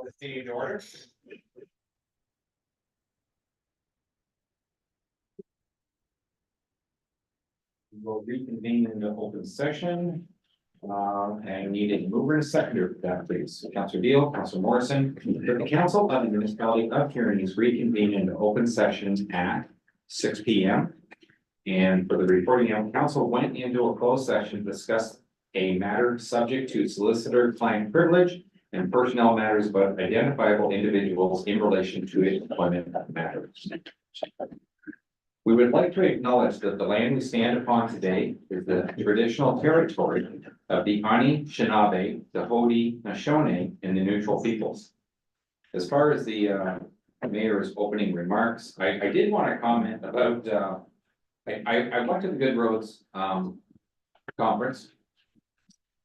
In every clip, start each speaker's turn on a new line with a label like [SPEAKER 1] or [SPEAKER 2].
[SPEAKER 1] Call the meeting to order. We'll reconvene in the open session. And need a mover and seconder for that, please. Councilor Deal, Councilor Morrison, the council of the municipality of Huron is reconvened in open session at 6 p.m. And for the reporting out, council went into a closed session to discuss a matter subject to solicitor client privilege and personnel matters, but identifiable individuals in relation to employment matters. We would like to acknowledge that the land we stand upon today is the traditional territory of the Anishinaabe, the Haudenosaunee, and the neutral peoples. As far as the mayor's opening remarks, I did want to comment about, I went to the Good Roads conference.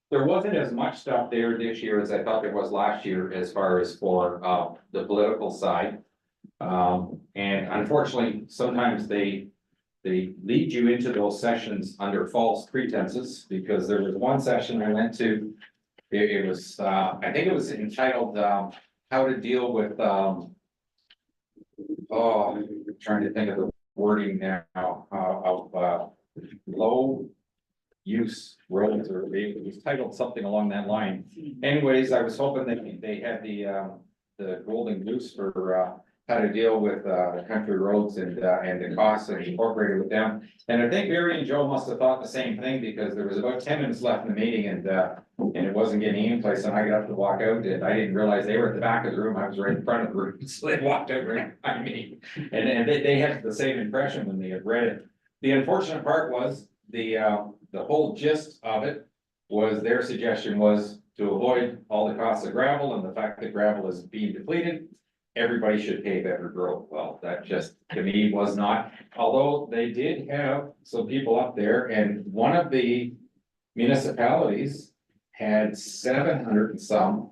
[SPEAKER 1] There wasn't as much stuff there this year as I thought there was last year as far as for the political side. And unfortunately, sometimes they lead you into those sessions under false pretenses, because there was one session I went to. It was, I think it was entitled, how to deal with, I'm trying to think of the wording now, of low use roads, or it was titled something along that line. Anyways, I was hoping that they had the golden goose for, how to deal with country roads and the costs and incorporated with them. And I think Barry and Joe must have thought the same thing, because there was about 10 minutes left in the meeting, and it wasn't getting any place, and I got up to walk out, and I didn't realize they were at the back of the room. I was right in front of the room, so they walked out right behind me. And they had the same impression when they had read it. The unfortunate part was the whole gist of it was their suggestion was to avoid all the costs of gravel and the fact that gravel is being depleted. Everybody should pave every road. Well, that just, to me, was not, although they did have some people up there, and one of the municipalities had 700 and some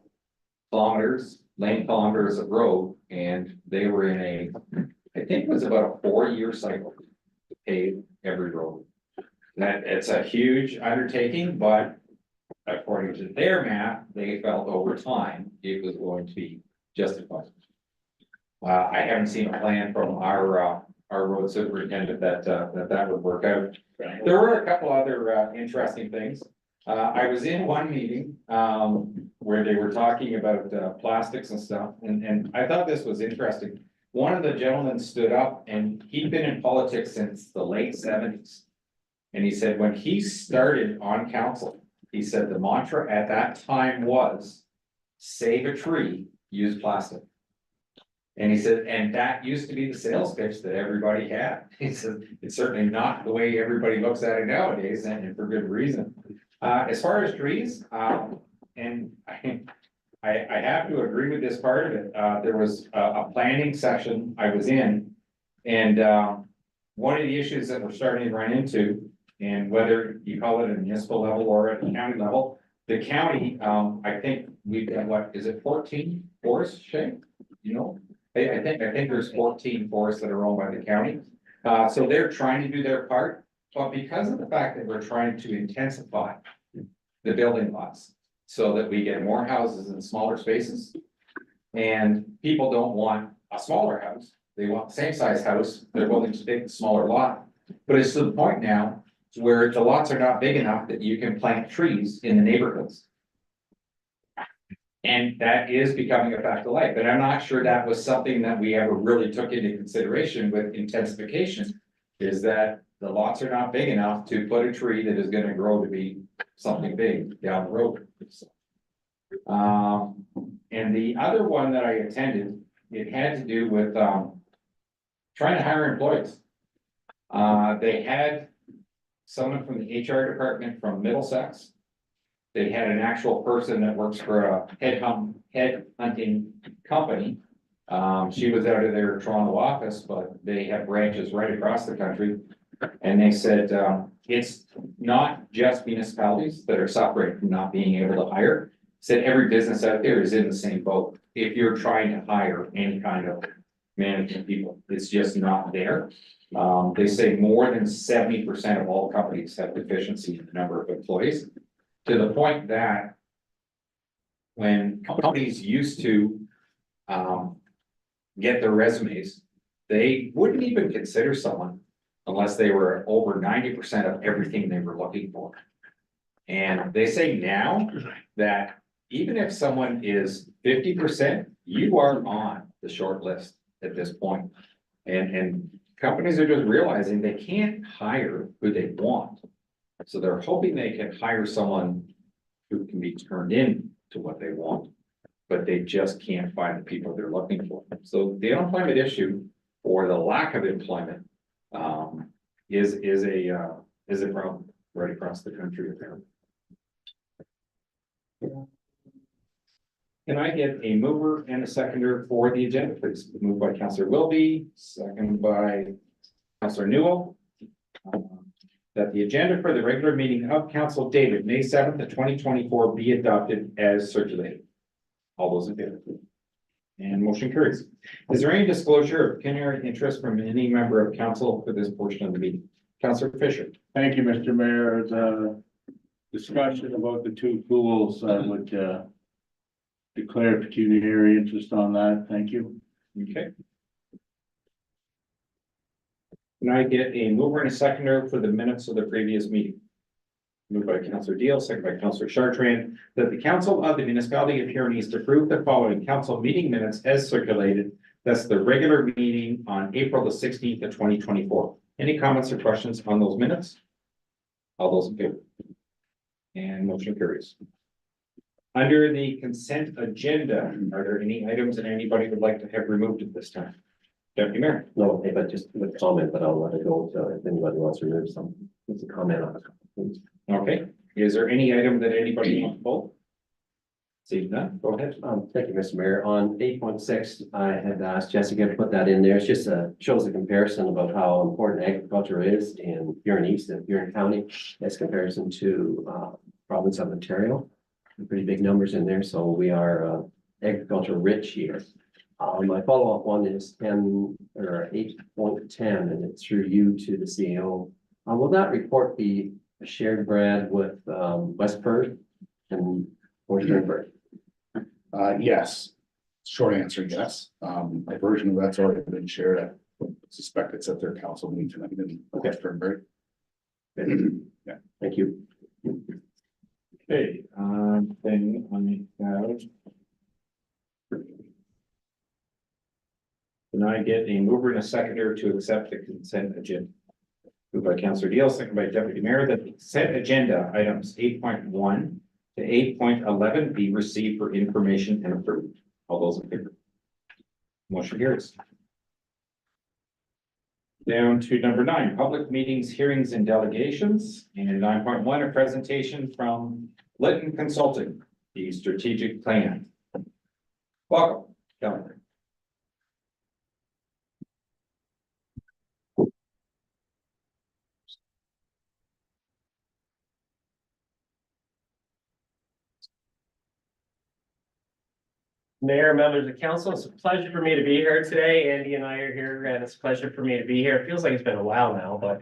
[SPEAKER 1] lane kilometers of road, and they were in I think it was about a 4-year cycle to pave every road. That it's a huge undertaking, but according to their math, they felt over time it was going to be justified. I haven't seen a plan from our road superintendent that would work out. There were a couple other interesting things. I was in one meeting where they were talking about plastics and stuff, and I thought this was interesting. One of the gentlemen stood up, and he'd been in politics since the late 70s. And he said when he started on council, he said the mantra at that time was save a tree, use plastic. And he said, and that used to be the sales pitch that everybody had. He said, it's certainly not the way everybody looks at it nowadays, and for good reason. As far as trees, and I have to agree with this part of it. There was a planning session I was in, and one of the issues that we're starting to run into, and whether you call it at a municipal level or at the county level, the county, I think we've got, what is it, 14 forests, Shay? You know? I think there's 14 forests that are owned by the county. So they're trying to do their part, but because of the fact that we're trying to intensify the building lots so that we get more houses in smaller spaces, and people don't want a smaller house, they want the same size house, they're willing to take the smaller lot. But it's to the point now where the lots are not big enough that you can plant trees in the neighborhoods. And that is becoming a fact of life, but I'm not sure that was something that we ever really took into consideration with intensification. Is that the lots are not big enough to put a tree that is gonna grow to be something big down the road. And the other one that I attended, it had to do with trying to hire employees. They had someone from the HR department from Middlesex. They had an actual person that works for a head hunting company. She was out of their Toronto office, but they have branches right across the country. And they said, it's not just municipalities that are suffering from not being able to hire. Said every business out there is in the same boat. If you're trying to hire any kind of management people, it's just not there. They say more than 70% of all companies have deficiency in the number of employees. To the point that when companies used to get their resumes, they wouldn't even consider someone unless they were over 90% of everything they were looking for. And they say now that even if someone is 50%, you are on the short list at this point. And companies are just realizing they can't hire who they want. So they're hoping they can hire someone who can be turned in to what they want, but they just can't find the people they're looking for. So the unemployment issue or the lack of employment is a problem right across the country apparently. Can I get a mover and a seconder for the agenda, please? Moved by Councillor Wilby, second by Councillor Newell. That the agenda for the regular meeting of council dated May 7th, 2024 be adopted as circulated. All those in favor? And motion carries. Is there any disclosure of pecuniary interest from any member of council for this portion of the meeting? Councillor Fisher.
[SPEAKER 2] Thank you, Mr. Mayor. The discussion about the two pools, I would declare pecuniary interest on that. Thank you.
[SPEAKER 1] Okay. Can I get a mover and a seconder for the minutes of the previous meeting? Moved by Councillor Deal, second by Councillor Chartrand, that the council of the municipality of Huron East approve the following council meeting minutes as circulated. That's the regular meeting on April the 16th of 2024. Any comments or questions on those minutes? All those in favor? And motion carries. Under the consent agenda, are there any items that anybody would like to have removed at this time? Deputy Mayor.
[SPEAKER 3] No, okay, but just a comment, but I'll let it go if anybody wants to remove some, it's a comment on it.
[SPEAKER 1] Okay, is there any item that anybody wants to pull? See none, go ahead.
[SPEAKER 3] Thank you, Mr. Mayor. On 8.6, I had asked Jessica to put that in there. It's just shows a comparison about how important agriculture is in Huron East and Huron County as comparison to province of Ontario. Pretty big numbers in there, so we are agriculture rich here. My follow-up one is 10 or 8.10, and it's through you to the CEO. Will that report be shared, Brad, with West Perth and Western Perth?
[SPEAKER 4] Yes. Short answer, yes. A version of that's already been shared. I suspect it's at their council meeting tonight in Westernbury.
[SPEAKER 3] Yeah, thank you.
[SPEAKER 1] Okay, then on the can I get a mover and a seconder to accept the consent agenda? Moved by Councillor Deal, second by Deputy Mayor, that the consent agenda items 8.1 to 8.11 be received for information and approved. All those in favor? Motion carries. Down to number 9, public meetings, hearings, and delegations. And 9.1, a presentation from Lytton Consulting, the strategic plan. Welcome, Kelly.
[SPEAKER 5] Mayor, members of council, it's a pleasure for me to be here today. Andy and I are here, and it's a pleasure for me to be here. It feels like it's been a while now, but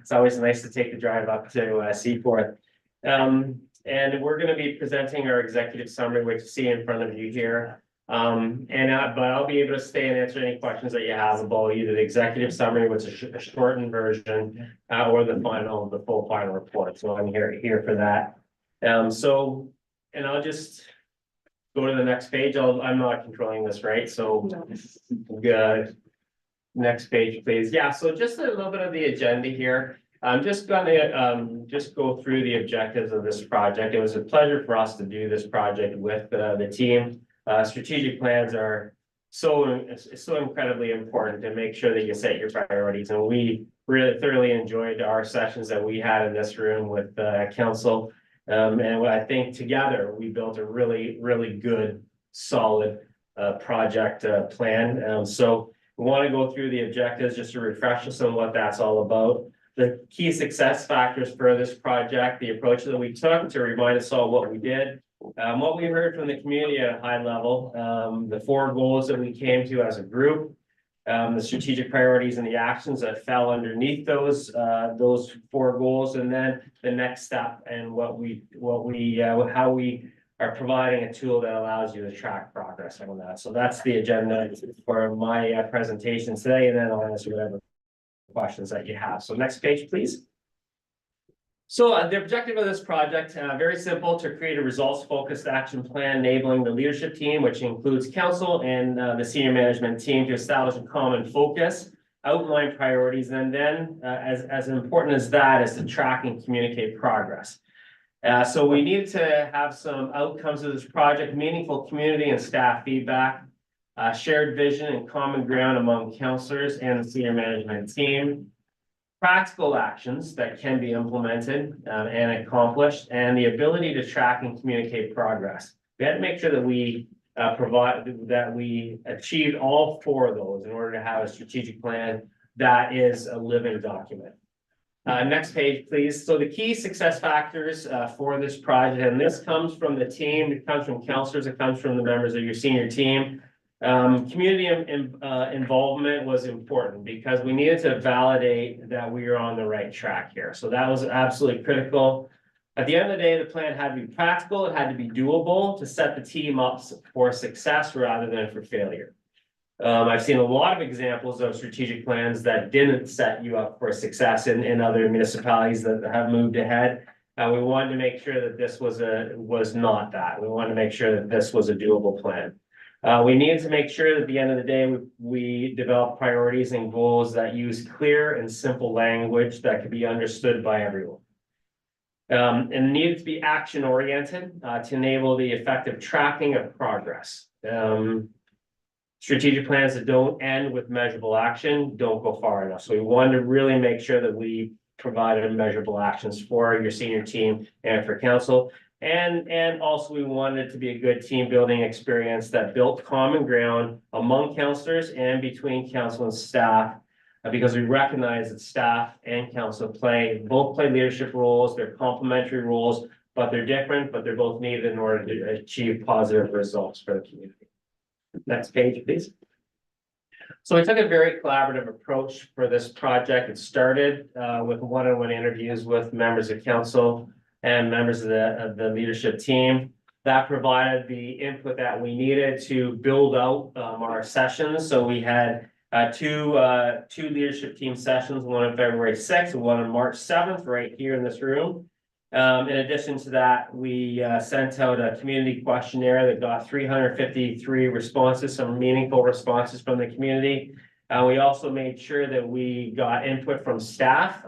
[SPEAKER 5] it's always nice to take the drive up to Seaforth. And we're going to be presenting our executive summary, which you see in front of you here. But I'll be able to stay and answer any questions that you have about either the executive summary, which is a shortened version, or the full final report. So I'm here for that. And I'll just go to the next page. I'm not controlling this, right? So, next page, please. Yeah, so just a little bit of the agenda here. I'm just gonna just go through the objectives of this project. It was a pleasure for us to do this project with the team. Strategic plans are so incredibly important to make sure that you set your priorities. And we really thoroughly enjoyed our sessions that we had in this room with council. And what I think together we built a really, really good, solid project plan. So we want to go through the objectives just to refresh us on what that's all about. The key success factors for this project, the approach that we took to remind us all what we did, what we heard from the community at a high level, the 4 goals that we came to as a group, the strategic priorities and the actions that fell underneath those 4 goals, and then the next step and how we are providing a tool that allows you to track progress on that. So that's the agenda for my presentation today, and then I'll answer whatever questions that you have. So next page, please. So the objective of this project, very simple, to create a results-focused action plan enabling the leadership team, which includes council and the senior management team, to establish a common focus, outline priorities, and then as important as that is to track and communicate progress. So we need to have some outcomes of this project, meaningful community and staff feedback, shared vision and common ground among councillors and the senior management team, practical actions that can be implemented and accomplished, and the ability to track and communicate progress. We had to make sure that we achieved all four of those in order to have a strategic plan that is a living document. Next page, please. So the key success factors for this project, and this comes from the team, it comes from councillors, it comes from the members of your senior team. Community involvement was important because we needed to validate that we are on the right track here. So that was absolutely critical. At the end of the day, the plan had to be practical, it had to be doable to set the team up for success rather than for failure. I've seen a lot of examples of strategic plans that didn't set you up for success in other municipalities that have moved ahead. We wanted to make sure that this was not that. We wanted to make sure that this was a doable plan. We needed to make sure that at the end of the day, we develop priorities and goals that use clear and simple language that could be understood by everyone. And needed to be action oriented to enable the effective tracking of progress. Strategic plans that don't end with measurable action don't go far enough. So we wanted to really make sure that we provided measurable actions for your senior team and for council. And also we wanted it to be a good team building experience that built common ground among councillors and between council and staff, because we recognize that staff and council both play leadership roles, they're complementary roles, but they're different, but they're both needed in order to achieve positive results for the community. Next page, please. So we took a very collaborative approach for this project. It started with one-on-one interviews with members of council and members of the leadership team. That provided the input that we needed to build out our sessions. So we had two leadership team sessions, one on February 6th and one on March 7th, right here in this room. In addition to that, we sent out a community questionnaire that got 353 responses, some meaningful responses from the community. We also made sure that we got input from staff.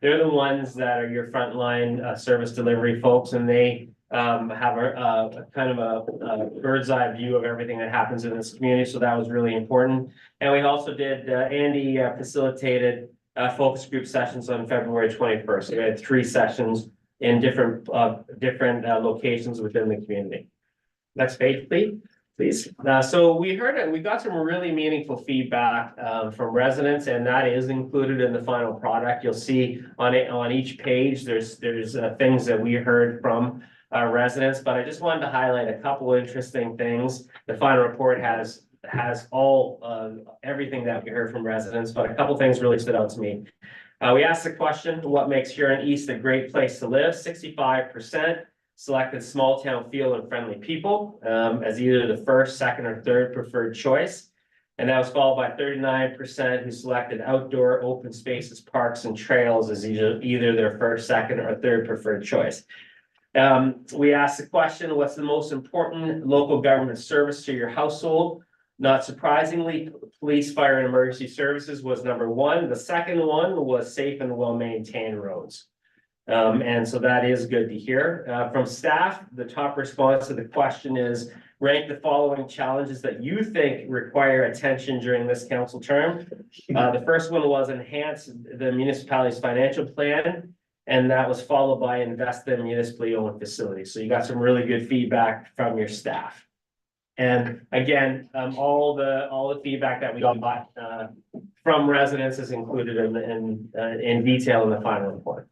[SPEAKER 5] They're the ones that are your frontline service delivery folks, and they have a kind of a bird's eye view of everything that happens in this community. So that was really important. And we also did, Andy facilitated focus group sessions on February 21st. So we had 3 sessions in different locations within the community. Next page, please. So we got some really meaningful feedback from residents, and that is included in the final product. You'll see on each page, there's things that we heard from our residents, but I just wanted to highlight a couple interesting things. The final report has all everything that we heard from residents, but a couple things really stood out to me. We asked the question, what makes Huron East a great place to live? 65% selected small town feel and friendly people as either the first, second, or third preferred choice. And that was followed by 39% who selected outdoor open spaces, parks, and trails as either their first, second, or third preferred choice. We asked the question, what's the most important local government service to your household? Not surprisingly, police, fire, and emergency services was number 1. The second one was safe and well-maintained roads. And so that is good to hear. From staff, the top response to the question is, rank the following challenges that you think require attention during this council term. The first one was enhance the municipality's financial plan, and that was followed by invest in municipally owned facilities. So you got some really good feedback from your staff. And again, all the feedback that we got from residents is included in detail in the final report.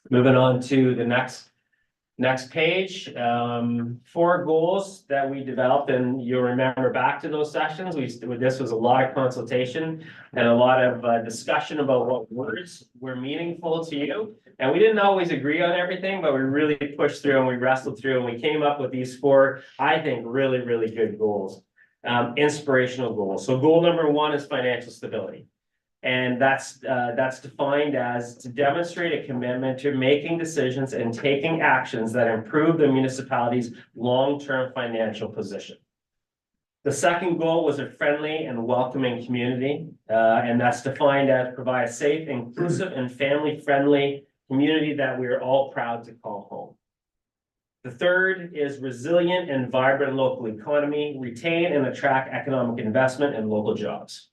[SPEAKER 5] Moving on to the next page, 4 goals that we developed, and you'll remember back to those sessions. This was a lot of consultation and a lot of discussion about what words were meaningful to you. And we didn't always agree on everything, but we really pushed through and we wrestled through and we came up with these four, I think, really, really good goals. Inspirational goals. So goal number one is financial stability. And that's defined as to demonstrate a commitment to making decisions and taking actions that improve the municipality's long-term financial position. The second goal was a friendly and welcoming community, and that's defined as provide a safe, inclusive, and family-friendly community that we are all proud to call home. The third is resilient and vibrant local economy, retain and attract economic investment and local jobs.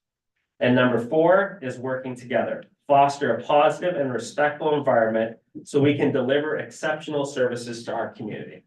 [SPEAKER 5] And number four is working together, foster a positive and respectful environment so we can deliver exceptional services to our community.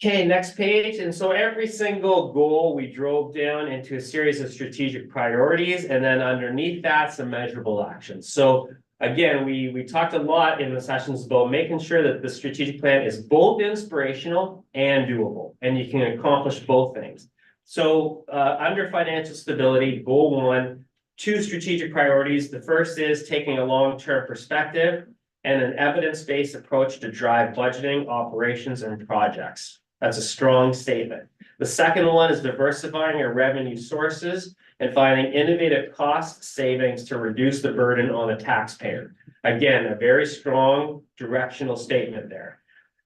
[SPEAKER 5] Okay, next page. And so every single goal we drove down into a series of strategic priorities, and then underneath that, some measurable actions. So again, we talked a lot in the sessions about making sure that the strategic plan is both inspirational and doable, and you can accomplish both things. So under financial stability, goal one, two strategic priorities. The first is taking a long-term perspective and an evidence-based approach to drive budgeting, operations, and projects. That's a strong statement. The second one is diversifying your revenue sources and finding innovative cost savings to reduce the burden on the taxpayer. Again, a very strong directional statement there.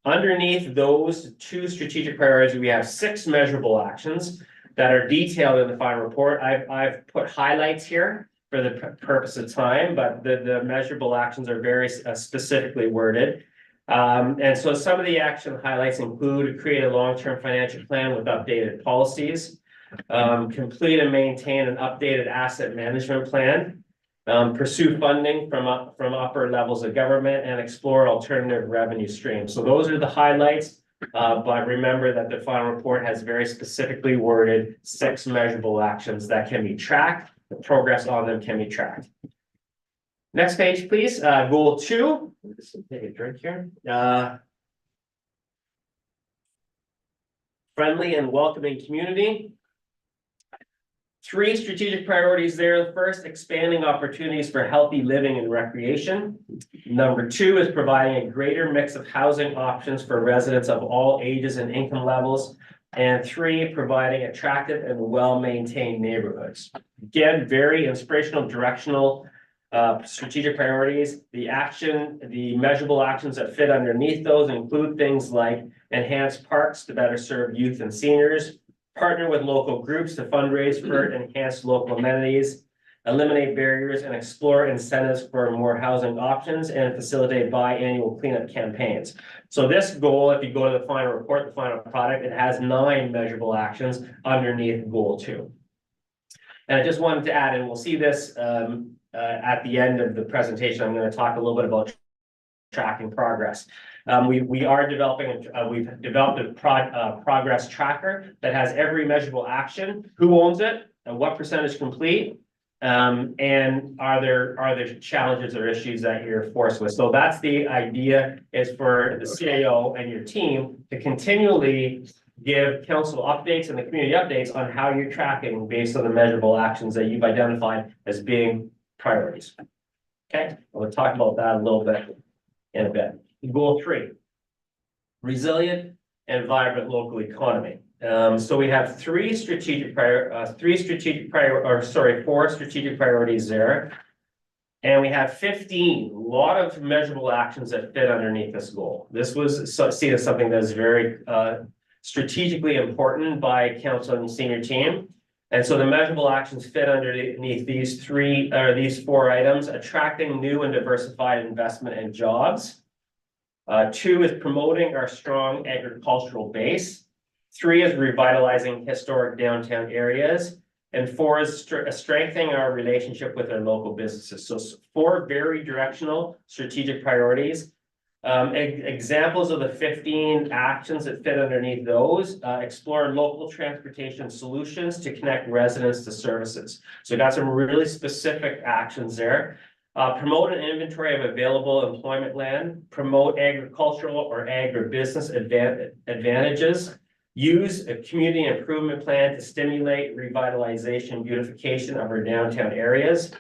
[SPEAKER 5] Underneath those two strategic priorities, we have 6 measurable actions that are detailed in the final report. I've put highlights here for the purpose of time, but the measurable actions are very specifically worded. And so some of the action highlights include create a long-term financial plan with updated policies, complete and maintain an updated asset management plan, pursue funding from upper levels of government, and explore alternative revenue streams. So those are the highlights, but remember that the final report has very specifically worded 6 measurable actions that can be tracked. The progress on them can be tracked. Next page, please. Goal 2. Just take a drink here. Friendly and welcoming community. 3 strategic priorities there. The first, expanding opportunities for healthy living and recreation. Number 2 is providing a greater mix of housing options for residents of all ages and income levels. And 3, providing attractive and well-maintained neighborhoods. Again, very inspirational, directional strategic priorities. The measurable actions that fit underneath those include things like enhance parks to better serve youth and seniors, partner with local groups to fundraise for enhanced local amenities, eliminate barriers and explore incentives for more housing options, and facilitate biannual cleanup campaigns. So this goal, if you go to the final report, the final product, it has 9 measurable actions underneath goal 2. And I just wanted to add, and we'll see this at the end of the presentation, I'm going to talk a little bit about tracking progress. We are developing, we've developed a progress tracker that has every measurable action, who owns it, and what percentage complete, and are there challenges or issues that you're forced with. So that's the idea, is for the CAO and your team to continually give council updates and the community updates on how you're tracking based on the measurable actions that you've identified as being priorities. Okay, we'll talk about that a little bit in a bit. Goal 3, resilient and vibrant local economy. So we have 4 strategic priorities there. And we have 15, a lot of measurable actions that fit underneath this goal. This was seen as something that is very strategically important by council and senior team. And so the measurable actions fit underneath these 4 items: attracting new and diversified investment and jobs. 2 is promoting our strong agricultural base. 3 is revitalizing historic downtown areas. And 4 is strengthening our relationship with our local businesses. So 4 very directional strategic priorities. Examples of the 15 actions that fit underneath those: explore local transportation solutions to connect residents to services. So we got some really specific actions there. Promote an inventory of available employment land, promote agricultural or agribusiness advantages, use a community improvement plan to stimulate revitalization, beautification of our downtown areas,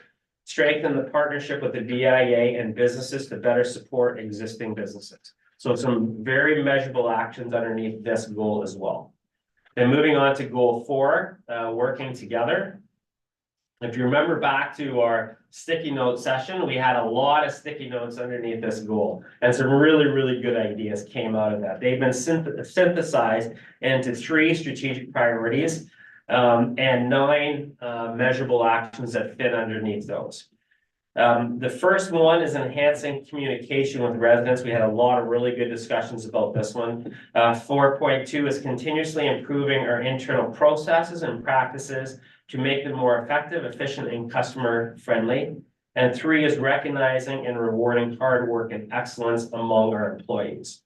[SPEAKER 5] strengthen the partnership with the BIA and businesses to better support existing businesses. So some very measurable actions underneath this goal as well. Then moving on to goal 4, working together. If you remember back to our sticky note session, we had a lot of sticky notes underneath this goal, and some really, really good ideas came out of that. They've been synthesized into 3 strategic priorities, and 9 measurable actions that fit underneath those. The first one is enhancing communication with residents. We had a lot of really good discussions about this one. 4.2 is continuously improving our internal processes and practices to make them more effective, efficient, and customer friendly. And 3 is recognizing and rewarding hard work and excellence among our employees.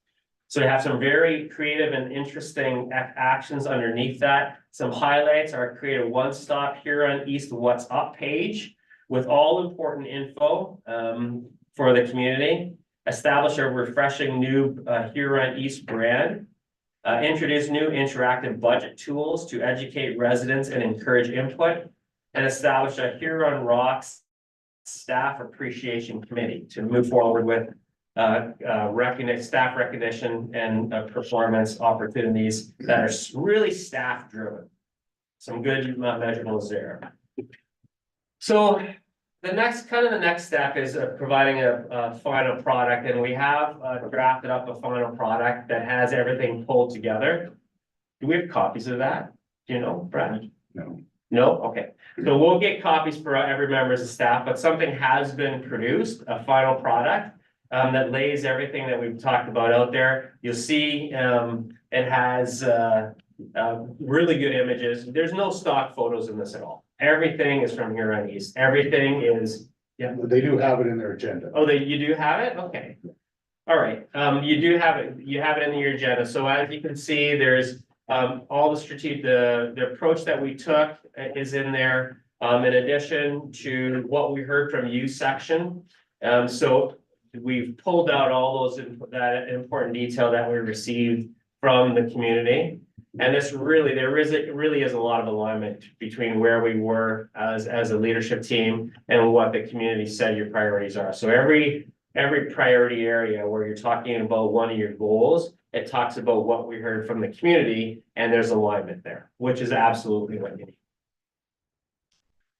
[SPEAKER 5] So we have some very creative and interesting actions underneath that. Some highlights are create a one-stop Huron East What's Up page with all important info for the community. Establish a refreshing new Huron East brand. Introduce new interactive budget tools to educate residents and encourage input, and establish a Huron Rocks Staff Appreciation Committee to move forward with staff recognition and performance opportunities that are really staff driven. Some good measurables there. So the next step is providing a final product, and we have drafted up a final product that has everything pulled together. Do we have copies of that? Do you know, Brad?
[SPEAKER 4] No.
[SPEAKER 5] No? Okay. So we'll get copies for every member of staff, but something has been produced, a final product that lays everything that we've talked about out there. You'll see it has really good images. There's no stock photos in this at all. Everything is from Huron East. Everything is, yeah.
[SPEAKER 4] They do have it in their agenda.
[SPEAKER 5] Oh, you do have it? Okay. All right. You do have it. You have it in your agenda. So as you can see, there's all the strategic, the approach that we took is in there. In addition to what we heard from you section. So we've pulled out all those that important detail that we received from the community. And this really, it really is a lot of alignment between where we were as a leadership team and what the community said your priorities are. So every priority area where you're talking about one of your goals, it talks about what we heard from the community, and there's alignment there, which is absolutely what you need.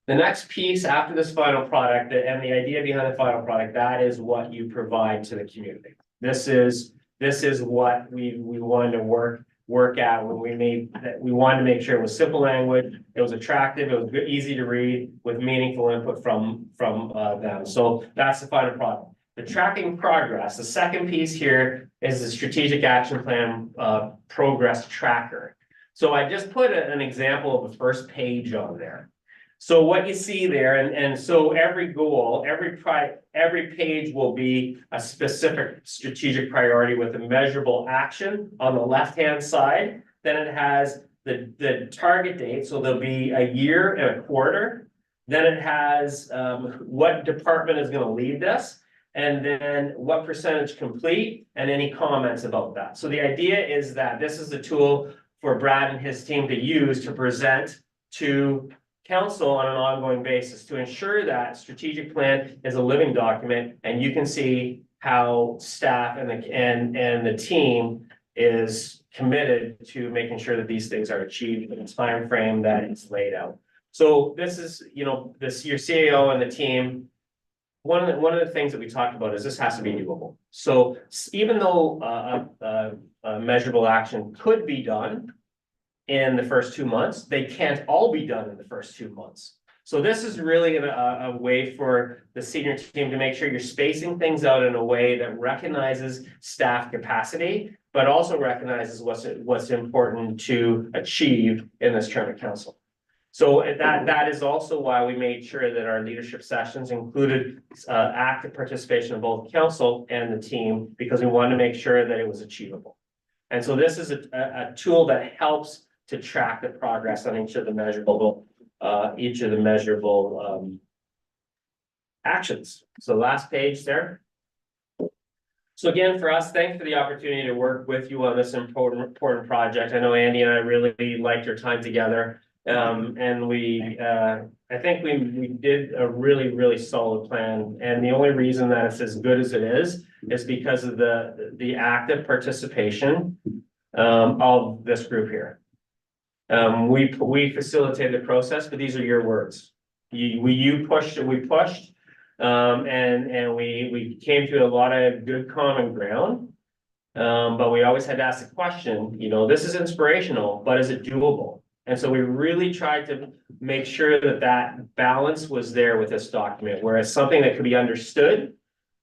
[SPEAKER 5] The next piece after this final product, and the idea behind the final product, that is what you provide to the community. This is what we wanted to work at when we wanted to make sure it was simple language, it was attractive, it was good, easy to read with meaningful input from them. So that's the final product. The tracking progress, the second piece here is the strategic action plan progress tracker. So I just put an example of the first page on there. So what you see there, and so every goal, every page will be a specific strategic priority with a measurable action on the left-hand side. Then it has the target date, so there'll be a year and a quarter. Then it has what department is going to lead this, and then what percentage complete, and any comments about that. So the idea is that this is a tool for Brad and his team to use to present to council on an ongoing basis to ensure that strategic plan is a living document, and you can see how staff and the team is committed to making sure that these things are achieved in a time frame that is laid out. So this is, your CAO and the team. One of the things that we talked about is this has to be doable. So even though a measurable action could be done in the first 2 months, they can't all be done in the first 2 months. So this is really a way for the senior team to make sure you're spacing things out in a way that recognizes staff capacity, but also recognizes what's important to achieve in this term of council. So that is also why we made sure that our leadership sessions included active participation of both council and the team, because we wanted to make sure that it was achievable. And so this is a tool that helps to track the progress on each of the measurable actions. So last page there. So again, for us, thanks for the opportunity to work with you on this important project. I know Andy and I really liked our time together. And I think we did a really, really solid plan. And the only reason that it's as good as it is because of the active participation of this group here. We facilitated the process, but these are your words. You pushed and we pushed. And we came to a lot of good common ground. But we always had to ask the question, you know, this is inspirational, but is it doable? And so we really tried to make sure that that balance was there with this document, whereas something that could be understood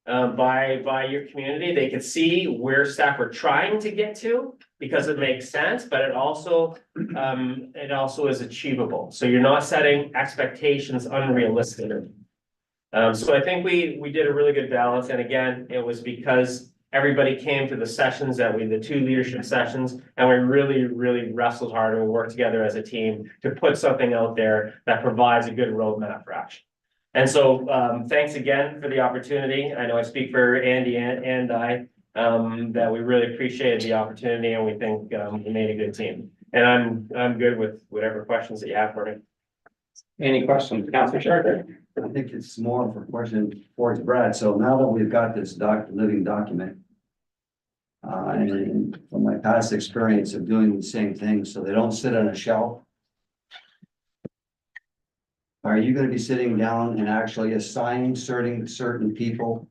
[SPEAKER 5] by your community, they could see where staff were trying to get to because it makes sense, but it also is achievable. So you're not setting expectations unrealistic. So I think we did a really good balance. And again, it was because everybody came to the sessions the 2 leadership sessions, and we really, really wrestled hard and we worked together as a team to put something out there that provides a good roadmap for action. And so, thanks again for the opportunity. I know I speak for Andy and I, that we really appreciated the opportunity and we think, we made a good team. And I'm good with whatever questions that you have for me.
[SPEAKER 1] Any questions, Councilor Sharkey?
[SPEAKER 6] I think it's more of a question for Brad. So now that we've got this living document. And from my past experience of doing the same thing, so they don't sit on a shelf. Are you gonna be sitting down and actually assigning certain people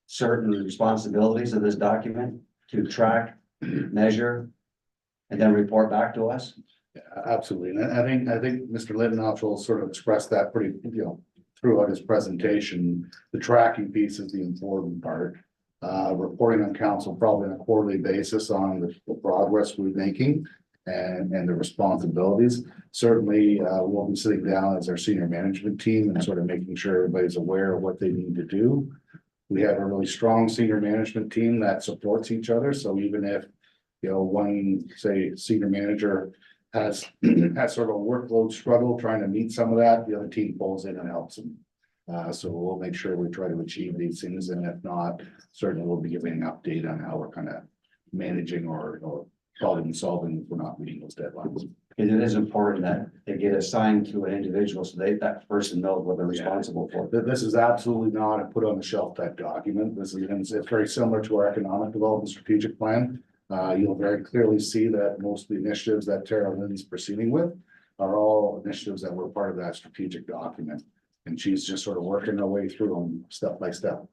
[SPEAKER 6] certain responsibilities of this document to track, measure, and then report back to us?
[SPEAKER 4] Yeah, absolutely. And I think Mr. Littenoff will sort of express that pretty, throughout his presentation. The tracking piece is the important part. Reporting on council probably on a quarterly basis on the progress we're making and the responsibilities. Certainly, we'll be sitting down as our senior management team and sort of making sure everybody's aware of what they need to do. We have a really strong senior management team that supports each other. So even if, one, say, senior manager has sort of a workload struggle trying to meet some of that, the other team pulls in and helps them. So we'll make sure we try to achieve these things, and if not, certainly we'll be giving an update on how we're kind of managing or problem solving if we're not meeting those deadlines.
[SPEAKER 6] Because it is important that they get assigned to an individual, so that person knows what they're responsible for.
[SPEAKER 4] This is absolutely not a put on the shelf type document. This is, it's very similar to our economic development strategic plan. You'll very clearly see that most of the initiatives that Tara Lynn's proceeding with are all initiatives that were part of that strategic document. And she's just sort of working her way through them step by step.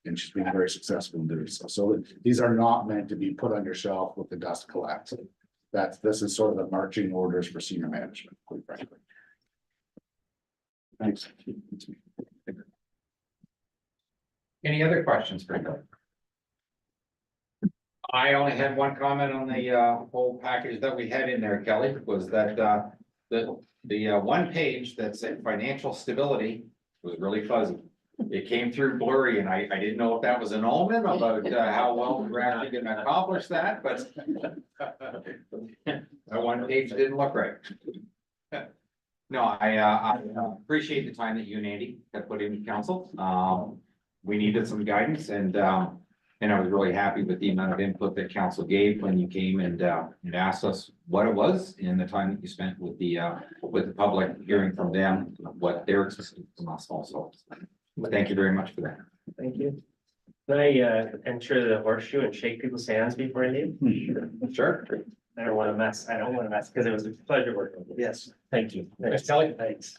[SPEAKER 4] And she's been very successful in doing so. So these are not meant to be put on your shelf with the dust collapsing. This is sort of the marching orders for senior management, quite frankly.
[SPEAKER 6] Thanks.
[SPEAKER 1] Any other questions for Kelly? I only had one comment on the whole package that we had in there, Kelly, was that the one page that said financial stability was really fuzzy. It came through blurry and I didn't know if that was an omen about how well we're actually gonna accomplish that, but that one page didn't look right. No, I appreciate the time that you and Andy have put into council. We needed some guidance and I was really happy with the amount of input that council gave when you came and asked us what it was and the time that you spent with the public, hearing from them, what they're expecting from us also. Thank you very much for that.
[SPEAKER 5] Thank you. Can I enter the horseshoe and shake people's hands before I leave?
[SPEAKER 1] Sure.
[SPEAKER 5] I don't want to mess because it was a pleasure working with you.
[SPEAKER 6] Yes.
[SPEAKER 5] Thank you.
[SPEAKER 1] Thanks, Kelly.
[SPEAKER 5] Thanks.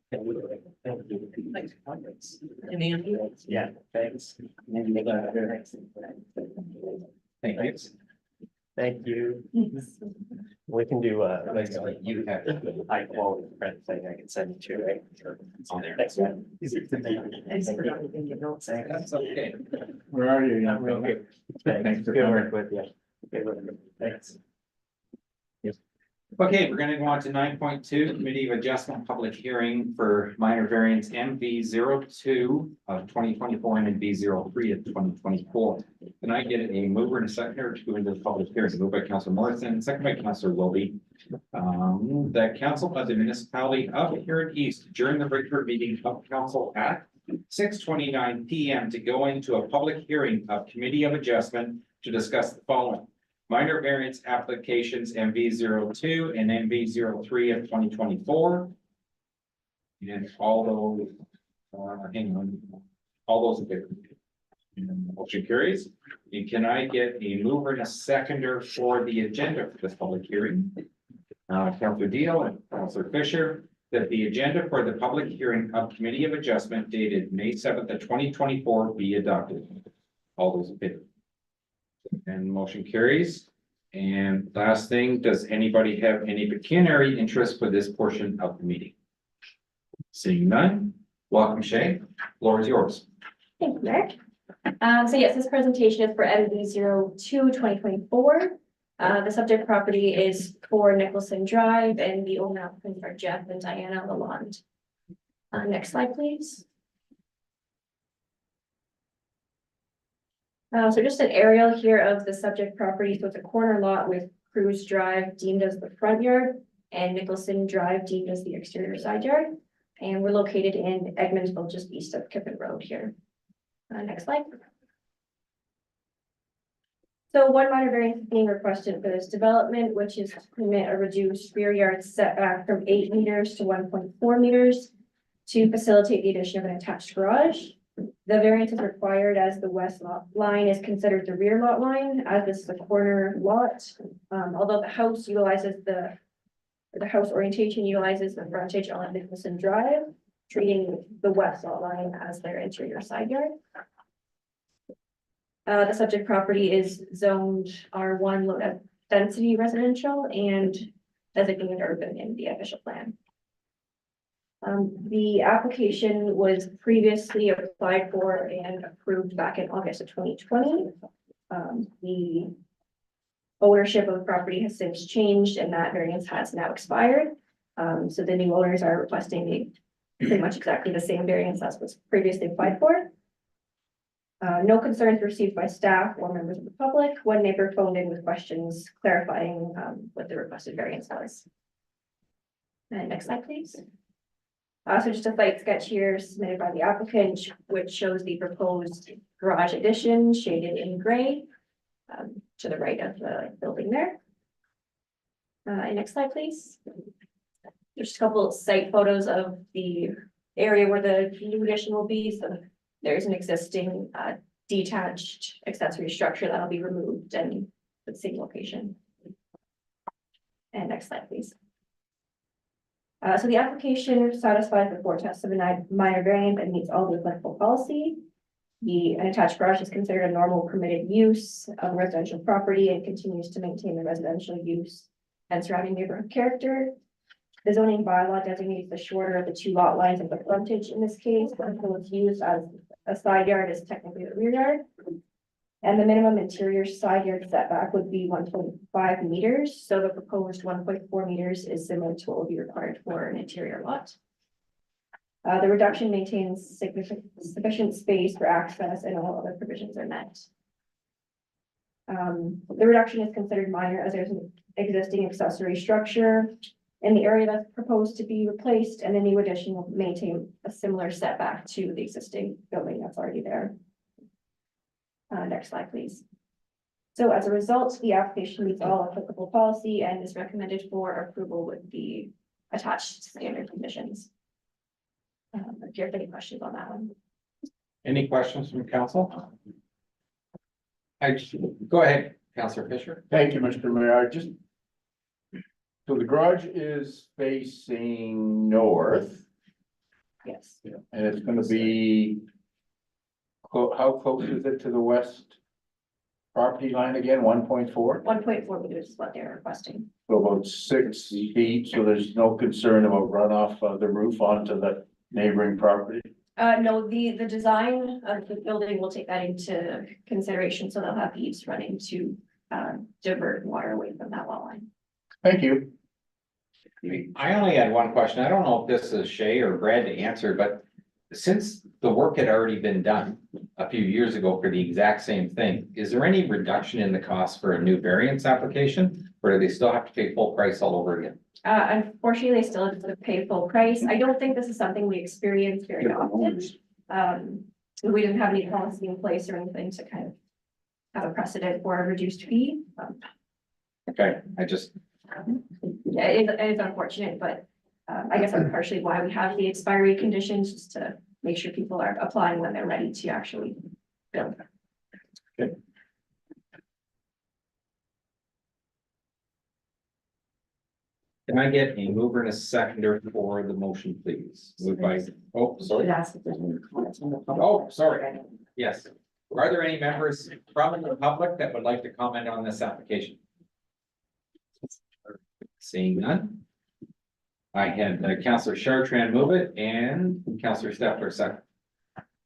[SPEAKER 5] Thank you.
[SPEAKER 7] Thanks. And Andy?
[SPEAKER 5] Yeah, thanks.
[SPEAKER 1] Thank you.
[SPEAKER 5] Thank you. We can do
[SPEAKER 1] You have.
[SPEAKER 5] high quality print thing I can send you to, right?
[SPEAKER 1] On there.
[SPEAKER 5] Thanks, man.
[SPEAKER 7] Thanks for everything you don't say.
[SPEAKER 1] That's okay.
[SPEAKER 2] Where are you?
[SPEAKER 5] Not real good. Thanks.
[SPEAKER 2] for
[SPEAKER 5] Good
[SPEAKER 2] coming.
[SPEAKER 5] work with you. Good work. Thanks.
[SPEAKER 1] Okay, we're gonna go on to 9.2, Committee of Adjustment Public Hearing for minor variance MV 02 of 2024 and MV 03 of 2024. Can I get a mover and a seconder to go into the public hearing? Moved by Councilor Morrison, second by Councilor Wilby. That council of the municipality of Huron East during the regular meeting of council at 6:29 PM to go into a public hearing of Committee of Adjustment to discuss the following. minor variance applications MV02 and MV03 of 2024. And all those, hang on, all those in favor? Motion carries. And can I get a mover and a seconder for the agenda for this public hearing? Councilor Deal and Councilor Fisher, that the agenda for the public hearing of Committee of Adjustment dated May 7th of 2024 be adopted. All those in favor? And motion carries. And last thing, does anybody have any pecuniary interest for this portion of the meeting? Seeing none, welcome Shay, floor is yours.
[SPEAKER 8] Thank you, Mark. So yes, this presentation is for MV02 2024. The subject property is for Nicholson Drive and the owner applicants are Jeff and Diana Lalonde. Next slide, please. So just an aerial here of the subject property. So it's a corner lot with Cruise Drive deemed as the front yard and Nicholson Drive deemed as the exterior side yard. And we're located in Edmondsville, just east of Kippen Road here. Next slide. So one minor variance is being requested for this development, which is to permit a reduced rear yard setback from 8 meters to 1.4 meters to facilitate the addition of an attached garage. The variance is required as the west lot line is considered the rear lot line, as this is a corner lot. Although the house utilizes the house orientation utilizes the frontage on Nicholson Drive, treating the west lot line as their interior side yard. The subject property is zoned R1 low density residential and designated urban in the official plan. The application was previously applied for and approved back in August of 2020. The ownership of the property has since changed and that variance has now expired. So the new owners are requesting pretty much exactly the same variance as was previously applied for. No concerns received by staff or members of the public. One neighbor phoned in with questions clarifying what the requested variance was. And next slide, please. So just a site sketch here submitted by the applicant, which shows the proposed garage addition shaded in gray to the right of the building there. And next slide, please. There's a couple site photos of the area where the new addition will be. So there's an existing detached accessory structure that'll be removed and the same location. And next slide, please. So the application satisfies the 4 tests of a minor variance and meets all the applicable policy. An attached garage is considered a normal permitted use of residential property and continues to maintain the residential use and surrounding neighborhood character. The zoning bylaw designates the shorter of the 2 lot lines of the frontage in this case, but it's used as a side yard is technically the rear yard. And the minimum interior side yard setback would be 1.5 meters. So the proposed 1.4 meters is similar to what would be required for an interior lot. The reduction maintains sufficient space for access and all other provisions are met. The reduction is considered minor as there's an existing accessory structure in the area that's proposed to be replaced, and the new addition will maintain a similar setback to the existing building that's already there. Next slide, please. So as a result, the application meets all applicable policy and is recommended for approval with the attached standard conditions. If you have any questions on that one.
[SPEAKER 1] Any questions from council? Go ahead, Councilor Fisher.
[SPEAKER 2] Thank you, Mr. Mayor. So the garage is facing north
[SPEAKER 8] Yes,
[SPEAKER 2] and it's gonna be. How close is it to the west property line again? 1.4?
[SPEAKER 8] 1.4 meters is what they're requesting.
[SPEAKER 2] So about 6 feet, so there's no concern about runoff of the roof onto the neighboring property?
[SPEAKER 8] No, the design of the building will take that into consideration, so they'll have eaves running to divert water away from that lot line.
[SPEAKER 2] Thank you.
[SPEAKER 1] I only had one question. I don't know if this is Shay or Brad to answer, but since the work had already been done a few years ago for the exact same thing, is there any reduction in the cost for a new variance application? Or do they still have to pay full price all over again?
[SPEAKER 8] Unfortunately, they still have to pay full price. I don't think this is something we experience very often. We didn't have any policy in place or anything to kind of have a precedent for a reduced fee.
[SPEAKER 1] Okay, I just,
[SPEAKER 8] Yeah, it is unfortunate, but I guess that's partially why we have the expiry conditions, just to make sure people are applying when they're ready to actually build.
[SPEAKER 1] can I get a mover and a seconder for the motion, please? Moved by, oh, sorry.
[SPEAKER 7] Ask if there's any comments on the public.
[SPEAKER 1] Oh, sorry. Yes. Are there any members from the public that would like to comment on this application? Seeing none. I had Councillor Chartrand move it and Councillor Stepler second.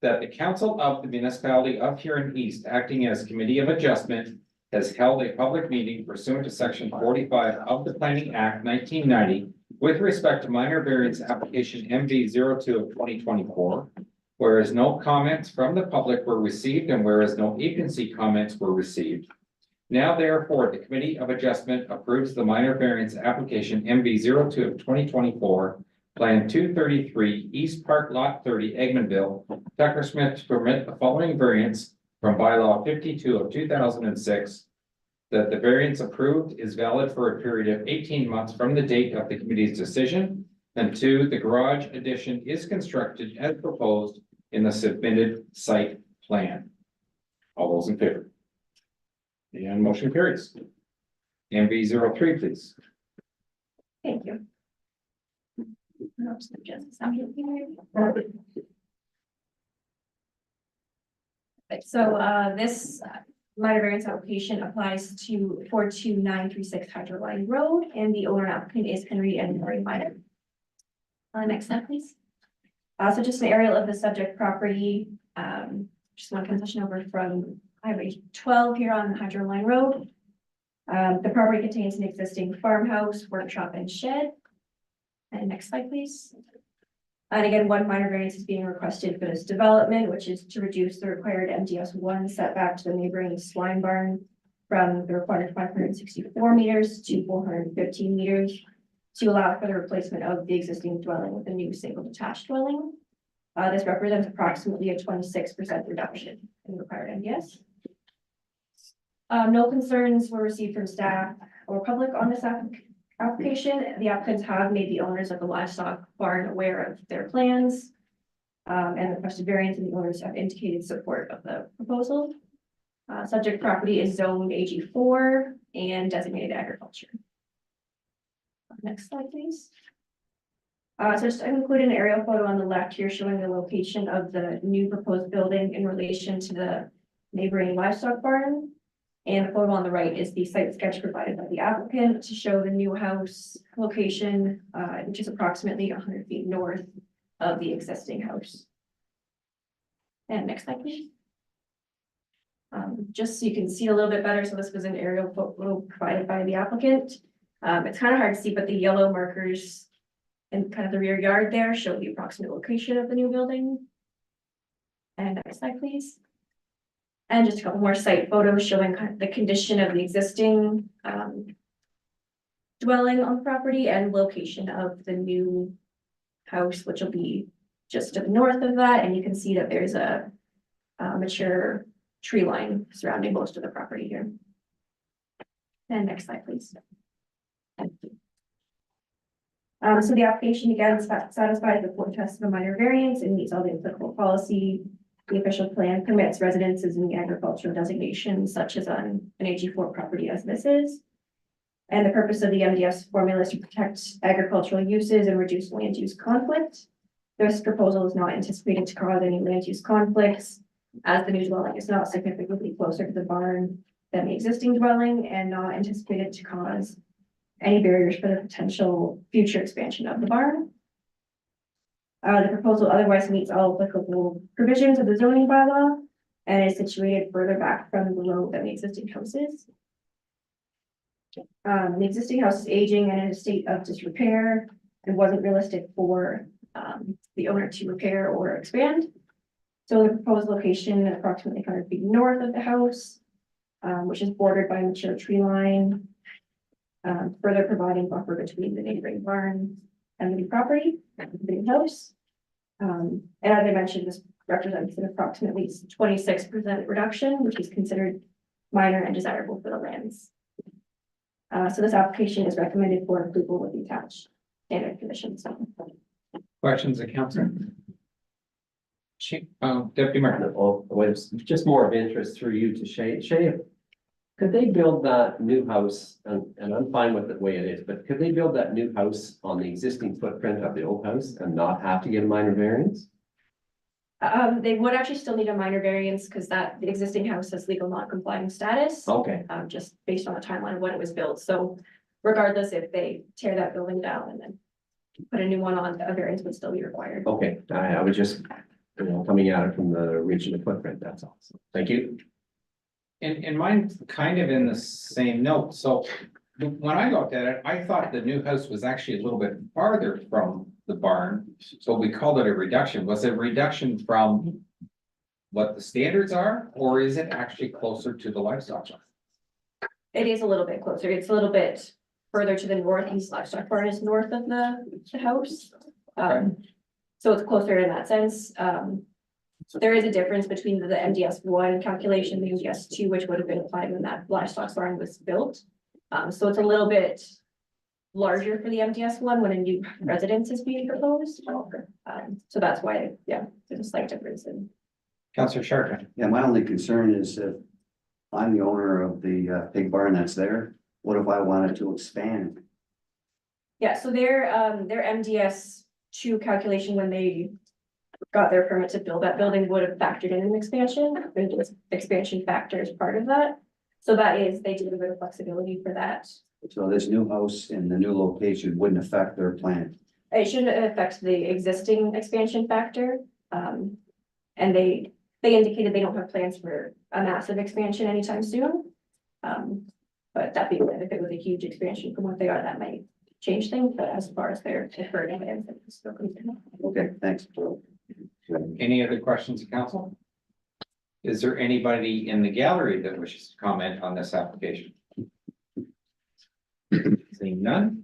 [SPEAKER 1] That the council of the municipality of Huron East, acting as committee of adjustment, has held a public meeting pursuant to section 45 of the Planning Act 1990 with respect to minor variance application MV 02 of 2024. Whereas no comments from the public were received and whereas no agency comments were received. Now therefore, the Committee of Adjustment approves the minor variance application MV 02 of 2024, Plan 233, East Park Lot 30, Egmontville, Tucker Smith to permit the following variance from bylaw 52 of 2006. That the variance approved is valid for a period of 18 months from the date of the committee's decision. And 2, the garage addition is constructed as proposed in the submitted site plan. All those in favor? And motion carries. MV 03, please.
[SPEAKER 8] Thank you. So this minor variance application applies to 42936 Hydro Line Road, and the owner applicant is Henry and Lori Minor. Next slide, please. So just an aerial of the subject property, just one concession over from Highway 12 here on Hydro Line Road. The property contains an existing farmhouse, workshop, and shed. And next slide, please. And again, one minor variance is being requested for this development, which is to reduce the required MDS 1 setback to the neighboring swine barn from the required 564 meters to 415 meters to allow for the replacement of the existing dwelling with a new single detached dwelling. This represents approximately a 26% reduction in required MDS. No concerns were received from staff or public on this application. The applicants have made the owners of the livestock barn aware of their plans. And the requested variance, and the owners have indicated support of the proposal. Subject property is zoned AG4 and designated agriculture. Next slide, please. So just I included an aerial photo on the left here showing the location of the new proposed building in relation to the neighboring livestock barn. And the photo on the right is the site sketch provided by the applicant to show the new house location, which is approximately 100 feet north of the existing house. And next slide, please. Just so you can see it a little bit better. So this was an aerial photo provided by the applicant. It's kind of hard to see, but the yellow markers and kind of the rear yard there show the approximate location of the new building. And next slide, please. And just a couple more site photos showing kind of the condition of the existing dwelling on the property and location of the new house, which will be just to the north of that. And you can see that there's a mature tree line surrounding most of the property here. And next slide, please. Thank you. So the application again satisfies the 4 tests of a minor variance and meets all the applicable policy. The official plan permits residences in the agricultural designation, such as on an AG4 property as this is. And the purpose of the MDS formula is to protect agricultural uses and reduce land use conflict. This proposal is not anticipated to cause any land use conflicts, as the new dwelling is not significantly closer to the barn than the existing dwelling, and not anticipated to cause any barriers for the potential future expansion of the barn. The proposal otherwise meets all applicable provisions of the zoning bylaw and is situated further back from the road than the existing house is. The existing house is aging and in a state of disrepair and wasn't realistic for the owner to repair or expand. So the proposed location approximately 100 feet north of the house, which is bordered by a mature tree line, further providing buffer between the neighboring barn and the new property, the new house. And as I mentioned, this represents an approximately 26% reduction, which is considered minor and desirable for the lands. So this application is recommended for approval with the attached standard conditions.
[SPEAKER 1] Questions of council? Deputy Mayor.
[SPEAKER 3] Oh, wait, just more of interest through you to Shay. Shay, could they build that new house, and I'm fine with the way it is, but could they build that new house on the existing footprint of the old house and not have to get a minor variance?
[SPEAKER 8] They would actually still need a minor variance because the existing house has legal non-complying status.
[SPEAKER 3] Okay,
[SPEAKER 8] Just based on the timeline of when it was built. So regardless, if they tear that building down and then put a new one on, a variance would still be required.
[SPEAKER 3] okay, I was just, coming at it from the regional footprint, that's all. So, thank you.
[SPEAKER 1] And mine's kind of in the same note, so when I looked at it, I thought the new house was actually a little bit farther from the barn. So we called it a reduction. Was it a reduction from what the standards are, or is it actually closer to the livestock?
[SPEAKER 8] It is a little bit closer. It's a little bit further to the northeast. Livestock barn is north of the house. So it's closer in that sense. There is a difference between the MDS one calculation, the MDS two, which would have been applied when that livestock barn was built. So it's a little bit larger for the MDS one when a new residence is being proposed. So that's why, yeah, there's a slight difference in.
[SPEAKER 1] Councillor Sharp.
[SPEAKER 6] Yeah, my only concern is if I'm the owner of the pig barn that's there, what if I wanted to expand?
[SPEAKER 8] Yeah, so their MDS two calculation when they got their permit to build that building would have factored in an expansion. There's expansion factor as part of that. So that is, they did a bit of flexibility for that.
[SPEAKER 6] So this new house in the new location wouldn't affect their plan.
[SPEAKER 8] It shouldn't affect the existing expansion factor. And they indicated they don't have plans for a massive expansion anytime soon. But that being said, if it was a huge expansion from what they are, that might change things, but as far as their deferred plans, it's still concerned.
[SPEAKER 6] Okay, thanks.
[SPEAKER 1] Any other questions of council? Is there anybody in the gallery that wishes to comment on this application? Seeing none.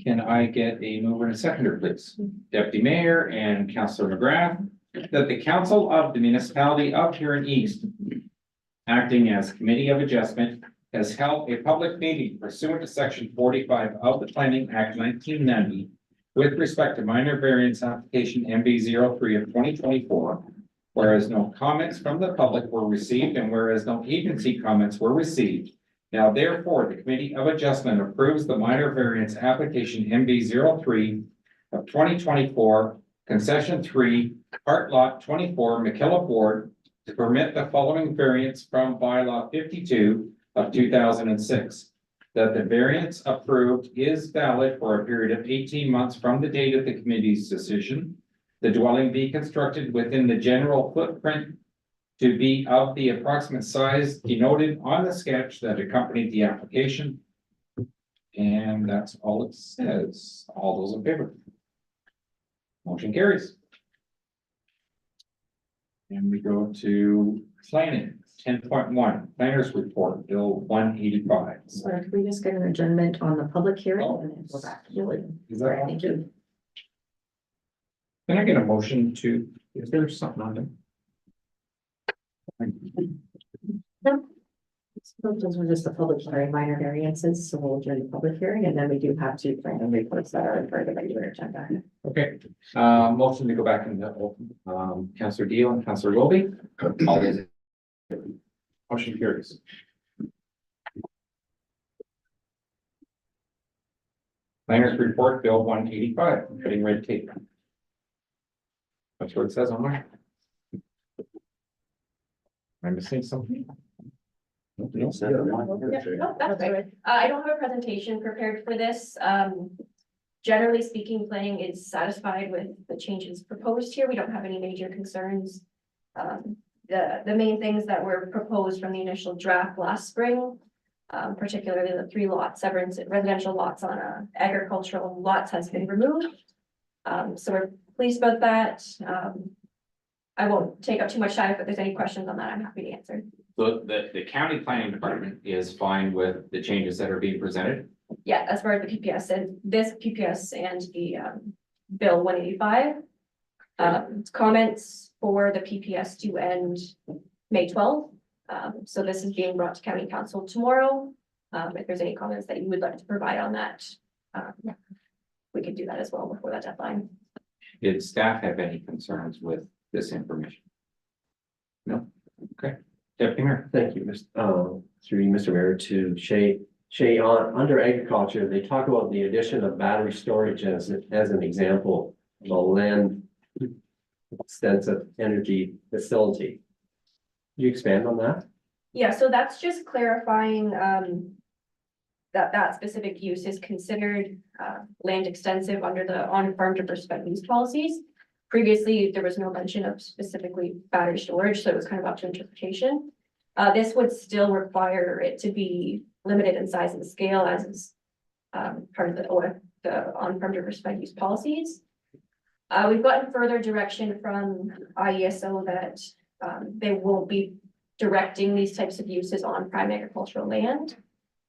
[SPEAKER 1] Can I get a mover and a seconder, please? Deputy Mayor and Councillor McGrath, that the Council of the Municipality of Huron East, acting as Committee of Adjustment, has held a public meeting pursuant to section 45 of the Planning Act 1990 with respect to minor variance application MB 03 of 2024, whereas no comments from the public were received and whereas no agency comments were received. Now therefore, the Committee of Adjustment approves the minor variance application MB 03 of 2024, concession 3, part lot 24, McKillop Ward, to permit the following variance from bylaw 52 of 2006. That the variance approved is valid for a period of 18 months from the date of the committee's decision. The dwelling be constructed within the general footprint to be of the approximate size denoted on the sketch that accompanied the application. And that's all it says. All those in favor? Motion carries. And we go to planning. 10.1, planners report, bill 185.
[SPEAKER 7] So if we just get an adjournment on the public hearing
[SPEAKER 1] Oh.
[SPEAKER 7] and then go back to it.
[SPEAKER 1] Is that
[SPEAKER 7] Thank you.
[SPEAKER 1] Can I get a motion to, is there something on there?
[SPEAKER 7] So those were just the public hearing minor variances, so we'll adjourn the public hearing and then we do have to plan and reports that are for the regular agenda.
[SPEAKER 1] Okay, motion to go back into open, Councillor Deal and Councillor Wilby. All those. Motion carries. Planners report, bill 185, cutting red tape. That's what it says on there. Am I missing something?
[SPEAKER 8] No, that's good. I don't have a presentation prepared for this. Generally speaking, planning is satisfied with the changes proposed here. We don't have any major concerns. The main things that were proposed from the initial draft last spring, particularly the 3 lot severance residential lots on agricultural lots has been removed. So we're pleased about that. I won't take up too much time. If there's any questions on that, I'm happy to answer.
[SPEAKER 1] So the county planning department is fine with the changes that are being presented?
[SPEAKER 8] Yeah, as far as the PPS and this PPS and the bill 185. Comments for the PPS to end May 12th. So this is being brought to county council tomorrow. If there's any comments that you would like to provide on that, we can do that as well before that deadline.
[SPEAKER 1] Did staff have any concerns with this information? No, okay. Deputy Mayor.
[SPEAKER 3] Thank you, through you, Mr. Mayor, to Shay. Shay, under agriculture, they talk about the addition of battery storage as an example of a land extensive energy facility. Can you expand on that?
[SPEAKER 8] Yeah, so that's just clarifying, that specific use is considered, land extensive under the on-farm diversified use policies. Previously, there was no mention of specifically battery storage, so it was kind of up to interpretation. This would still require it to be limited in size and scale as is, part of the on-farm diversified use policies. We've gotten further direction from IESO that, they won't be directing these types of uses on prime agricultural land.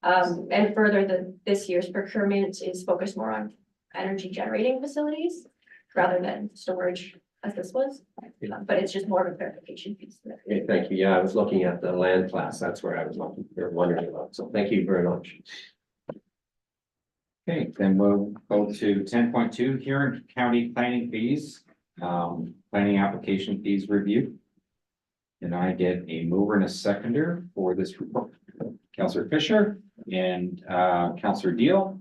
[SPEAKER 8] And further, this year's procurement is focused more on energy generating facilities rather than storage as this was. But it's just more of a clarification piece.
[SPEAKER 3] Okay, thank you. Yeah, I was looking at the land class. That's where I was wondering about. So thank you very much.
[SPEAKER 1] Okay, then we'll go to 10.2 Huron County planning fees, planning application fees review. And I get a mover and a seconder for this report. Councillor Fisher and Councillor Deal,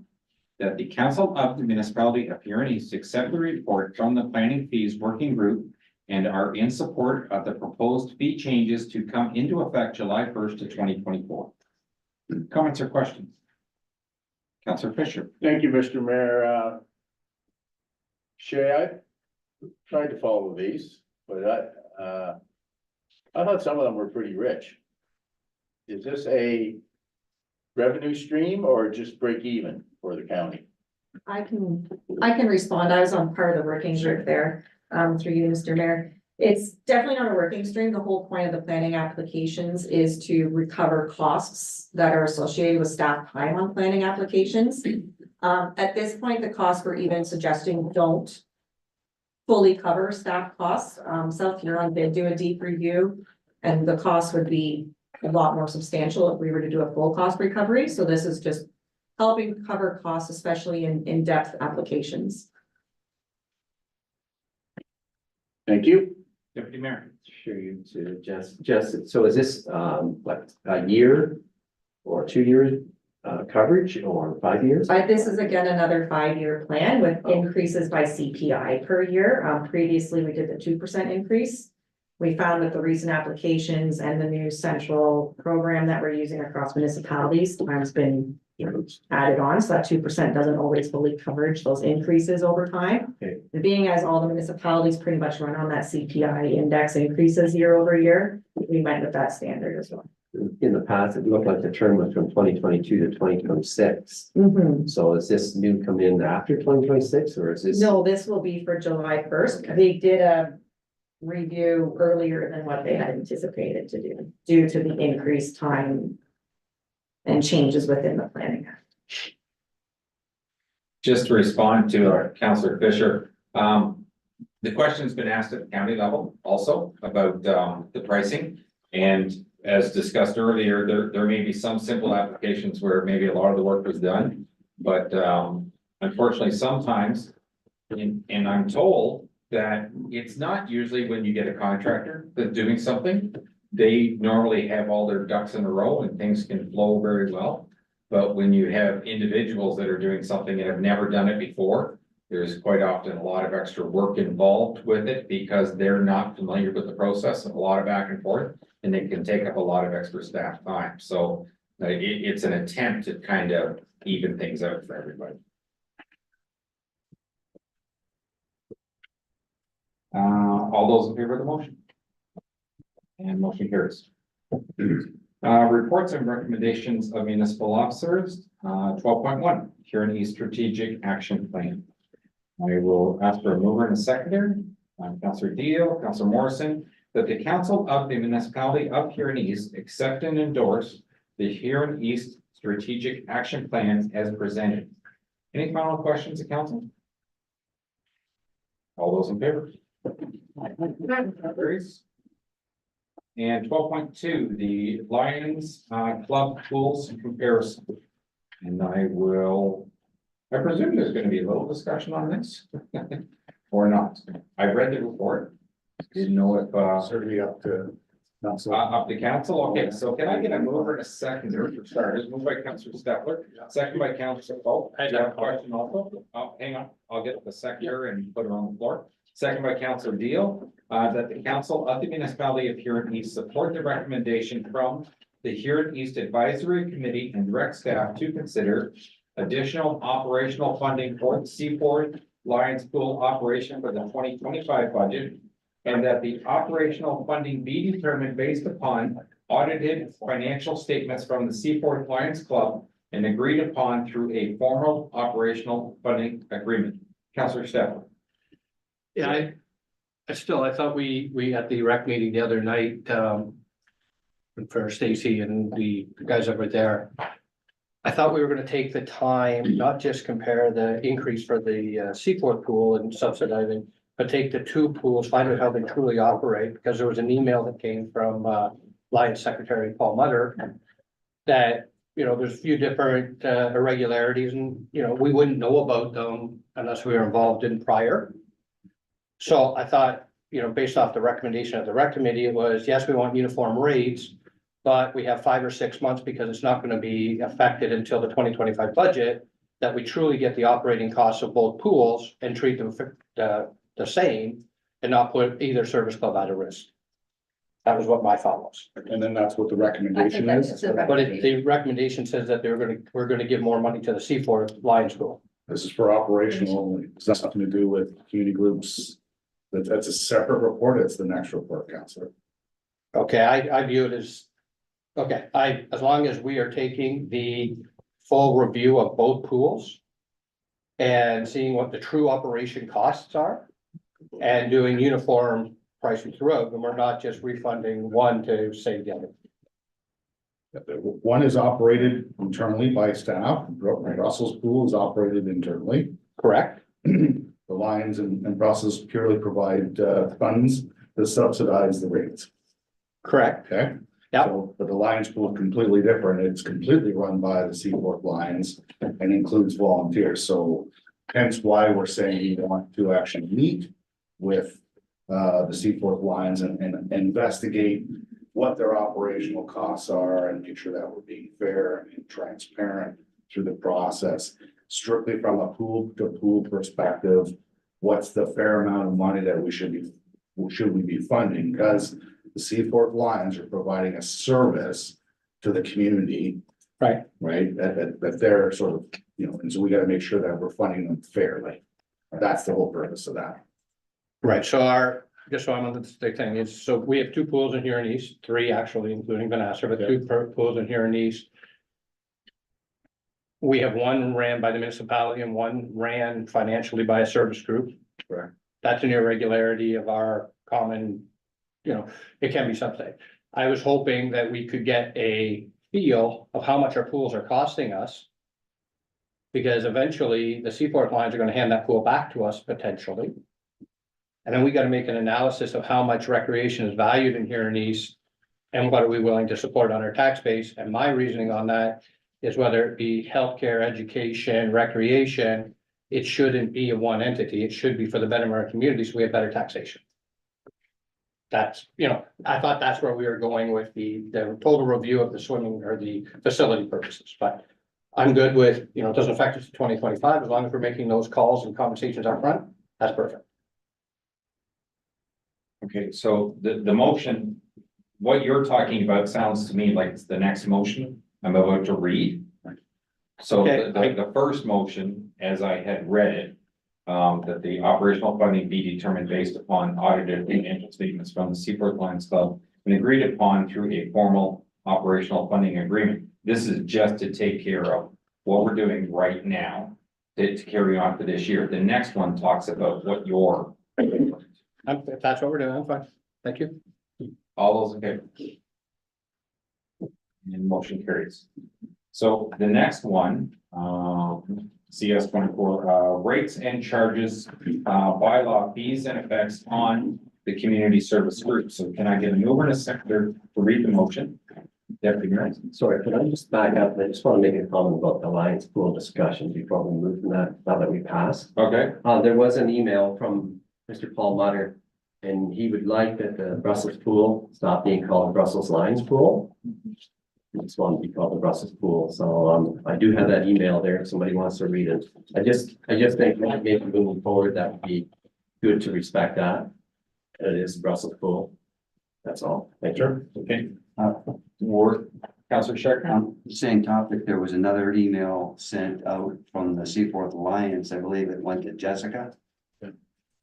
[SPEAKER 1] that the council of the municipality of Huron East accept the report from the planning fees working group and are in support of the proposed fee changes to come into effect July 1st of 2024. Comments or questions? Councillor Fisher.
[SPEAKER 2] Thank you, Mr. Mayor. Shay, I tried to follow these, but I thought some of them were pretty rich. Is this a revenue stream or just break even for the county?
[SPEAKER 7] I can respond. I was on part of the working group there, through you, Mr. Mayor. It's definitely not a working stream. The whole point of the planning applications is to recover costs that are associated with staff time on planning applications. At this point, the costs we're even suggesting don't fully cover staff costs. South Huron did do a deep review, and the cost would be a lot more substantial if we were to do a full cost recovery. So this is just helping cover costs, especially in in-depth applications.
[SPEAKER 2] Thank you.
[SPEAKER 1] Deputy Mayor.
[SPEAKER 3] Sure, you to Jess, so is this, what, a year or 2 years, coverage or 5 years?
[SPEAKER 7] This is again another 5-year plan with increases by CPI per year. Previously, we did the 2% increase. We found that the recent applications and the new central program that we're using across municipalities has been, added on. So that 2% doesn't always fully coverage those increases over time.
[SPEAKER 3] Okay.
[SPEAKER 7] And being as all the municipalities pretty much run on that CPI index increases year over year, we went with that standard as well.
[SPEAKER 3] In the past, it looked like the term was from 2022 to 2026. So is this new come in after 2026 or is this?
[SPEAKER 7] No, this will be for July 1st. They did a review earlier than what they had anticipated to do due to the increased time and changes within the planning.
[SPEAKER 1] Just to respond to Councillor Fisher, the question's been asked at the county level also about the pricing. And as discussed earlier, there may be some simple applications where maybe a lot of the work was done. But unfortunately, sometimes, and I'm told that it's not usually when you get a contractor that's doing something. They normally have all their ducks in a row and things can flow very well. But when you have individuals that are doing something and have never done it before, there's quite often a lot of extra work involved with it because they're not familiar with the process and a lot of back and forth, and it can take up a lot of extra staff time. So it's an attempt to kind of even things out for everybody. All those in favor of the motion? And motion carries. Reports and recommendations of municipal officers, 12.1, Huron East Strategic Action Plan. I will ask for a mover and a seconder, Councillor Deal, Councillor Morrison, that the council of the municipality of Huron East accept and endorse the Huron East Strategic Action Plan as presented. Any final questions of council? All those in favor? Carries. And 12.2, the Lions Club pools comparison. And I presume there's gonna be a little discussion on this. Or not. I read the report. Didn't know if,
[SPEAKER 4] Certainly up to council.
[SPEAKER 1] up to council. Okay, so can I get a mover and a seconder for starters? Moved by Councillor Stepler, second by Councillor, oh, do you have a question also? Oh, hang on, I'll get the seconder and put it on the floor. Second by Councillor Deal, that the council of the municipality of Huron East support the recommendation from the Huron East Advisory Committee and direct staff to consider additional operational funding for the Seaport Lions Pool operation for the 2025 budget. And that the operational funding be determined based upon audited financial statements from the Seaport Lions Club and agreed upon through a formal operational funding agreement. Councillor Stephen.
[SPEAKER 9] Yeah, I thought we at the rec meeting the other night, for Stacy and the guys that were there. I thought we were gonna take the time, not just compare the increase for the Seaport pool and subsidizing, but take the two pools, find out how they truly operate, because there was an email that came from Lions Secretary Paul Mutter. That, there's a few different irregularities and, we wouldn't know about them unless we were involved in prior. So I thought, based off the recommendation of the rec committee, it was, yes, we want uniform rates. But we have 5 or 6 months because it's not gonna be affected until the 2025 budget. That we truly get the operating costs of both pools and treat them the same and not put either service club at a risk. That was what my thought was.
[SPEAKER 4] And then that's what the recommendation
[SPEAKER 7] I think
[SPEAKER 4] is.
[SPEAKER 7] that's the
[SPEAKER 9] But the recommendation says that we're gonna give more money to the Seaport Lions School.
[SPEAKER 4] This is for operational only. It's got nothing to do with community groups. That's a separate report. It's the next report, Councillor.
[SPEAKER 9] Okay, I view it as, okay, as long as we are taking the full review of both pools. And seeing what the true operation costs are. And doing uniform pricing throughout, and we're not just refunding one to save the other.
[SPEAKER 4] One is operated internally by staff. Russell's pool is operated internally.
[SPEAKER 9] Correct?
[SPEAKER 4] The Lions and Brussels purely provide funds to subsidize the rates.
[SPEAKER 9] Correct.
[SPEAKER 4] Okay?
[SPEAKER 9] Yep.
[SPEAKER 4] So, but the Lions pool is completely different. It's completely run by the Seaport Lions and includes volunteers. So hence why we're saying we want to actually meet with the Seaport Lions and investigate what their operational costs are and make sure that we're being fair and transparent through the process. Strictly from a pool to pool perspective, what's the fair amount of money that we should be funding? Because the Seaport Lions are providing a service to the community.
[SPEAKER 9] Right.
[SPEAKER 4] Right, that they're sort of, and so we gotta make sure that we're funding them fairly. That's the whole purpose of that.
[SPEAKER 9] Right, so just so I'm on the thing is, so we have 2 pools in Huron East, 3 actually, including Vanessa, but 2 pools in Huron East. We have one ran by the municipality and one ran financially by a service group.
[SPEAKER 4] Correct.
[SPEAKER 9] That's an irregularity of our common, it can be subsidized. I was hoping that we could get a feel of how much our pools are costing us. Because eventually the Seaport Lions are gonna hand that pool back to us potentially. And then we gotta make an analysis of how much recreation is valued in Huron East. And what are we willing to support on our tax base? And my reasoning on that is whether it be healthcare, education, recreation. It shouldn't be a one entity. It should be for the betterment of our community, so we have better taxation. That's, I thought that's where we were going with the total review of the swimming or the facility purposes, but. I'm good with, it doesn't affect us to 2025, as long as we're making those calls and conversations up front. That's perfect.
[SPEAKER 1] Okay, so the motion, what you're talking about sounds to me like it's the next motion I'm about to read. So
[SPEAKER 9] Okay.
[SPEAKER 1] the first motion, as I had read it, that the operational funding be determined based upon audited financial statements from the Seaport Lions Club and agreed upon through a formal operational funding agreement. This is just to take care of what we're doing right now to carry on for this year. The next one talks about what your.
[SPEAKER 9] If that's what we're doing, I'm fine. Thank you.
[SPEAKER 1] All those in favor? And motion carries. So the next one, CS 24, rates and charges, bylaw fees and effects on the community service group. So can I get a mover and a seconder to read the motion? Deputy Mayor.
[SPEAKER 3] Sorry, could I just back up? I just want to make a comment about the Lions Pool discussion before we move from that, now that we passed.
[SPEAKER 1] Okay,
[SPEAKER 3] There was an email from Mr. Paul Mutter, and he would like that the Brussels pool stop being called Brussels Lions Pool. He just wanted to be called the Brussels Pool, so, I do have that email there, if somebody wants to read it. I just think that maybe moving forward, that would be good to respect that. It is Brussels Pool. That's all. Thank you.
[SPEAKER 1] okay. Ward, Councillor Sharp.
[SPEAKER 6] On the same topic, there was another email sent out from the Seaforth Alliance. I believe it went to Jessica.
[SPEAKER 4] Yeah.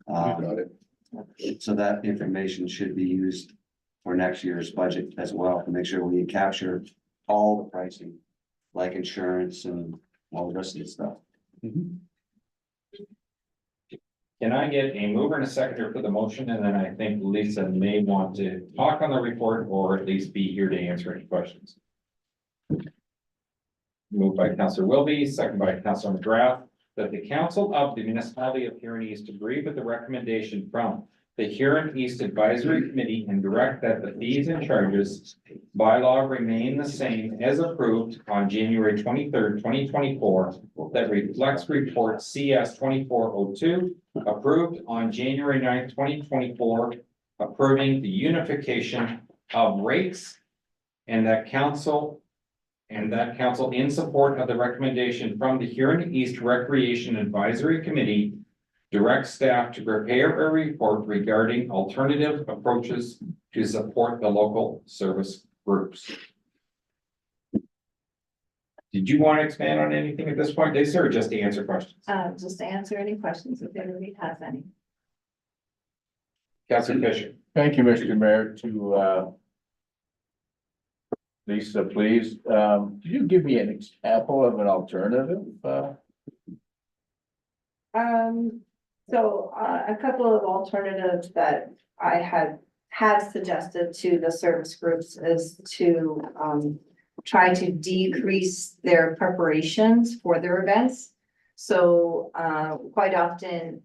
[SPEAKER 6] Um,
[SPEAKER 4] Got it.
[SPEAKER 6] so that information should be used for next year's budget as well, to make sure we capture all the pricing, like insurance and all the rest of the stuff.
[SPEAKER 1] Can I get a mover and a seconder for the motion? And then I think Lisa may want to talk on the report or at least be here to answer any questions. Moved by Councillor Wilby, second by Councillor McGrath, that the council of the municipality of Huron East agree with the recommendation from the Huron East Advisory Committee and direct that the fees and charges bylaw remain the same as approved on January 23rd, 2024, that reflects report CS 2402, approved on January 9th, 2024, approving the unification of rates, and that council in support of the recommendation from the Huron East Recreation Advisory Committee direct staff to prepare a report regarding alternative approaches to support the local service groups. Did you want to expand on anything at this point, Lisa, or just to answer questions?
[SPEAKER 10] Just to answer any questions if anybody has any.
[SPEAKER 1] Councillor Fisher.
[SPEAKER 2] Thank you, Mr. Mayor, to Lisa, please, could you give me an example of an alternative?
[SPEAKER 10] So a couple of alternatives that I have suggested to the service groups is to try to decrease their preparations for their events. So quite often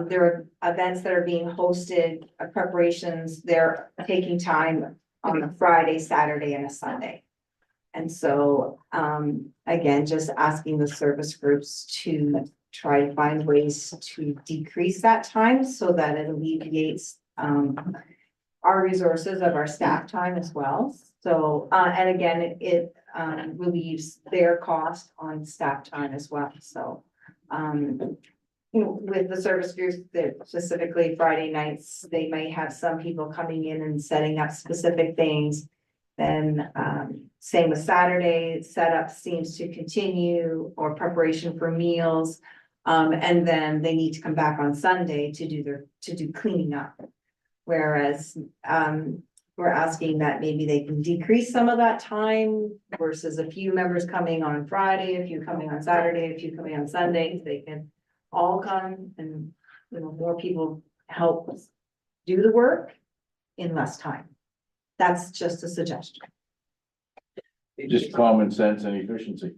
[SPEAKER 10] there are events that are being hosted, preparations, they're taking time on a Friday, Saturday, and a Sunday. And so again, just asking the service groups to try to find ways to decrease that time so that it alleviates our resources of our staff time as well. So, and again, it relieves their cost on staff time as well. So, you know, with the service groups that specifically Friday nights, they may have some people coming in and setting up specific things. Then, same with Saturday, setup seems to continue or preparation for meals. And then they need to come back on Sunday to do cleaning up. Whereas, we're asking that maybe they can decrease some of that time versus a few members coming on Friday, a few coming on Saturday, a few coming on Sunday, they can all come and, you know, more people help do the work in less time. That's just a suggestion.
[SPEAKER 2] Just common sense and efficiency,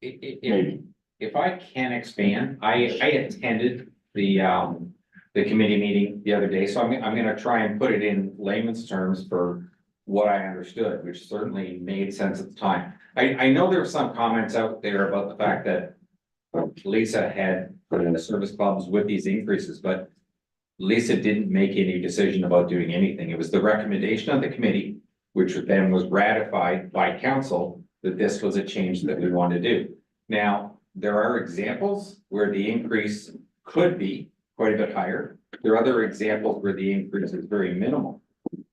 [SPEAKER 2] maybe.
[SPEAKER 1] If I can expand, I attended the committee meeting the other day, so I'm gonna try and put it in layman's terms for what I understood, which certainly made sense at the time. I know there were some comments out there about the fact that Lisa had put in the service clubs with these increases, but Lisa didn't make any decision about doing anything. It was the recommendation of the committee, which then was ratified by council, that this was a change that we want to do. Now, there are examples where the increase could be quite a bit higher. There are other examples where the increase is very minimal.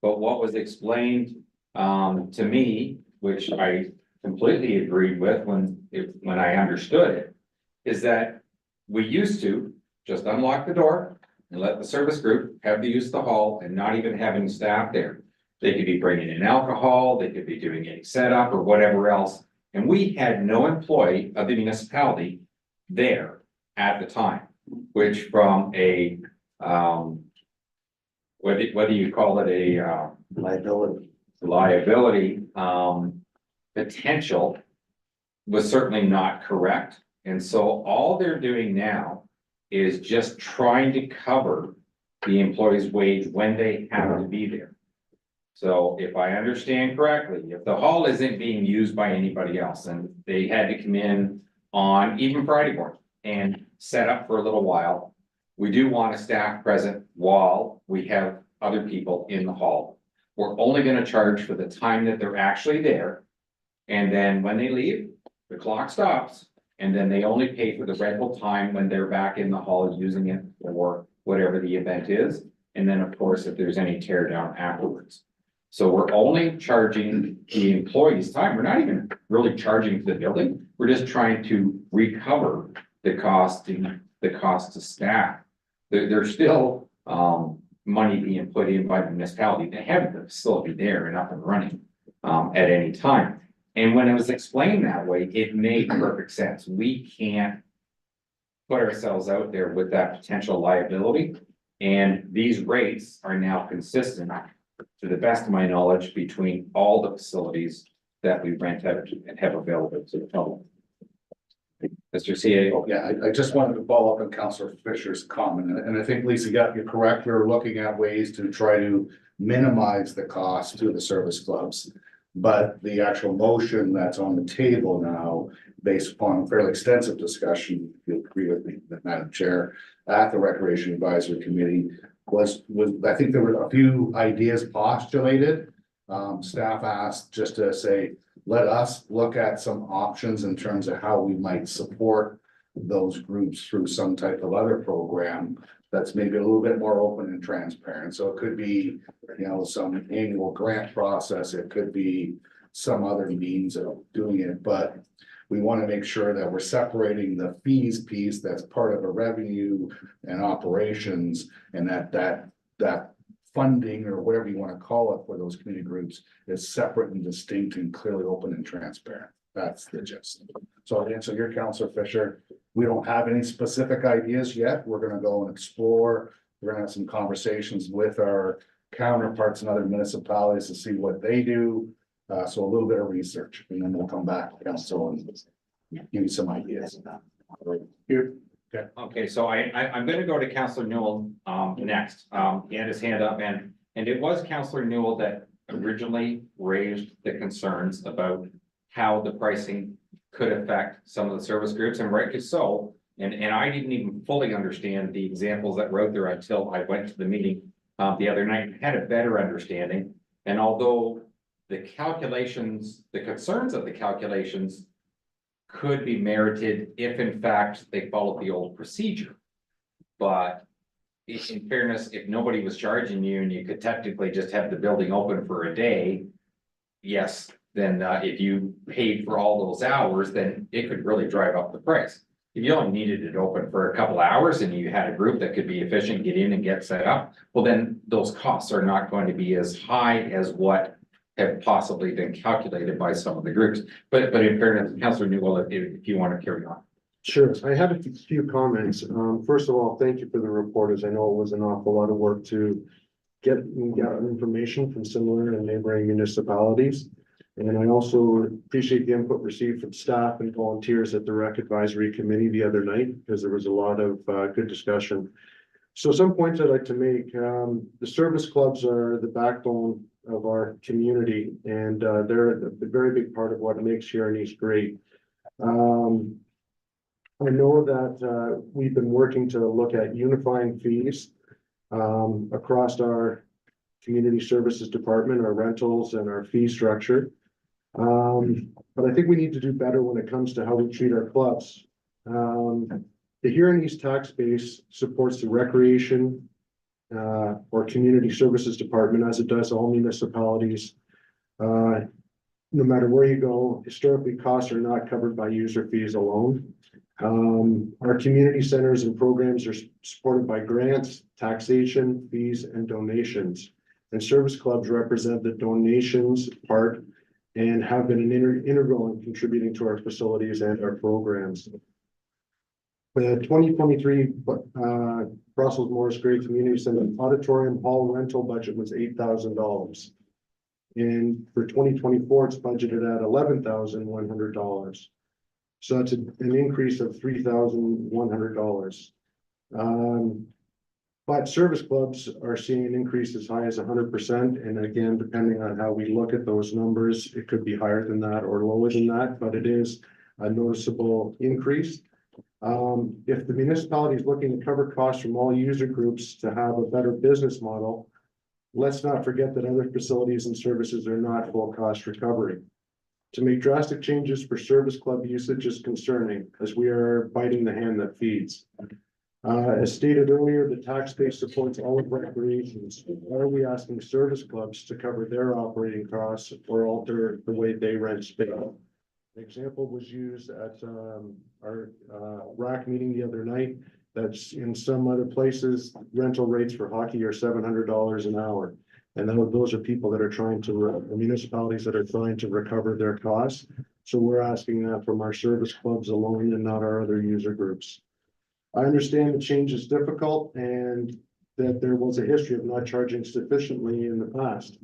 [SPEAKER 1] But what was explained to me, which I completely agreed with when I understood it, is that we used to just unlock the door and let the service group have the use of the hall and not even having staff there. They could be bringing in alcohol, they could be doing any setup or whatever else. And we had no employee of the municipality there at the time, which from a, whether you call it a, liability, potential was certainly not correct. And so all they're doing now is just trying to cover the employee's wage when they have to be there. So if I understand correctly, if the hall isn't being used by anybody else and they had to come in on even Friday morning and set up for a little while, we do want a staff present while we have other people in the hall. We're only gonna charge for the time that they're actually there. And then when they leave, the clock stops, and then they only pay for the rental time when they're back in the hall using it for whatever the event is. And then, of course, if there's any tear down afterwards. So we're only charging the employees' time. We're not even really charging for the building. We're just trying to recover the cost to staff. There's still, money being put in by the municipality to have the facility there and up and running, at any time. And when it was explained that way, it made perfect sense. We can't put ourselves out there with that potential liability. And these rates are now consistent, to the best of my knowledge, between all the facilities that we rent out and have available to the public. Mr. CAO.
[SPEAKER 4] Yeah, I just wanted to follow up on Councillor Fisher's comment, and I think Lisa got you correct. We were looking at ways to try to minimize the cost to the service clubs. But the actual motion that's on the table now, based upon fairly extensive discussion, if you agree with me, Madam Chair, at the Recreation Advisory Committee, was, I think there were a few ideas postulated. Staff asked just to say, let us look at some options in terms of how we might support those groups through some type of other program that's maybe a little bit more open and transparent. So it could be, you know, some annual grant process. It could be some other means of doing it, but we want to make sure that we're separating the fees piece that's part of a revenue and operations, and that funding or whatever you want to call it for those community groups is separate and distinct and clearly open and transparent. That's the gist. So to answer your Councilor Fisher, we don't have any specific ideas yet. We're gonna go and explore. We're gonna have some conversations with our counterparts in other municipalities to see what they do. So a little bit of research, and then we'll come back to council and give you some ideas. Here.
[SPEAKER 1] Okay, so I'm gonna go to Councillor Newell, next. He had his hand up, and it was Councillor Newell that originally raised the concerns about how the pricing could affect some of the service groups, and rightly so. And I didn't even fully understand the examples that were out there until I went to the meeting the other night, and had a better understanding. And although the calculations, the concerns of the calculations could be merited if in fact they followed the old procedure. But in fairness, if nobody was charging you and you could technically just have the building open for a day, yes, then if you paid for all those hours, then it could really drive up the price. If you only needed it open for a couple of hours and you had a group that could be efficient, get in and get set up, well, then those costs are not going to be as high as what have possibly been calculated by some of the groups. But in fairness, Councillor Newell, if you want to carry on.
[SPEAKER 11] Sure, I have a few comments. First of all, thank you for the report, as I know it was an awful lot of work to get information from similar and neighboring municipalities. And I also appreciate the input received from staff and volunteers at the Rec Advisory Committee the other night, because there was a lot of good discussion. So some points I'd like to make. The service clubs are the backbone of our community, and they're a very big part of what makes Huron East great. I know that we've been working to look at unifying fees across our community services department, our rentals and our fee structure. But I think we need to do better when it comes to how we treat our clubs. The Huron East tax base supports the recreation or community services department, as it does all municipalities. No matter where you go, historically, costs are not covered by user fees alone. Our community centers and programs are supported by grants, taxation, fees, and donations. And service clubs represent the donations part and have been an integral in contributing to our facilities and our programs. The 2023 Brussels Morris Gray Community Center auditorium hall rental budget was $8,000. And for 2024, it's budgeted at $11,100. So that's an increase of $3,100. But service clubs are seeing an increase as high as 100%, and again, depending on how we look at those numbers, it could be higher than that or lower than that, but it is a noticeable increase. If the municipality is looking to cover costs from all user groups to have a better business model, let's not forget that other facilities and services are not full cost recovery. To make drastic changes for service club usage is concerning, as we are biting the hand that feeds. As stated earlier, the tax base supports all of recreations. Why are we asking service clubs to cover their operating costs or alter the way they rent space? An example was used at our RAC meeting the other night. That's in some other places, rental rates for hockey are $700 an hour. And then those are people that are trying to, municipalities that are trying to recover their costs. So we're asking that from our service clubs alone and not our other user groups. I understand the change is difficult and that there was a history of not charging sufficiently in the past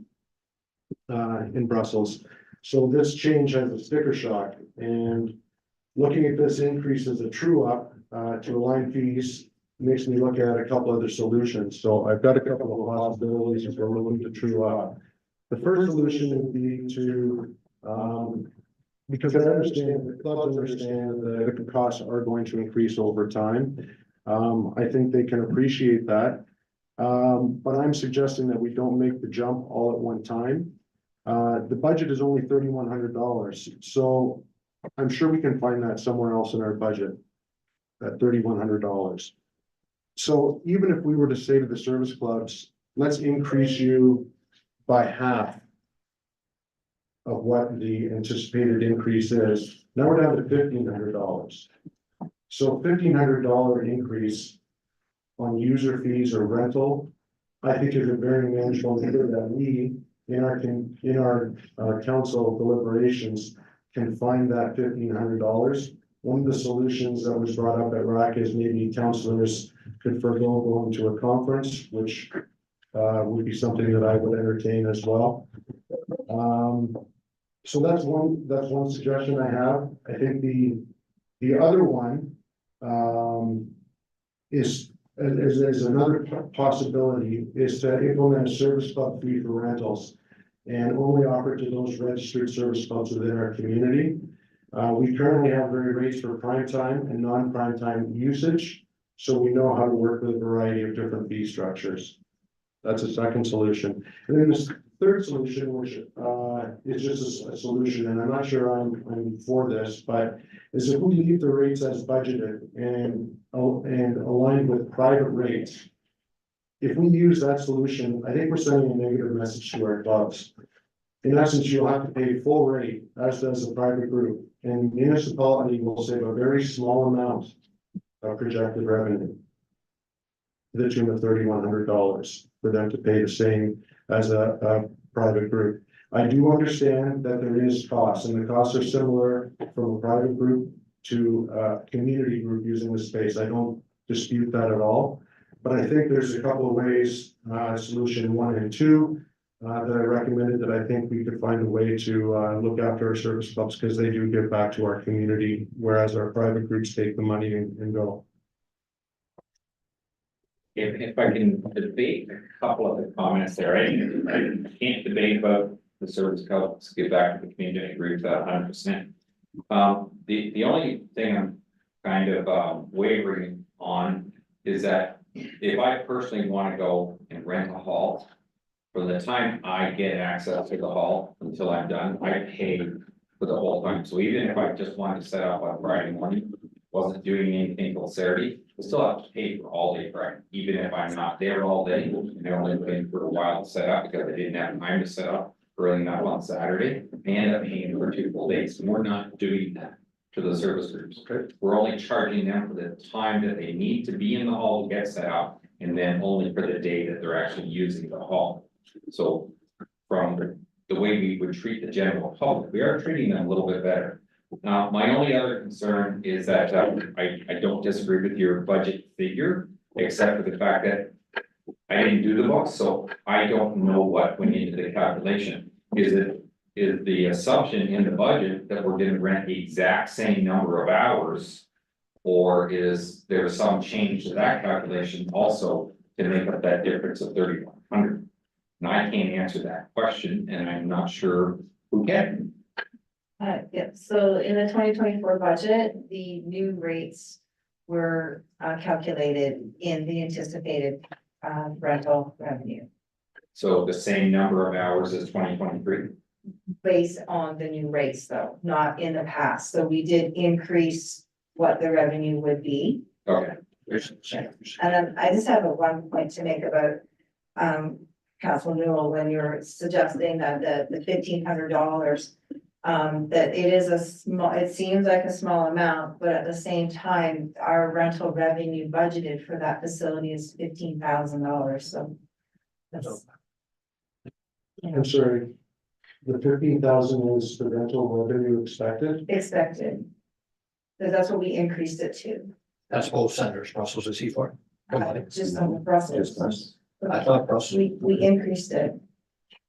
[SPEAKER 11] in Brussels. So this change has a sticker shock, and looking at this increase as a true up to align fees makes me look at a couple other solutions. So I've got a couple of possibilities if we're looking to true up. The first solution would be to because I understand, the clubs understand that the costs are going to increase over time. I think they can appreciate that. But I'm suggesting that we don't make the jump all at one time. The budget is only $3,100. So I'm sure we can find that somewhere else in our budget at $3,100. So even if we were to say to the service clubs, let's increase you by half of what the anticipated increase is. Now we're down to $1,500. So $1,500 increase on user fees or rental, I think is a very manageable number that we in our council deliberations can find that $1,500. One of the solutions that was brought up at RAC is maybe councilors could forego going to a conference, which would be something that I would entertain as well. So that's one suggestion I have. I think the other one is another possibility is to implement a service club fee for rentals and only offer to those registered service clubs within our community. We currently have very rates for prime time and non-prime time usage, so we know how to work with a variety of different fee structures. That's a second solution. And then this third solution, which is just a solution, and I'm not sure I'm for this, but is if we leave the rates as budgeted and aligned with private rates. If we use that solution, I think we're sending a negative message to our clubs. In essence, you'll have to pay full rate, as does a private group, and municipality will save a very small amount of projected revenue to the tune of $3,100 for them to pay the same as a private group. I do understand that there is costs, and the costs are similar from a private group to a community group using the space. I don't dispute that at all, but I think there's a couple of ways, solution 1 and 2, that I recommended that I think we could find a way to look after our service clubs because they do give back to our community, whereas our private groups take the money and go.
[SPEAKER 1] If I can debate a couple of the comments there, I can't debate about the service clubs, get back to the community, I agree with that 100%. The only thing I'm kind of wavering on is that if I personally want to go and rent a hall, from the time I get access to the hall until I'm done, I pay for the whole time. So even if I just wanted to set up on Friday morning, wasn't doing anything till Saturday, I still have to pay for all day Friday, even if I'm not there all day. And they're only paying for a while to set up because I didn't have time to set up early enough on Saturday. I end up paying for 2 full days. And we're not doing that to the service groups. Okay. We're only charging them for the time that they need to be in the hall to get set up, and then only for the day that they're actually using the hall. So from the way we would treat the general public, we are treating them a little bit better. My only other concern is that I don't disagree with your budget figure, except for the fact that I didn't do the books, so I don't know what went into the calculation. Is the assumption in the budget that we're going to rent the exact same number of hours, or is there some change to that calculation also to make up that difference of 3,100? And I can't answer that question, and I'm not sure who can.
[SPEAKER 10] Yeah, so in the 2024 budget, the new rates were calculated in the anticipated rental revenue
[SPEAKER 1] So the same number of hours as 2023.
[SPEAKER 10] based on the new rates though, not in the past. So we did increase what the revenue would be.
[SPEAKER 1] Okay,
[SPEAKER 10] And then I just have a one point to make about Council Newell, when you're suggesting that the $1,500. That it is a small, it seems like a small amount, but at the same time, our rental revenue budgeted for that facility is $15,000, so. That's. You know,
[SPEAKER 11] I'm sorry. The 15,000 is the rental revenue expected?
[SPEAKER 10] expected. Because that's what we increased it to,
[SPEAKER 9] That's both centers, Brussels and Seaford.
[SPEAKER 10] just on the Brussels.
[SPEAKER 9] I thought Brussels.
[SPEAKER 10] We increased it.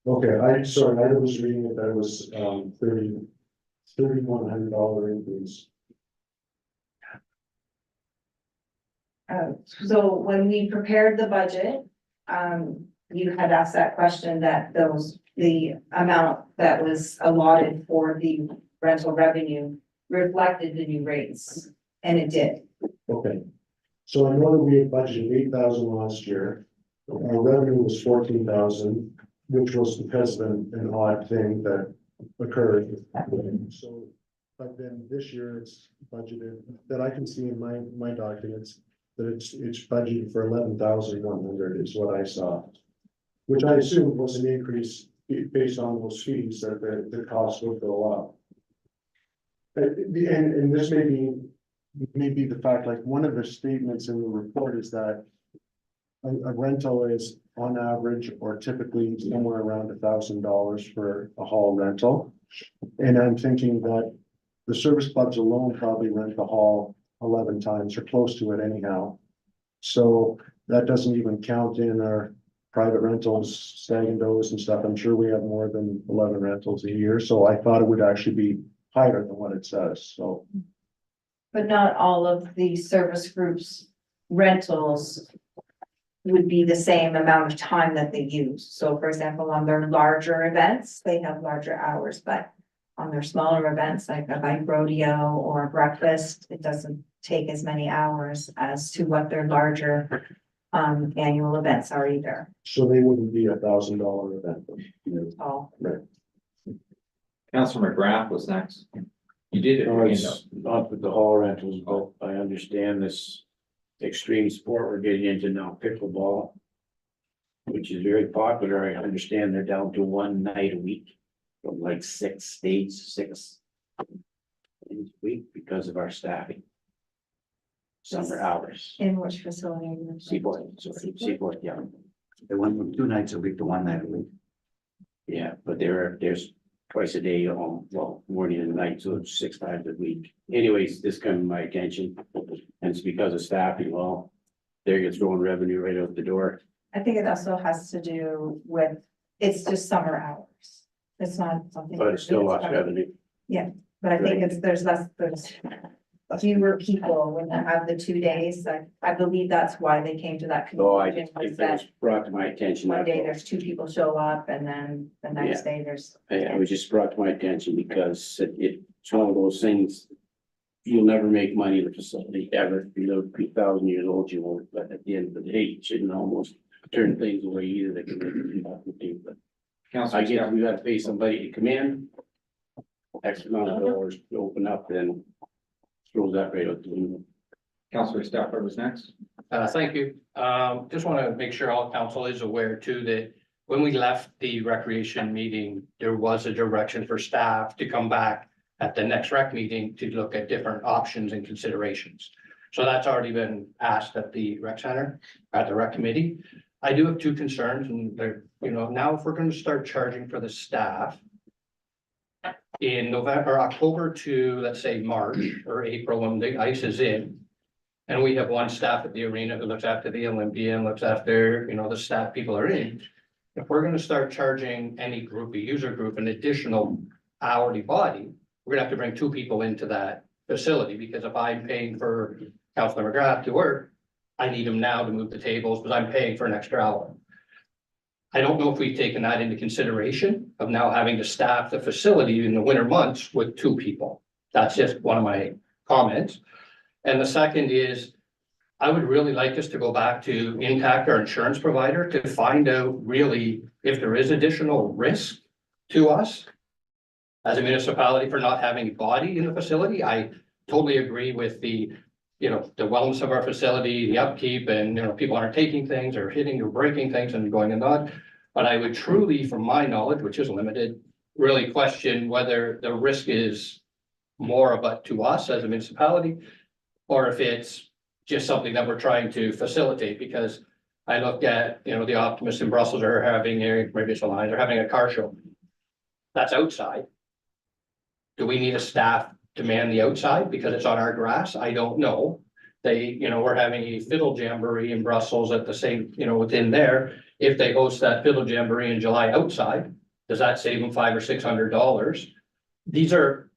[SPEAKER 11] Okay, I was reading it, that it was $3,100 increase.
[SPEAKER 10] So when we prepared the budget, you had asked that question that the amount that was allotted for the rental revenue reflected the new rates, and it did.
[SPEAKER 11] Okay. So I know that we had budgeted 8,000 last year. Our revenue was 14,000, which was because of an odd thing that occurred. So, but then this year it's budgeted, that I can see in my documents, that it's budgeted for 11,100 is what I saw. Which I assume was an increase based on those fees, that the cost would go up. And this may be the fact, like, one of the statements in the report is that a rental is on average or typically somewhere around $1,000 for a hall rental. And I'm thinking that the service clubs alone probably rent the hall 11 times or close to it anyhow. So that doesn't even count in our private rentals, stag and does and stuff. I'm sure we have more than 11 rentals a year, so I thought it would actually be higher than what it says, so.
[SPEAKER 10] But not all of the service groups rentals would be the same amount of time that they use. So for example, on their larger events, they have larger hours, but on their smaller events, like a bike rodeo or a breakfast, it doesn't take as many hours as to what their larger annual events are either.
[SPEAKER 11] So they wouldn't be $1,000 event.
[SPEAKER 10] So
[SPEAKER 1] Councilor McGrath was next. You did it.
[SPEAKER 12] No,
[SPEAKER 1] you
[SPEAKER 12] it's not with the hall rentals, but I understand this extreme sport we're getting into now, pickleball. Which is very popular. I understand they're down to one night a week from like 6 states, 6 days a week because of our staffing. Summer hours,
[SPEAKER 10] in which facility? are you
[SPEAKER 12] Seaport, sorry, Seaport, yeah.
[SPEAKER 6] They went from 2 nights a week to 1 night a week.
[SPEAKER 12] Yeah, but there's twice a day, well, morning and night, so it's 6 times a week. Anyways, this come to my attention, and it's because of staffing. Well, there you're throwing revenue right out the door.
[SPEAKER 10] I think it also has to do with, it's just summer hours. It's not something.
[SPEAKER 12] But it's still lost revenue.
[SPEAKER 10] But I think there's fewer people when they have the 2 days. I believe that's why they came to that
[SPEAKER 12] So
[SPEAKER 10] conclusion.
[SPEAKER 12] it
[SPEAKER 10] was
[SPEAKER 12] was
[SPEAKER 10] that
[SPEAKER 12] brought to my attention.
[SPEAKER 10] one day there's 2 people show up and then the next day there's.
[SPEAKER 12] It was just brought to my attention because it's one of those things. You'll never make money in the facility ever. You know, 3,000 years old, you won't, but at the end of the day, you shouldn't almost turn things away either. That can make you have to do, but I
[SPEAKER 1] Councilor
[SPEAKER 12] guess we gotta pay somebody to come in. X amount of doors to open up, then throws that right out the window.
[SPEAKER 1] Councilor Stafford was next.
[SPEAKER 9] Thank you. Just want to make sure all council is aware too, that when we left the recreation meeting, there was a direction for staff to come back at the next rec meeting to look at different options and considerations. So that's already been asked at the rec center, at the rec committee. I do have 2 concerns, and they're, now if we're going to start charging for the staff in November or October to, let's say, March or April, when the ice is in. And we have 1 staff at the arena who looks after the Olympian, looks after, the staff people are in. If we're gonna start charging any group, a user group, an additional hourly body, we're gonna have to bring 2 people into that facility, because if I'm paying for Councilor McGrath to work, I need them now to move the tables, because I'm paying for an extra hour. I don't know if we've taken that into consideration of now having to staff the facility in the winter months with 2 people. That's just one of my comments. And the second is, I would really like us to go back to Intact, our insurance provider, to find out really if there is additional risk to us as a municipality for not having a body in the facility. I totally agree with the wellness of our facility, the upkeep, and, people aren't taking things or hitting or breaking things and going and on. But I would truly, from my knowledge, which is limited, really question whether the risk is more about to us as a municipality, or if it's just something that we're trying to facilitate, because I looked at, the Optimists in Brussels are having, maybe it's Alliance, they're having a car show. That's outside. Do we need a staff to man the outside because it's on our grass? I don't know. We're having a fiddle jamboree in Brussels at the same, within there. If they host that fiddle jamboree in July outside, does that save them $500 or $600?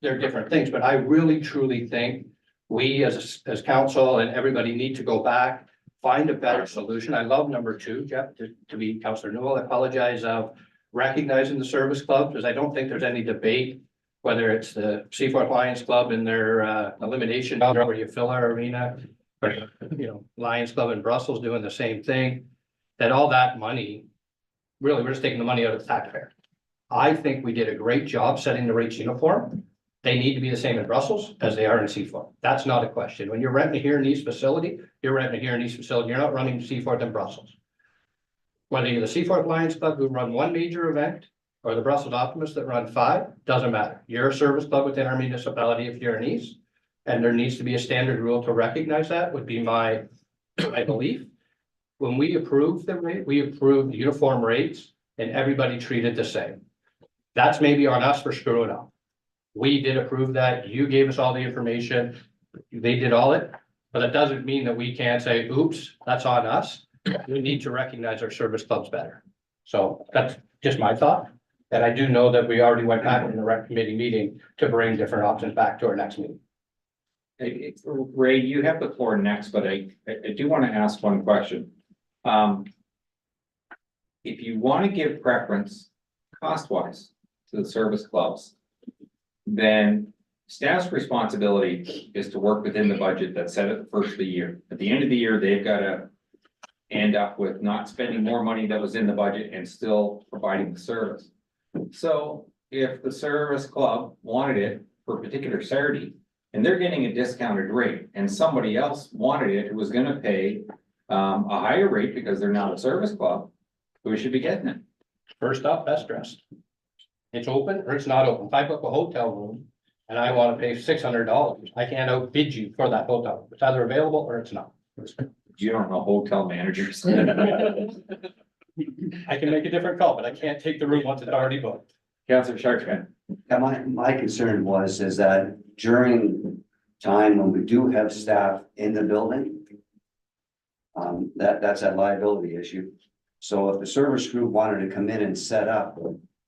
[SPEAKER 9] They're different things, but I really truly think we as council and everybody need to go back, find a better solution. I love number 2, Jeff, to be Councillor Newell. I apologize of recognizing the service clubs, because I don't think there's any debate whether it's the Seaforth Lions Club and their elimination where you fill our arena, or Lions Club in Brussels doing the same thing, that all that money, really, we're just taking the money out of the taxpayer. I think we did a great job setting the rates uniform. They need to be the same in Brussels as they are in Seaforth. That's not a question. When you're renting a Huron East facility, you're renting a Huron East facility. You're not running Seaforth and Brussels. Whether you're the Seaforth Lions Club who run one major event or the Brussels Optimists that run 5, doesn't matter. You're a service club within our municipality if you're an East, and there needs to be a standard rule to recognize that, would be my belief. When we approved the rate, we approved uniform rates and everybody treated the same. That's maybe on us for screwing up. We did approve that. You gave us all the information. They did all it, but it doesn't mean that we can't say, oops, that's on us. We need to recognize our service clubs better. So that's just my thought. And I do know that we already went back in the rec committee meeting to bring different options back to our next meeting.
[SPEAKER 1] Ray, you have the floor next, but I do want to ask one question. If you want to give preference cost-wise to the service clubs, then staff's responsibility is to work within the budget that's set at the first of the year. At the end of the year, they've got to end up with not spending more money that was in the budget and still providing the service. So if the service club wanted it for a particular Saturday and they're getting a discounted rate and somebody else wanted it who was going to pay a higher rate because they're not a service club, who should be getting it?
[SPEAKER 9] First up, best dressed. It's open or it's not open. If I book a hotel room and I want to pay $600, I can't outbid you for that hotel room. It's either available or it's not.
[SPEAKER 1] You don't know hotel managers.
[SPEAKER 9] I can make a different call, but I can't take the room once it's already booked.
[SPEAKER 1] Councillor Sharkman.
[SPEAKER 6] Yeah, my concern is that during time when we do have staff in the building, that's a liability issue. So if the service group wanted to come in and set up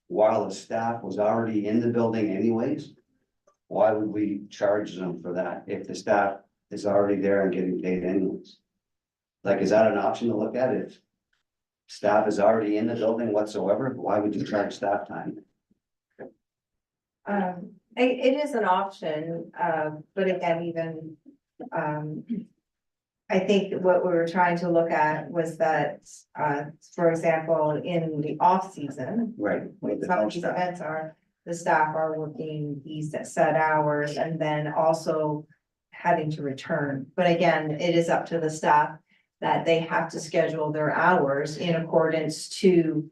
[SPEAKER 6] while the staff was already in the building anyways, why would we charge them for that if the staff is already there and getting paid anyways? Like, is that an option to look at? If staff is already in the building whatsoever, why would you charge staff time?
[SPEAKER 10] It is an option, but again, even, I think what we were trying to look at was that, for example, in the off season,
[SPEAKER 6] Right.
[SPEAKER 10] when some of these events are, the staff are working these set hours and then also having to return. But again, it is up to the staff that they have to schedule their hours in accordance to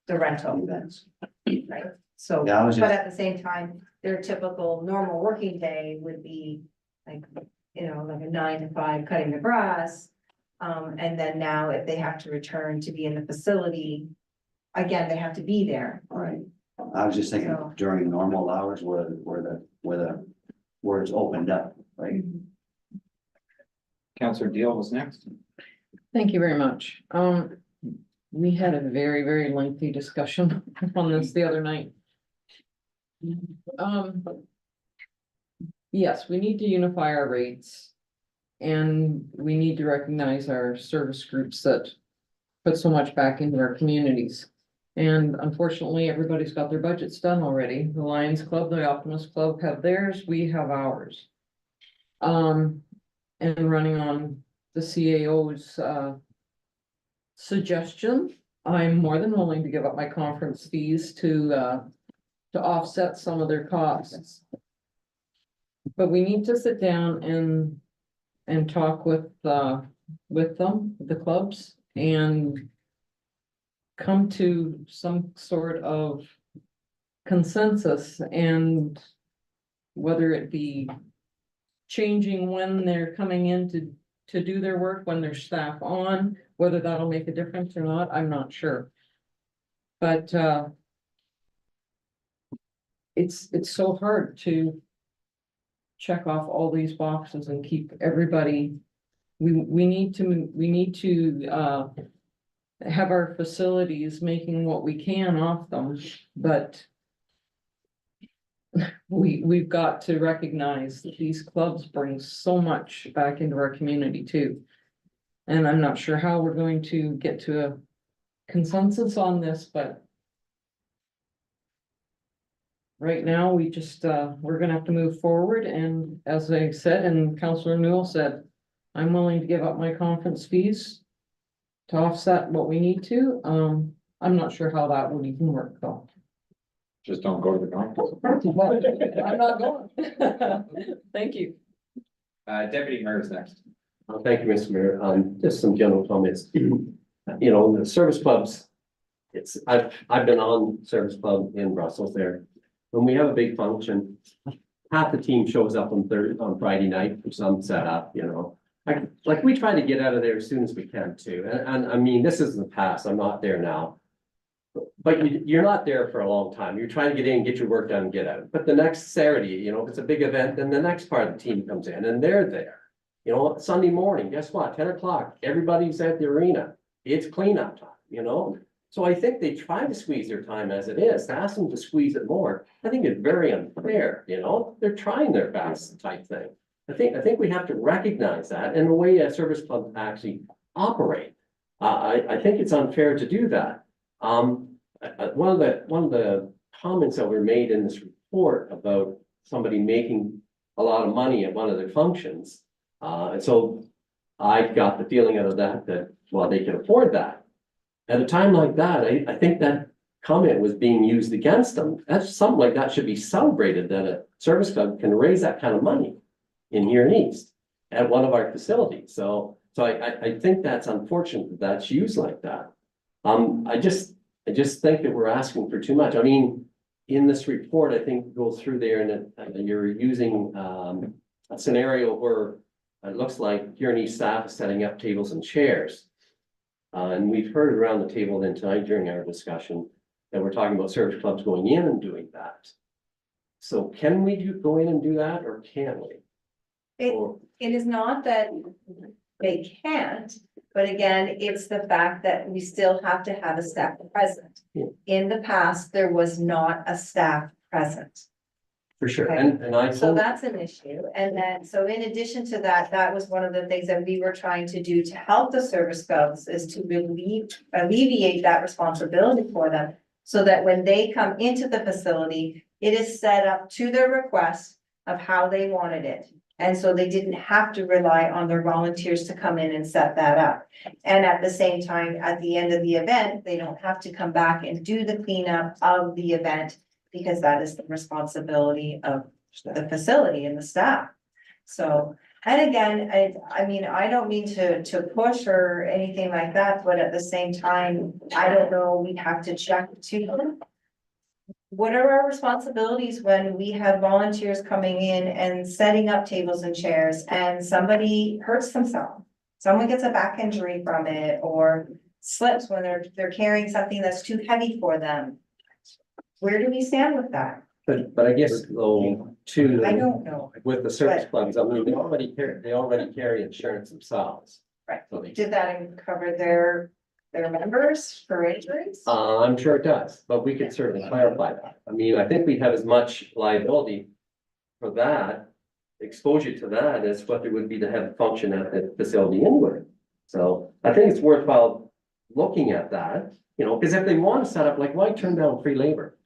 [SPEAKER 10] the rental events. Right, so,
[SPEAKER 6] Yeah, I was
[SPEAKER 10] but
[SPEAKER 6] just-
[SPEAKER 10] at the same time, their typical normal working day would be like, like a 9 to 5 cutting the grass. And then now if they have to return to be in the facility, again, they have to be there.
[SPEAKER 6] Right. I was just thinking
[SPEAKER 10] So-
[SPEAKER 6] during normal hours where it's opened up, right?
[SPEAKER 1] Councillor Deal was next.
[SPEAKER 13] Thank you very much. We had a very, very lengthy discussion on this the other night. Yes, we need to unify our rates. And we need to recognize our service groups that put so much back into our communities. And unfortunately, everybody's got their budgets done already. The Lions Club, the Optimist Club have theirs, we have ours. And running on the CAO's, suggestion, I'm more than willing to give up my conference fees to offset some of their costs. But we need to sit down and talk with them, the clubs, and come to some sort of consensus, and whether it be changing when they're coming in to do their work, when there's staff on, whether that'll make a difference or not, I'm not sure. But it's so hard to check off all these boxes and keep everybody. We need to have our facilities making what we can off them, but we've got to recognize that these clubs bring so much back into our community too. And I'm not sure how we're going to get to a consensus on this, but right now, we just, we're gonna have to move forward, and as I said, and Councillor Newell said, I'm willing to give up my conference fees to offset what we need to. I'm not sure how that would even work though.
[SPEAKER 1] Just don't go to the conference.
[SPEAKER 13] I'm not going. Thank you.
[SPEAKER 1] Deputy Mayor is next.
[SPEAKER 3] Thank you, Mr. Mayor. Just some general comments. You know, the service clubs, I've been on service club in Brussels there. When we have a big function, half the team shows up on Friday night for some setup, you know. Like we try to get out of there as soon as we can too. And I mean, this is the past. I'm not there now. But you're not there for a long time. You're trying to get in, get your work done, and get out. But the next Saturday, you know, if it's a big event, then the next part of the team comes in and they're there. You know, Sunday morning, guess what? 10 o'clock, everybody's at the arena. It's cleanup time, you know? So I think they try to squeeze their time as it is. To ask them to squeeze it more, I think it's very unfair, you know? They're trying their best type thing. I think we have to recognize that and the way a service club actually operate. I think it's unfair to do that. One of the comments that were made in this report about somebody making a lot of money at one of their functions. And so I got the feeling out of that, well, they can afford that. At a time like that, I think that comment was being used against them. That's something like that should be celebrated, that a service club can raise that kind of money in Huron East at one of our facilities. So I think that's unfortunate that that's used like that. I just think that we're asking for too much. I mean, in this report, I think go through there and you're using a scenario where it looks like Huron East staff is setting up tables and chairs. And we've heard around the table then tonight during our discussion that we're talking about service clubs going in and doing that. So can we go in and do that, or can't we?
[SPEAKER 10] It is not that they can't, but again, it's the fact that we still have to have a staff present.
[SPEAKER 3] Yeah.
[SPEAKER 10] In the past, there was not a staff present.
[SPEAKER 3] For sure,
[SPEAKER 10] Okay.
[SPEAKER 3] and
[SPEAKER 10] So that's an issue. And then, so in addition to that, that was one of the things that we were trying to do to help the service clubs, is to alleviate that responsibility for them. So that when they come into the facility, it is set up to their request of how they wanted it. And so they didn't have to rely on their volunteers to come in and set that up. And at the same time, at the end of the event, they don't have to come back and do the cleanup of the event, because that is the responsibility of the facility and the staff. So, and again, I mean, I don't mean to push or anything like that, but at the same time, I don't know, we'd have to check too. What are our responsibilities when we have volunteers coming in and setting up tables and chairs and somebody hurts themselves? Someone gets a back injury from it, or slips when they're carrying something that's too heavy for them. Where do we stand with that?
[SPEAKER 3] but I guess though, too.
[SPEAKER 10] I don't know.
[SPEAKER 3] With the service clubs, I mean, they already carry insurance themselves.
[SPEAKER 10] Right.
[SPEAKER 3] So they,
[SPEAKER 10] Did that cover their members for injuries?
[SPEAKER 3] I'm sure it does, but we could certainly clarify that. I mean, I think we have as much liability for that exposure to that as what there would be to have function at the facility anyway. So I think it's worthwhile looking at that, you know, because if they want to set up, like, why turn down free labor?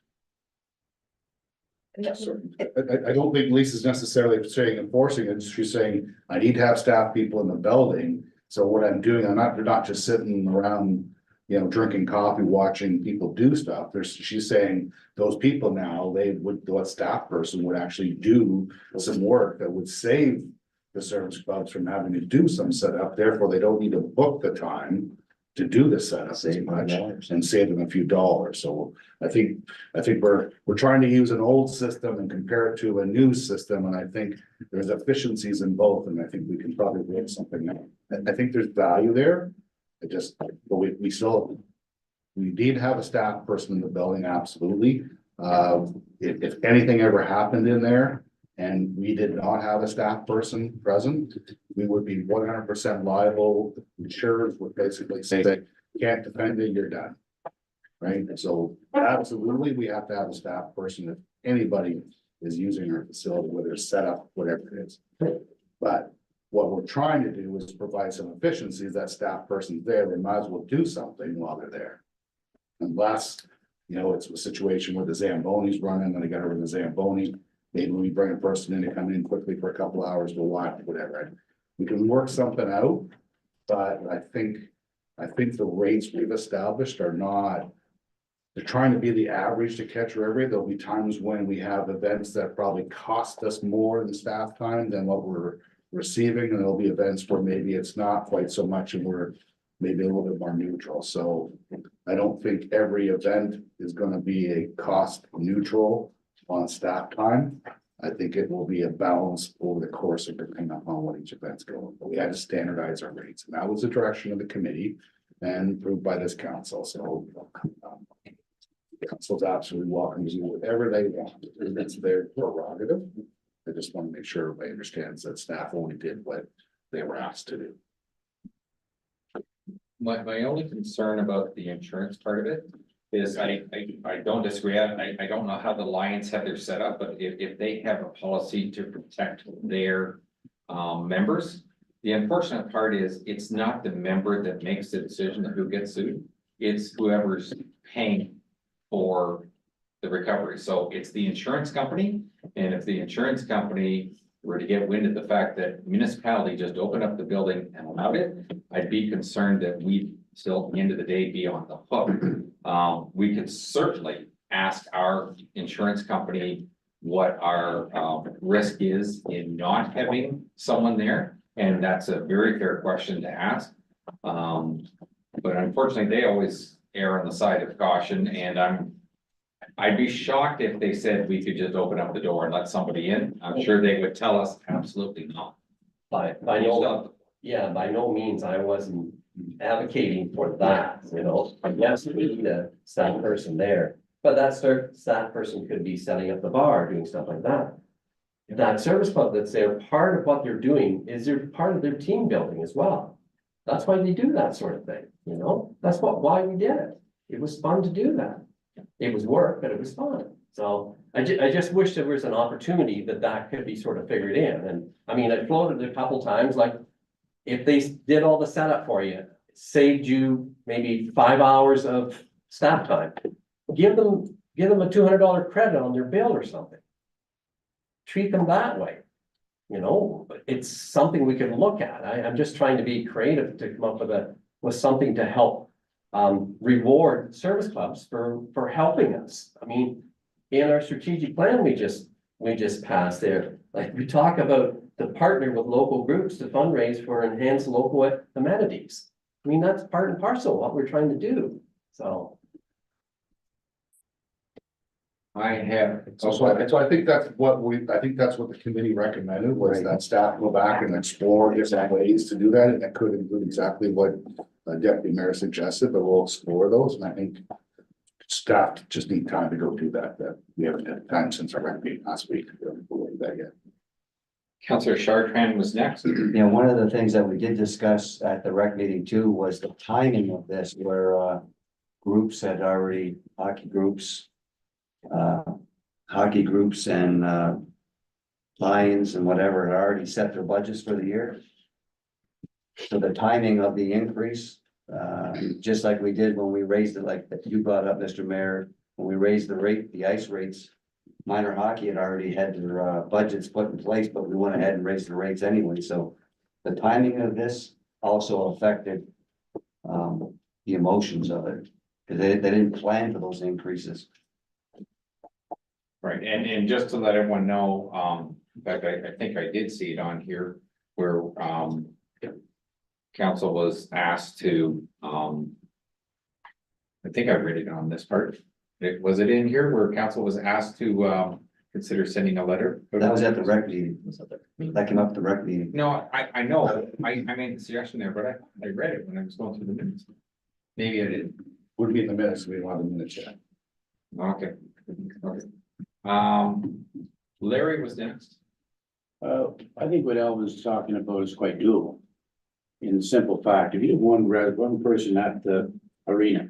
[SPEAKER 4] I don't think Lisa's necessarily saying enforcing it, she's saying, I need to have staff people in the building. So what I'm doing, I'm not just sitting around, you know, drinking coffee, watching people do stuff. She's saying those people now, what staff person would actually do some work that would save the service clubs from having to do some setup, therefore they don't need to book the time to do the setup as much and save them a few dollars. So I think we're trying to use an old system and compare it to a new system, and I think there's efficiencies in both, and I think we can probably work something out. I think there's value there. But we need to have a staff person in the building, absolutely. If anything ever happened in there and we did not have a staff person present, we would be 100% liable. Insurers would basically say, can't defend it, you're done. Right? So absolutely, we have to have a staff person if anybody is using our facility, whether it's set up, whatever it is. But what we're trying to do is provide some efficiencies. That staff person's there, they might as well do something while they're there. Unless, you know, it's a situation where the Zamboni's running and they got rid of the Zamboni. Maybe we bring a person in to come in quickly for a couple hours, we'll watch, whatever. We can work something out, but I think the rates we've established are not. They're trying to be the average to catch every. There'll be times when we have events that probably cost us more in staff time than what we're receiving, and there'll be events where maybe it's not quite so much and we're maybe a little bit more neutral. So I don't think every event is going to be a cost neutral on staff time. I think it will be a balance over the course of depending upon what each event's going. But we had to standardize our rates, and that was the direction of the committee and approved by this council. So council's absolutely welcome to do whatever they want. It's their prerogative. I just want to make sure everybody understands that staff only did what they were asked to do.
[SPEAKER 1] My only concern about the insurance part of it is I don't disagree. I don't know how the Lions have their setup, but if they have a policy to protect their members, the unfortunate part is it's not the member that makes the decision of who gets sued. It's whoever's paying for the recovery. So it's the insurance company. And if the insurance company were to get wind of the fact that municipality just opened up the building and allowed it, I'd be concerned that we'd still at the end of the day be on the hook. We could certainly ask our insurance company what our risk is in not having someone there. And that's a very fair question to ask. But unfortunately, they always err on the side of caution, and I'd be shocked if they said we could just open up the door and let somebody in. I'm sure they would tell us absolutely not.
[SPEAKER 3] By no means, I wasn't advocating for that, you know. Yes, we need a staff person there, but that staff person could be setting up the bar, doing stuff like that. That service club that's there, part of what they're doing is they're part of their team building as well. That's why they do that sort of thing, you know. That's why we did it. It was fun to do that. It was work, but it was fun. So I just wish there was an opportunity that could be sort of figured in. And I mean, I floated a couple times, like if they did all the setup for you, saved you maybe 5 hours of staff time, give them a $200 credit on their bill or something. Treat them that way. You know, it's something we can look at. I'm just trying to be creative to come up with something to help reward service clubs for helping us. I mean, in our strategic plan we just passed there, like we talk about the partner with local groups to fundraise for enhanced local amenities. I mean, that's part and parcel of what we're trying to do. So
[SPEAKER 4] So I think that's what the committee recommended, was that staff go back and explore different ways to do that. And that could include exactly what Deputy Mayor suggested, but we'll explore those. And I think staff just need time to go do that. That we haven't had time since our rec meeting last week. We haven't do that yet.
[SPEAKER 1] Councillor Chartrand was next.
[SPEAKER 6] Yeah, one of the things that we did discuss at the rec meeting too was the timing of this, where groups had already, hockey groups and Lions and whatever had already set their budgets for the year. So the timing of the increase, just like we did when we raised it, like that you brought up, Mr. Mayor, when we raised the rate, the ice rates. Minor hockey had already had their budgets put in place, but we went ahead and raised the rates anyway, so. The timing of this also affected the emotions of it, because they didn't plan for those increases.
[SPEAKER 1] Right, and just to let everyone know, in fact, I think I did see it on here where, council was asked to, I think I read it on this part. Was it in here where council was asked to, consider sending a letter?
[SPEAKER 6] That was at the rec meeting. That came up at the rec meeting.
[SPEAKER 1] No, I know, I made the suggestion there, but I read it when I was going through the minutes. Maybe I didn't.
[SPEAKER 4] Would be in the minutes, we don't have the minutes yet.
[SPEAKER 1] Okay. Okay. Larry was next.
[SPEAKER 12] I think what Elvin's talking about is quite doable. In the simple fact, if you have one person at the arena.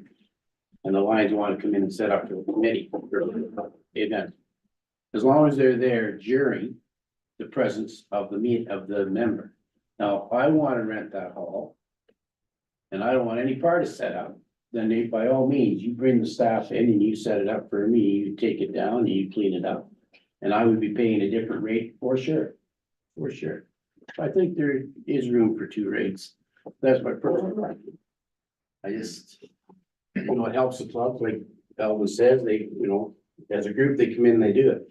[SPEAKER 12] And the Lions want to come in and set up a committee for the event. As long as they're there during the presence of the member. Now, if I want to rent that hall. And I don't want any part of set up, then they, by all means, you bring the staff in and you set it up for me, you take it down and you clean it up. And I would be paying a different rate for sure, for sure. I think there is room for two rates. That's my personal opinion. I just, it helps the club, like Elvin says, they, as a group, they come in and they do it.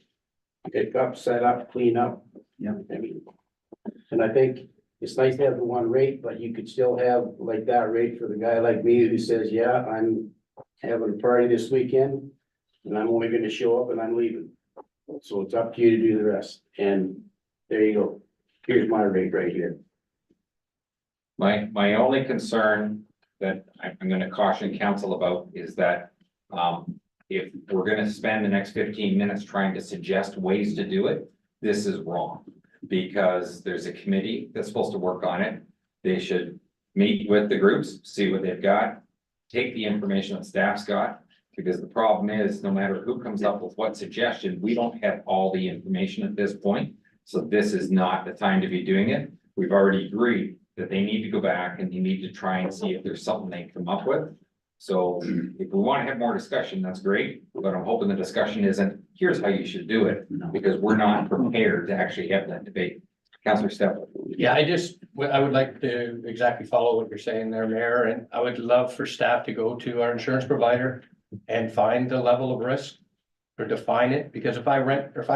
[SPEAKER 12] Pick up, set up, clean up.
[SPEAKER 6] Yeah.
[SPEAKER 12] I mean, and I think it's nice to have the one rate, but you could still have like that rate for the guy like me who says, yeah, I'm having a party this weekend. And I'm only gonna show up and I'm leaving. So it's up to you to do the rest. And there you go. Here's my rate right here.
[SPEAKER 1] My only concern that I'm gonna caution council about is that, if we're gonna spend the next 15 minutes trying to suggest ways to do it, this is wrong. Because there's a committee that's supposed to work on it. They should meet with the groups, see what they've got, take the information that staff's got. Because the problem is, no matter who comes up with what suggestion, we don't have all the information at this point. So this is not the time to be doing it. We've already agreed that they need to go back and they need to try and see if there's something they can come up with. So if we want to have more discussion, that's great, but I'm hoping the discussion isn't, here's how you should do it, because we're not prepared to actually have that debate. Councilor Steph.
[SPEAKER 9] Yeah, I would like to exactly follow what you're saying there, Mayor, and I would love for staff to go to our insurance provider and find the level of risk or define it, because if I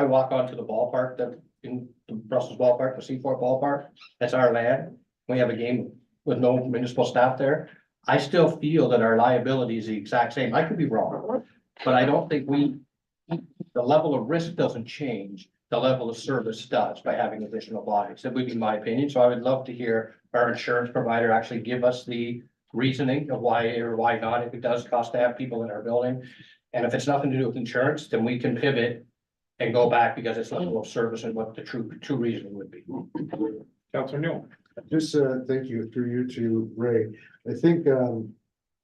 [SPEAKER 9] walk onto the ballpark, that in the Brussels ballpark, the Seaport ballpark, that's our land. We have a game with no municipal staff there. I still feel that our liability is the exact same. I could be wrong, but I don't think the level of risk doesn't change. The level of service does by having additional bodies. That would be my opinion. So I would love to hear our insurance provider actually give us the reasoning of why or why not, if it does cost to have people in our building. And if it's nothing to do with insurance, then we can pivot and go back because it's level of service and what the true reasoning would be.
[SPEAKER 1] Councilor Newell.
[SPEAKER 11] Just, thank you through you to Ray. I think,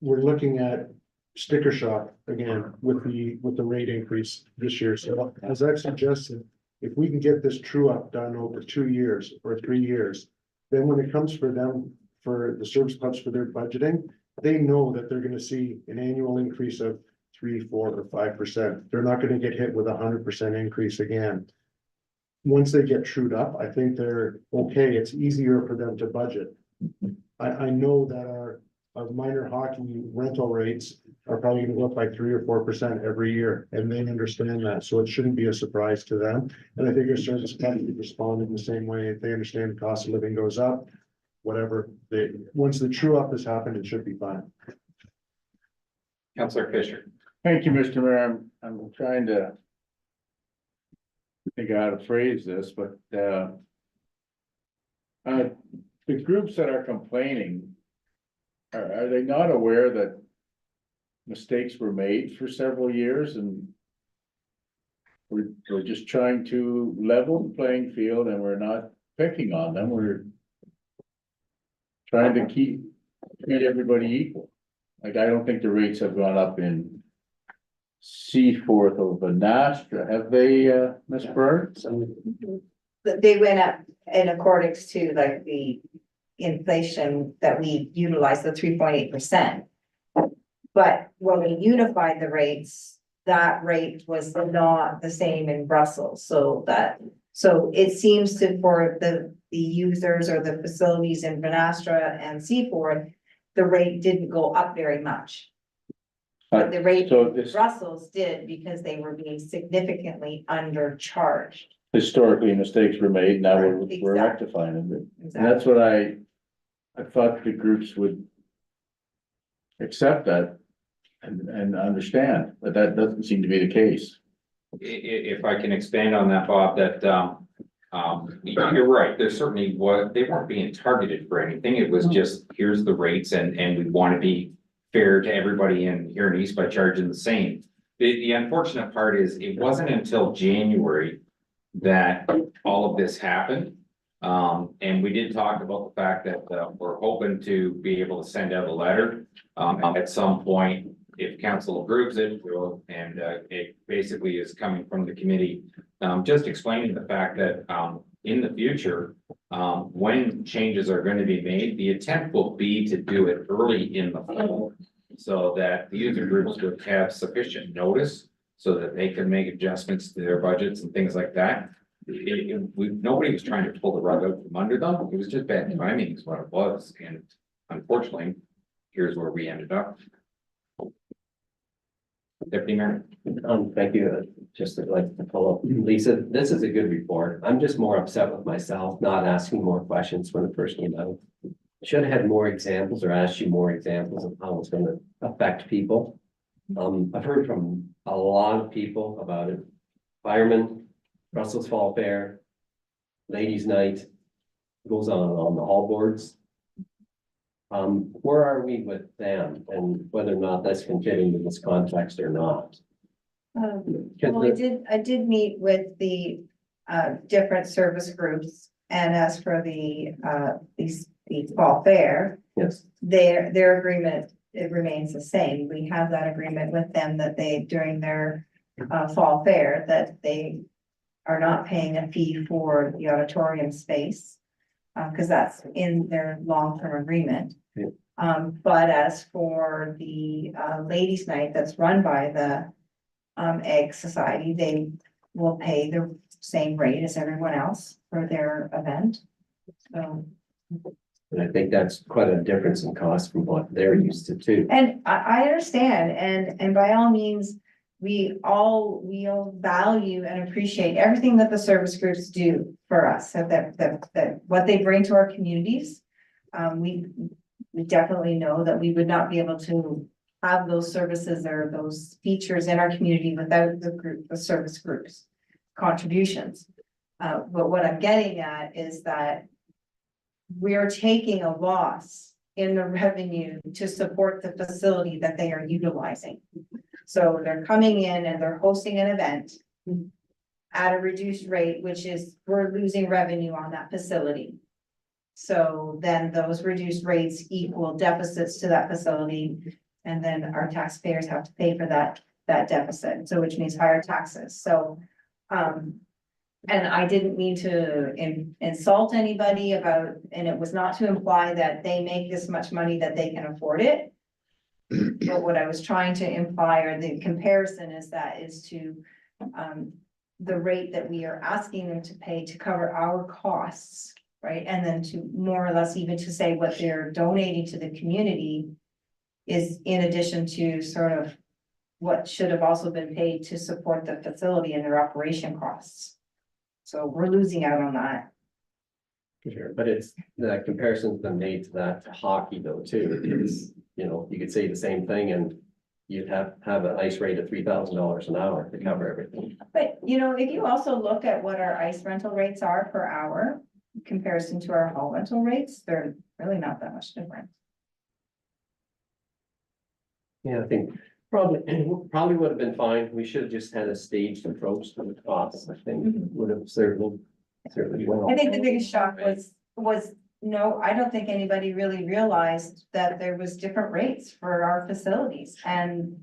[SPEAKER 11] we're looking at sticker shock again with the rate increase this year. So as I've suggested, if we can get this true up done over 2 years or 3 years, then when it comes for them, for the service clubs for their budgeting, they know that they're gonna see an annual increase of 3, 4, or 5%. They're not gonna get hit with 100% increase again. Once they get trued up, I think they're okay. It's easier for them to budget. I know that our minor hockey rental rates are probably gonna go up by 3 or 4% every year, and they understand that, so it shouldn't be a surprise to them. And I think our service company respond in the same way. If they understand the cost of living goes up, whatever, once the true up has happened, it should be fine.
[SPEAKER 1] Councilor Fisher.
[SPEAKER 2] Thank you, Mr. Mayor. I'm trying to think of how to phrase this, but, the groups that are complaining, are they not aware that mistakes were made for several years and we're just trying to level the playing field and we're not picking on them, we're trying to treat everybody equal. Like, I don't think the rates have gone up in Seaforth or Banastra, have they, Ms. Byrne?
[SPEAKER 10] they went up in accordance to like the inflation that we utilized, the 3.8%. But when we unified the rates, that rate was not the same in Brussels, so it seems to, for the users or the facilities in Vanastra and Seaford, the rate didn't go up very much. But the rate
[SPEAKER 2] So
[SPEAKER 10] in
[SPEAKER 2] this,
[SPEAKER 10] Brussels did because they were being significantly undercharged.
[SPEAKER 2] historically, mistakes were made, now we're
[SPEAKER 10] Exactly.
[SPEAKER 2] rectifying them. And
[SPEAKER 10] Exactly.
[SPEAKER 2] that's what I thought the groups would accept that and understand, but that doesn't seem to be the case.
[SPEAKER 1] If I can expand on that, Bob, that, you're right, there's certainly they weren't being targeted for anything. It was just, here's the rates and we want to be fair to everybody in here in East by charging the same. The unfortunate part is it wasn't until January that all of this happened. And we did talk about the fact that, we're hoping to be able to send out a letter, at some point. If council approves it, we'll, and, it basically is coming from the committee, just explaining the fact that, in the future, when changes are going to be made, the attempt will be to do it early in the fall. So that the user groups would have sufficient notice so that they can make adjustments to their budgets and things like that. Nobody was trying to pull the rug out from under them. It was just bad timing is what it was. And unfortunately, here's where we ended up. Deputy Mayor.
[SPEAKER 3] Thank you. Just like to follow up, Lisa, this is a good report. I'm just more upset with myself, not asking more questions when it first came out. Should have had more examples or asked you more examples of how it's gonna affect people. I've heard from a lot of people about it. Firemen, Brussels Fall Fair, Ladies Night, goes on the hall boards. Where are we with them and whether or not that's can fit into this context or not?
[SPEAKER 10] Well, I did meet with the different service groups, and as for the fall fair,
[SPEAKER 3] Yes,
[SPEAKER 10] their agreement, it remains the same. We have that agreement with them that they, during their fall fair, that they are not paying a fee for the auditorium space. Because that's in their long-term agreement.
[SPEAKER 3] Yeah.
[SPEAKER 10] But as for the ladies' night that's run by the Egg Society, they will pay the same rate as everyone else for their event. So,
[SPEAKER 3] and I think that's quite a difference in cost from what they're used to too.
[SPEAKER 10] and I understand, and by all means, we all value and appreciate everything that the service groups do for us, so that what they bring to our communities. We definitely know that we would not be able to have those services or those features in our community without the service groups' contributions. But what I'm getting at is that we're taking a loss in the revenue to support the facility that they are utilizing. So they're coming in and they're hosting an event at a reduced rate, which is, we're losing revenue on that facility. So then those reduced rates equal deficits to that facility. And then our taxpayers have to pay for that deficit, so which means higher taxes. So, and I didn't mean to insult anybody about, and it was not to imply that they make this much money that they can afford it. But what I was trying to imply, or the comparison is to the rate that we are asking them to pay to cover our costs, right? And then to more or less even to say what they're donating to the community is in addition to sort of what should have also been paid to support the facility and their operation costs. So we're losing out on that.
[SPEAKER 3] Sure, but it's, the comparison's been made to that to hockey though too. It's, you know, you could say the same thing and you'd have an ice rate of $3,000 an hour to cover everything.
[SPEAKER 10] But, you know, if you also look at what our ice rental rates are per hour, in comparison to our hall rental rates, they're really not that much different.
[SPEAKER 3] Yeah, I think probably would have been fine. We should have just had a staged approach to the costs. I think would have certainly well.
[SPEAKER 10] I think the biggest shock was, no, I don't think anybody really realized that there was different rates for our facilities, and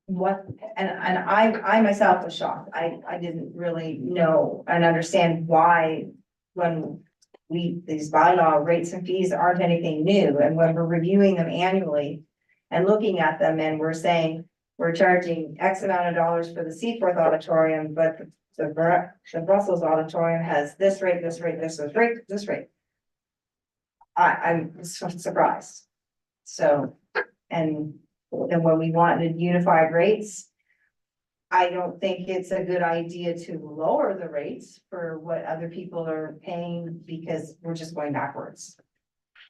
[SPEAKER 10] what, and I myself was shocked. I didn't really know and understand why when these bylaw rates and fees aren't anything new, and when we're reviewing them annually and looking at them and we're saying we're charging X amount of dollars for the Seaforth Auditorium, but the Brussels Auditorium has this rate, this rate, this rate, this rate. I'm surprised. So, and when we wanted unified rates, I don't think it's a good idea to lower the rates for what other people are paying because we're just going backwards.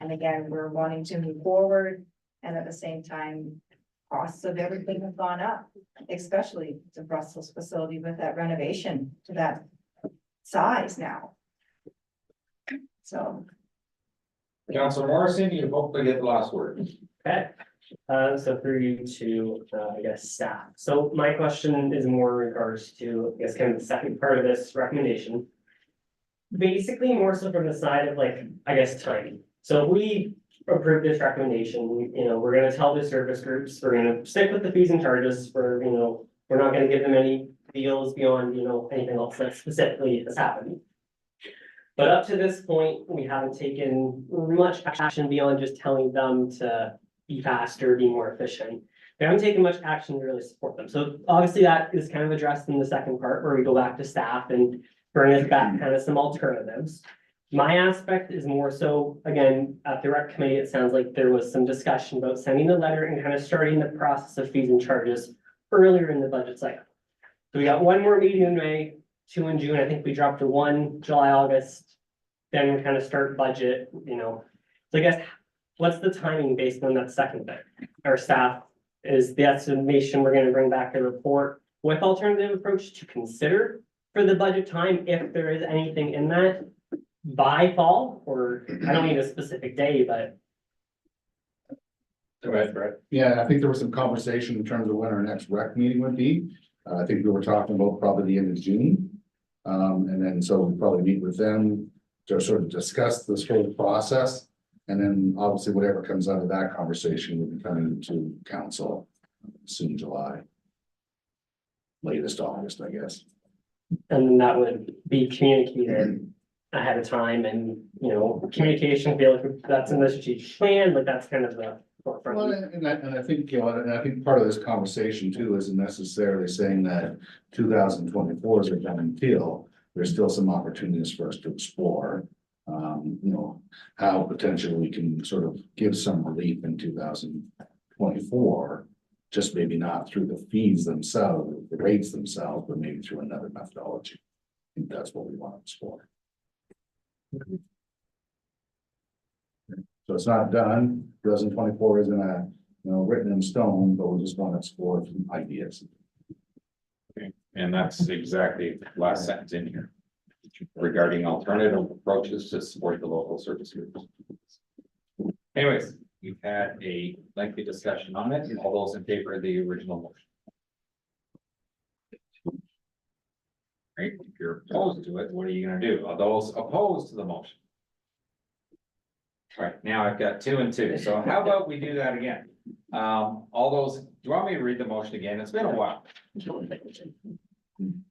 [SPEAKER 10] And again, we're wanting to move forward, and at the same time, costs of everything have gone up, especially the Brussels facility with that renovation to that size now. So.
[SPEAKER 1] Councilor Morrison, you hopefully get the last word.
[SPEAKER 5] Okay, so through you to, I guess, staff. So my question is more in regards to, I guess, kind of the second part of this recommendation. Basically, more so from the side of like, I guess, timing. So if we approve this recommendation, you know, we're gonna tell the service groups, we're gonna stick with the fees and charges for, you know, we're not gonna give them any deals beyond, you know, anything else that specifically has happened. But up to this point, we haven't taken much action beyond just telling them to be faster, be more efficient. We haven't taken much action to really support them. So obviously that is kind of addressed in the second part where we go back to staff and bring us back kind of some alternatives. My aspect is more so, again, at the rec committee, it sounds like there was some discussion about sending the letter and kind of starting the process of fees and charges earlier in the budget cycle. So we got one more meeting in May, 2 in June. I think we dropped to 1 July, August. Then we kind of start budget, you know. So I guess, what's the timing based on that second bit? Our staff is the estimation we're gonna bring back a report with alternative approach to consider for the budget time, if there is anything in that by fall, or I don't need a specific day, but.
[SPEAKER 2] Go ahead, Brett.
[SPEAKER 4] Yeah, I think there was some conversation in terms of when our next rec meeting would be. I think we were talking about probably the end of June. And then so we'll probably meet with them to sort of discuss this whole process. And then obviously whatever comes out of that conversation will be coming to council soon July. Latest August, I guess.
[SPEAKER 5] And then that would be communicated ahead of time and, you know, communication, feel like that's in the strategic plan, but that's kind of the forefront.
[SPEAKER 4] Well, and I think, you know, and I think part of this conversation too isn't necessarily saying that 2024 is a done deal. There's still some opportunities for us to explore. You know, how potentially we can sort of give some relief in 2024. Just maybe not through the fees themselves, the rates themselves, but maybe through another methodology. I think that's what we want to explore. So it's not done. 2024 isn't a, you know, written in stone, but we just want to explore some ideas.
[SPEAKER 1] And that's exactly the last sentence in here. Regarding alternative approaches to support the local service groups. Anyways, we've had a lengthy discussion on it. All those in favor of the original motion? Right, if you're opposed to it, what are you gonna do? Are those opposed to the motion? All right, now I've got 2 and 2, so how about we do that again? All those, do you want me to read the motion again? It's been a while.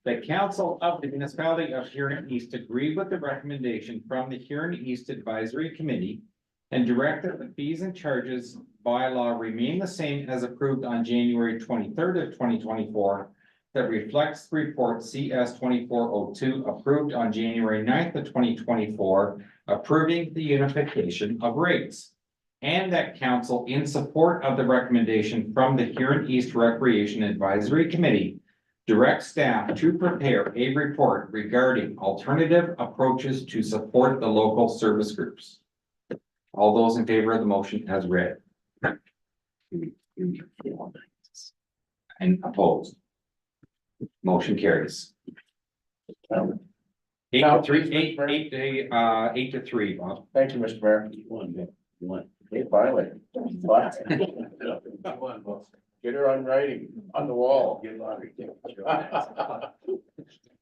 [SPEAKER 1] The council of the municipality of Huron East agree with the recommendation from the Huron East Advisory Committee and direct that the fees and charges bylaw remain the same as approved on January 23rd of 2024 that reflects the report CS 2402 approved on January 9th of 2024 approving the unification of rates. And that council, in support of the recommendation from the Huron East Recreation Advisory Committee, direct staff to prepare a report regarding alternative approaches to support the local service groups. All those in favor of the motion as read. And opposed. Motion carries. 8-3, Bob.
[SPEAKER 2] Thank you, Mr. Mayor.
[SPEAKER 12] You want.
[SPEAKER 2] Hey, finally. Get her on writing, on the wall.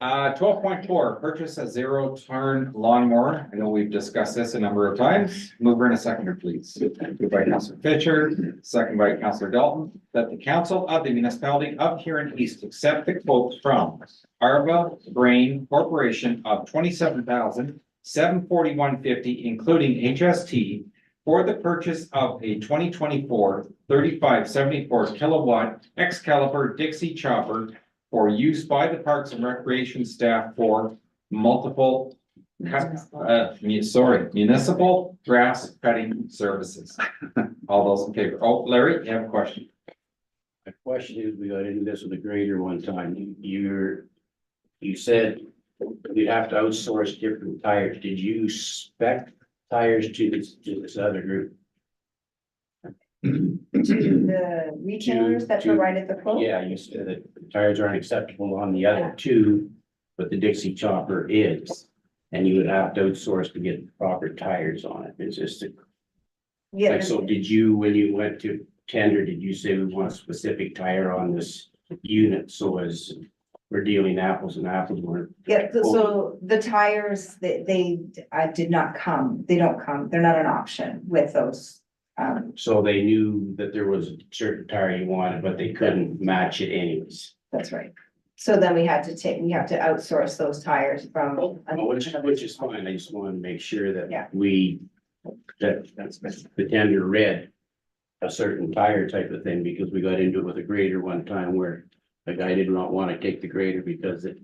[SPEAKER 1] 12.4, purchase a zero turn lawnmower. I know we've discussed this a number of times. Mover and a seconder, please. Moved by Councilor Fisher, second by Councilor Dalton, that the council of the municipality of Huron East accept the quote from Arva Grain Corporation of $27,741.50, including HST, for the purchase of a 2024 3574 kilowatt Excalibur Dixie chopper for use by the Parks and Recreation staff for multiple municipal grass cutting services. All those in favor? Oh, Larry, you have a question?
[SPEAKER 12] My question is, we got into this with a grader one time. You said you'd have to outsource different tires. Did you spec tires to this other group?
[SPEAKER 10] To the retailers that
[SPEAKER 12] To-
[SPEAKER 10] provided the quote?
[SPEAKER 12] Yeah, you said that the tires aren't acceptable on the other two, but the Dixie chopper is. And you would have to outsource to get the proper tires on it. It's just,
[SPEAKER 10] Yeah,
[SPEAKER 12] like, so did you, when you went to tender, did you say we want a specific tire on this unit? So as we're dealing apples and apples,
[SPEAKER 10] yeah, so the tires, they did not come, they don't come, they're not an option with those.
[SPEAKER 12] so they knew that there was a certain tire you wanted, but they couldn't match it anyways.
[SPEAKER 10] That's right. So then we have to outsource those tires from.
[SPEAKER 12] Which is fine, I just wanted to make sure that
[SPEAKER 10] Yeah.
[SPEAKER 12] the tender read a certain tire type of thing, because we got into it with a grader one time where the guy did not want to take the grader because it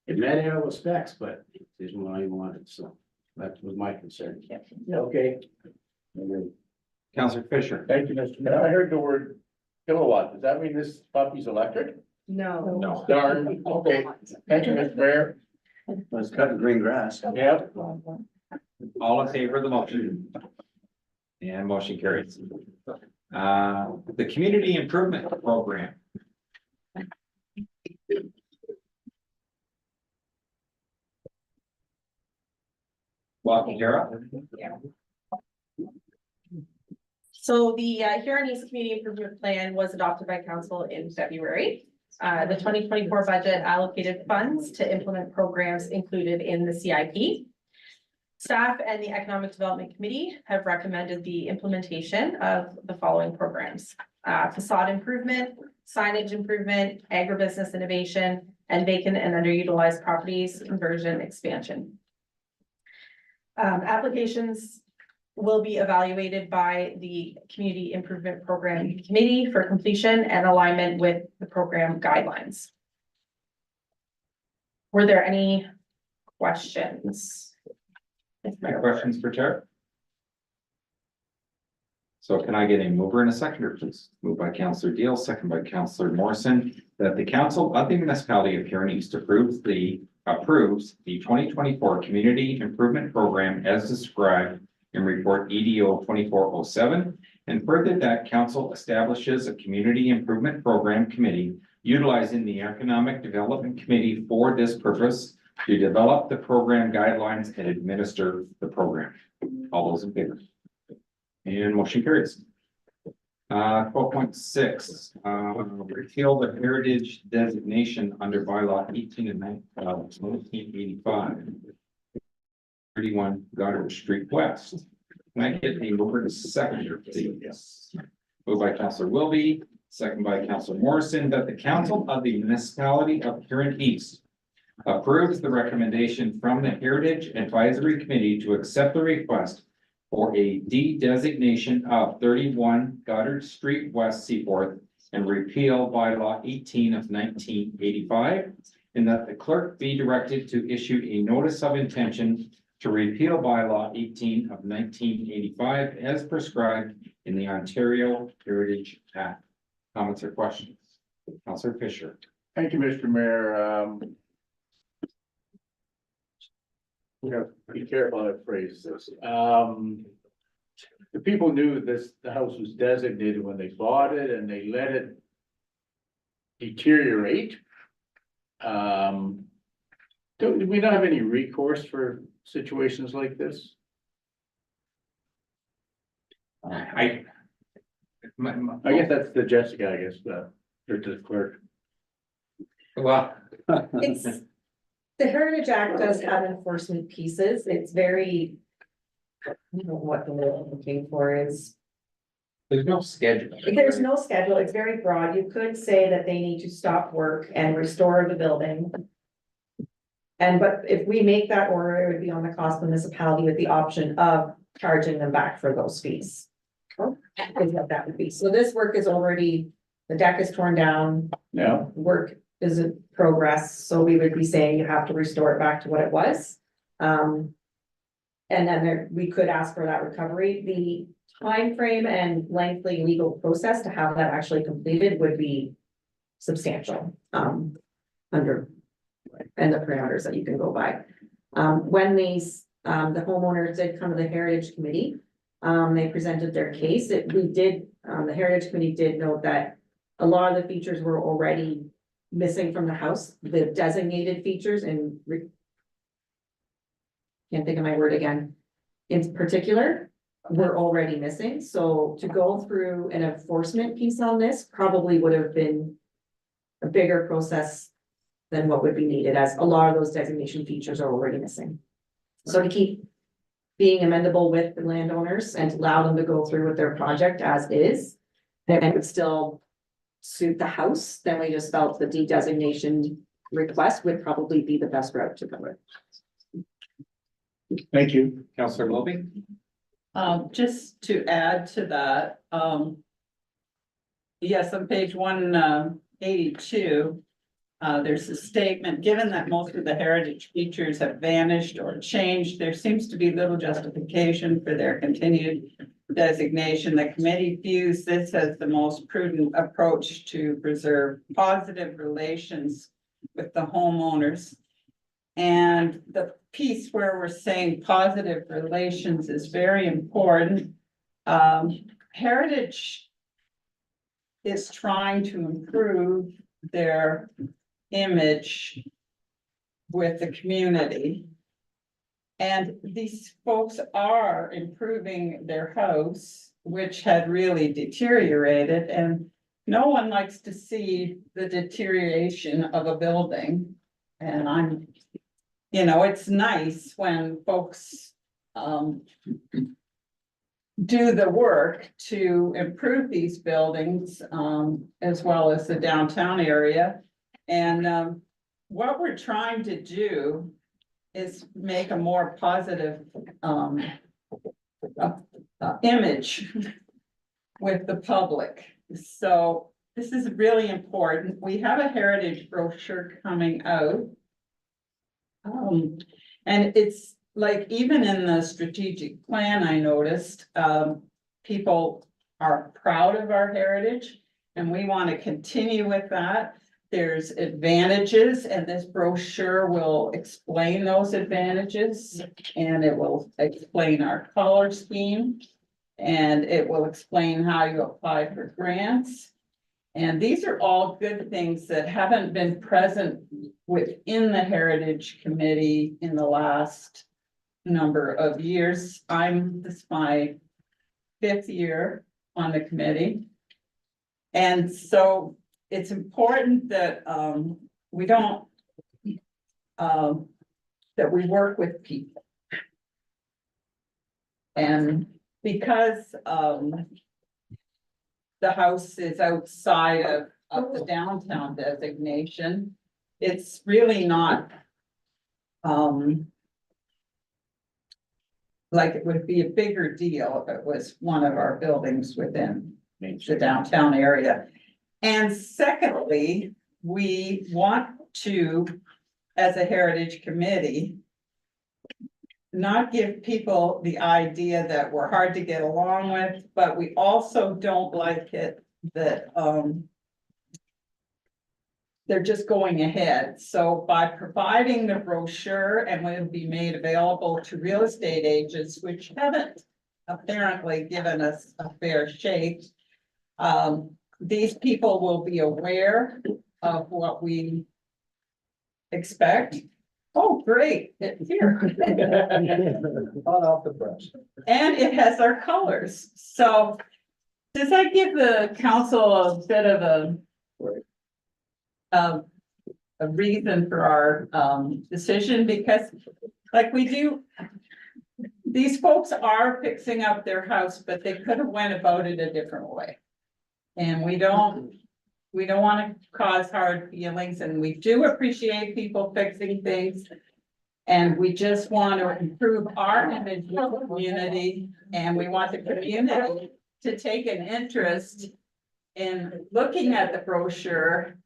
[SPEAKER 12] met all the specs, but it isn't what I wanted, so that was my concern. Okay.
[SPEAKER 1] Councilor Fisher?
[SPEAKER 2] Thank you, Mr. Mayor. I heard the word kilowatt. Does that mean this puppy's electric?
[SPEAKER 10] No.
[SPEAKER 1] No.
[SPEAKER 2] Darn, okay. Thank you, Mr. Mayor.
[SPEAKER 6] Let's cut the green grass.
[SPEAKER 2] Yep.
[SPEAKER 1] All in favor of the motion? And motion carries. The Community Improvement Program. Welcome, Tara.
[SPEAKER 14] So the Huron East Community Improvement Plan was adopted by council in February. The 2024 budget allocated funds to implement programs included in the CIP. Staff and the Economic Development Committee have recommended the implementation of the following programs: facade improvement, signage improvement, agribusiness innovation, and vacant and underutilized properties conversion expansion. Applications will be evaluated by the Community Improvement Program Committee for completion and alignment with the program guidelines. Were there any questions?
[SPEAKER 1] Any questions for Tara? So can I get a mover and a seconder, please? Moved by Councilor Deal, second by Councilor Morrison, that the council of the municipality of Huron East approves the 2024 Community Improvement Program as described in report EDO 2407, and further that council establishes a community improvement program committee utilizing the Economic Development Committee for this purpose to develop the program guidelines and administer the program. All those in favor? And motion carries. 12.6, repeal the heritage designation under bylaw 1985. 31 Goddard Street West. Can I get a mover to seconder, please? Moved by Councilor Wilby, second by Councilor Morrison, that the council of the municipality of Huron East approves the recommendation from the Heritage Advisory Committee to accept the request for a de-designation of 31 Goddard Street West Seaforth and repeal bylaw 18 of 1985, and that the clerk be directed to issue a notice of intention to repeal bylaw 18 of 1985 as prescribed in the Ontario Heritage Act. Comments or questions? Councilor Fisher.
[SPEAKER 2] Thank you, Mr. Mayor. We have to be careful how to phrase this. The people knew the house was designated when they bought it and they let it deteriorate. Do we not have any recourse for situations like this?
[SPEAKER 1] I
[SPEAKER 2] guess that's the Jessica, or the clerk.
[SPEAKER 1] well,
[SPEAKER 14] It's,
[SPEAKER 7] The Heritage Act does have enforcement pieces. It's very. I don't know what the word I'm looking for is.
[SPEAKER 1] There's no schedule.
[SPEAKER 7] There's no schedule. It's very broad. You could say that they need to stop work and restore the building. And but if we make that order, it would be on the cost of the municipality with the option of charging them back for those fees. Is what that would be. So this work is already, the deck is torn down,
[SPEAKER 2] Yeah,
[SPEAKER 7] work is in progress, so we would be saying you have to restore it back to what it was. And then we could ask for that recovery. The time frame and lengthy legal process to have that actually completed would be substantial, under and the parameters that you can go by. When these, the homeowners did come to the Heritage Committee, they presented their case. The Heritage Committee did note that a lot of the features were already missing from the house, the designated features and can't think of my word again, in particular, were already missing. So to go through an enforcement piece on this probably would have been a bigger process than what would be needed, as a lot of those designation features are already missing. So to keep being amendable with the landowners and to allow them to go through with their project as is, and would still suit the house, then we just felt the de-designation request would probably be the best route to go with.
[SPEAKER 2] thank you.
[SPEAKER 1] Counselor Moby?
[SPEAKER 13] Just to add to that, yes, on page 182, there's a statement, given that most of the heritage features have vanished or changed, there seems to be little justification for their continued designation. The committee views this as the most prudent approach to preserve positive relations with the homeowners. And the piece where we're saying positive relations is very important. Heritage is trying to improve their image with the community. And these folks are improving their house, which had really deteriorated, and no one likes to see the deterioration of a building. And it's nice when folks do the work to improve these buildings, as well as the downtown area. And what we're trying to do is make a more positive image with the public. So this is really important. We have a heritage brochure coming out. And it's like, even in the strategic plan, I noticed, people are proud of our heritage and we want to continue with that. There's advantages, and this brochure will explain those advantages, and it will explain our color scheme, and it will explain how you apply for grants. And these are all good things that haven't been present within the Heritage Committee in the last number of years. This is my 5th year on the committee. And so it's important that we don't that we work with people. And because the house is outside of the downtown designation, it's really not like it would be a bigger deal if it was one of our buildings within the downtown area. And secondly, we want to, as a heritage committee, not give people the idea that we're hard to get along with, but we also don't like it that they're just going ahead. So by providing the brochure, and will be made available to real estate agents, which haven't apparently given us a fair shake, these people will be aware of what we expect. Oh, great, it's here.
[SPEAKER 2] Hot off the press.
[SPEAKER 13] And it has our colors. So does that give the council a bit of a a reason for our, decision, because like we do. These folks are fixing up their house, but they could have went about it a different way. And we don't wanna cause hard feelings, and we do appreciate people fixing things. And we just want to improve our image in the community, and we want the community to take an interest in looking at the brochure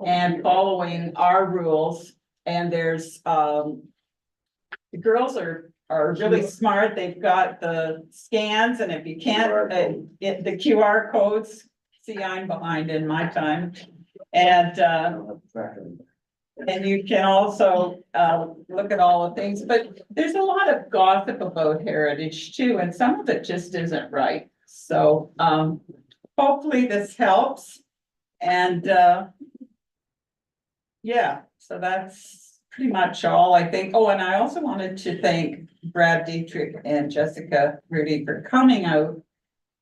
[SPEAKER 13] and following our rules. And there's, the girls are really smart. They've got the scans, and if you can't, the QR codes, see, I'm behind in my time. And you can also, look at all the things, but there's a lot of gossip about heritage too, and some of it just isn't right. So, hopefully this helps. And, yeah, so that's pretty much all I think. Oh, and I also wanted to thank Brad Dietrich and Jessica Rudy for coming out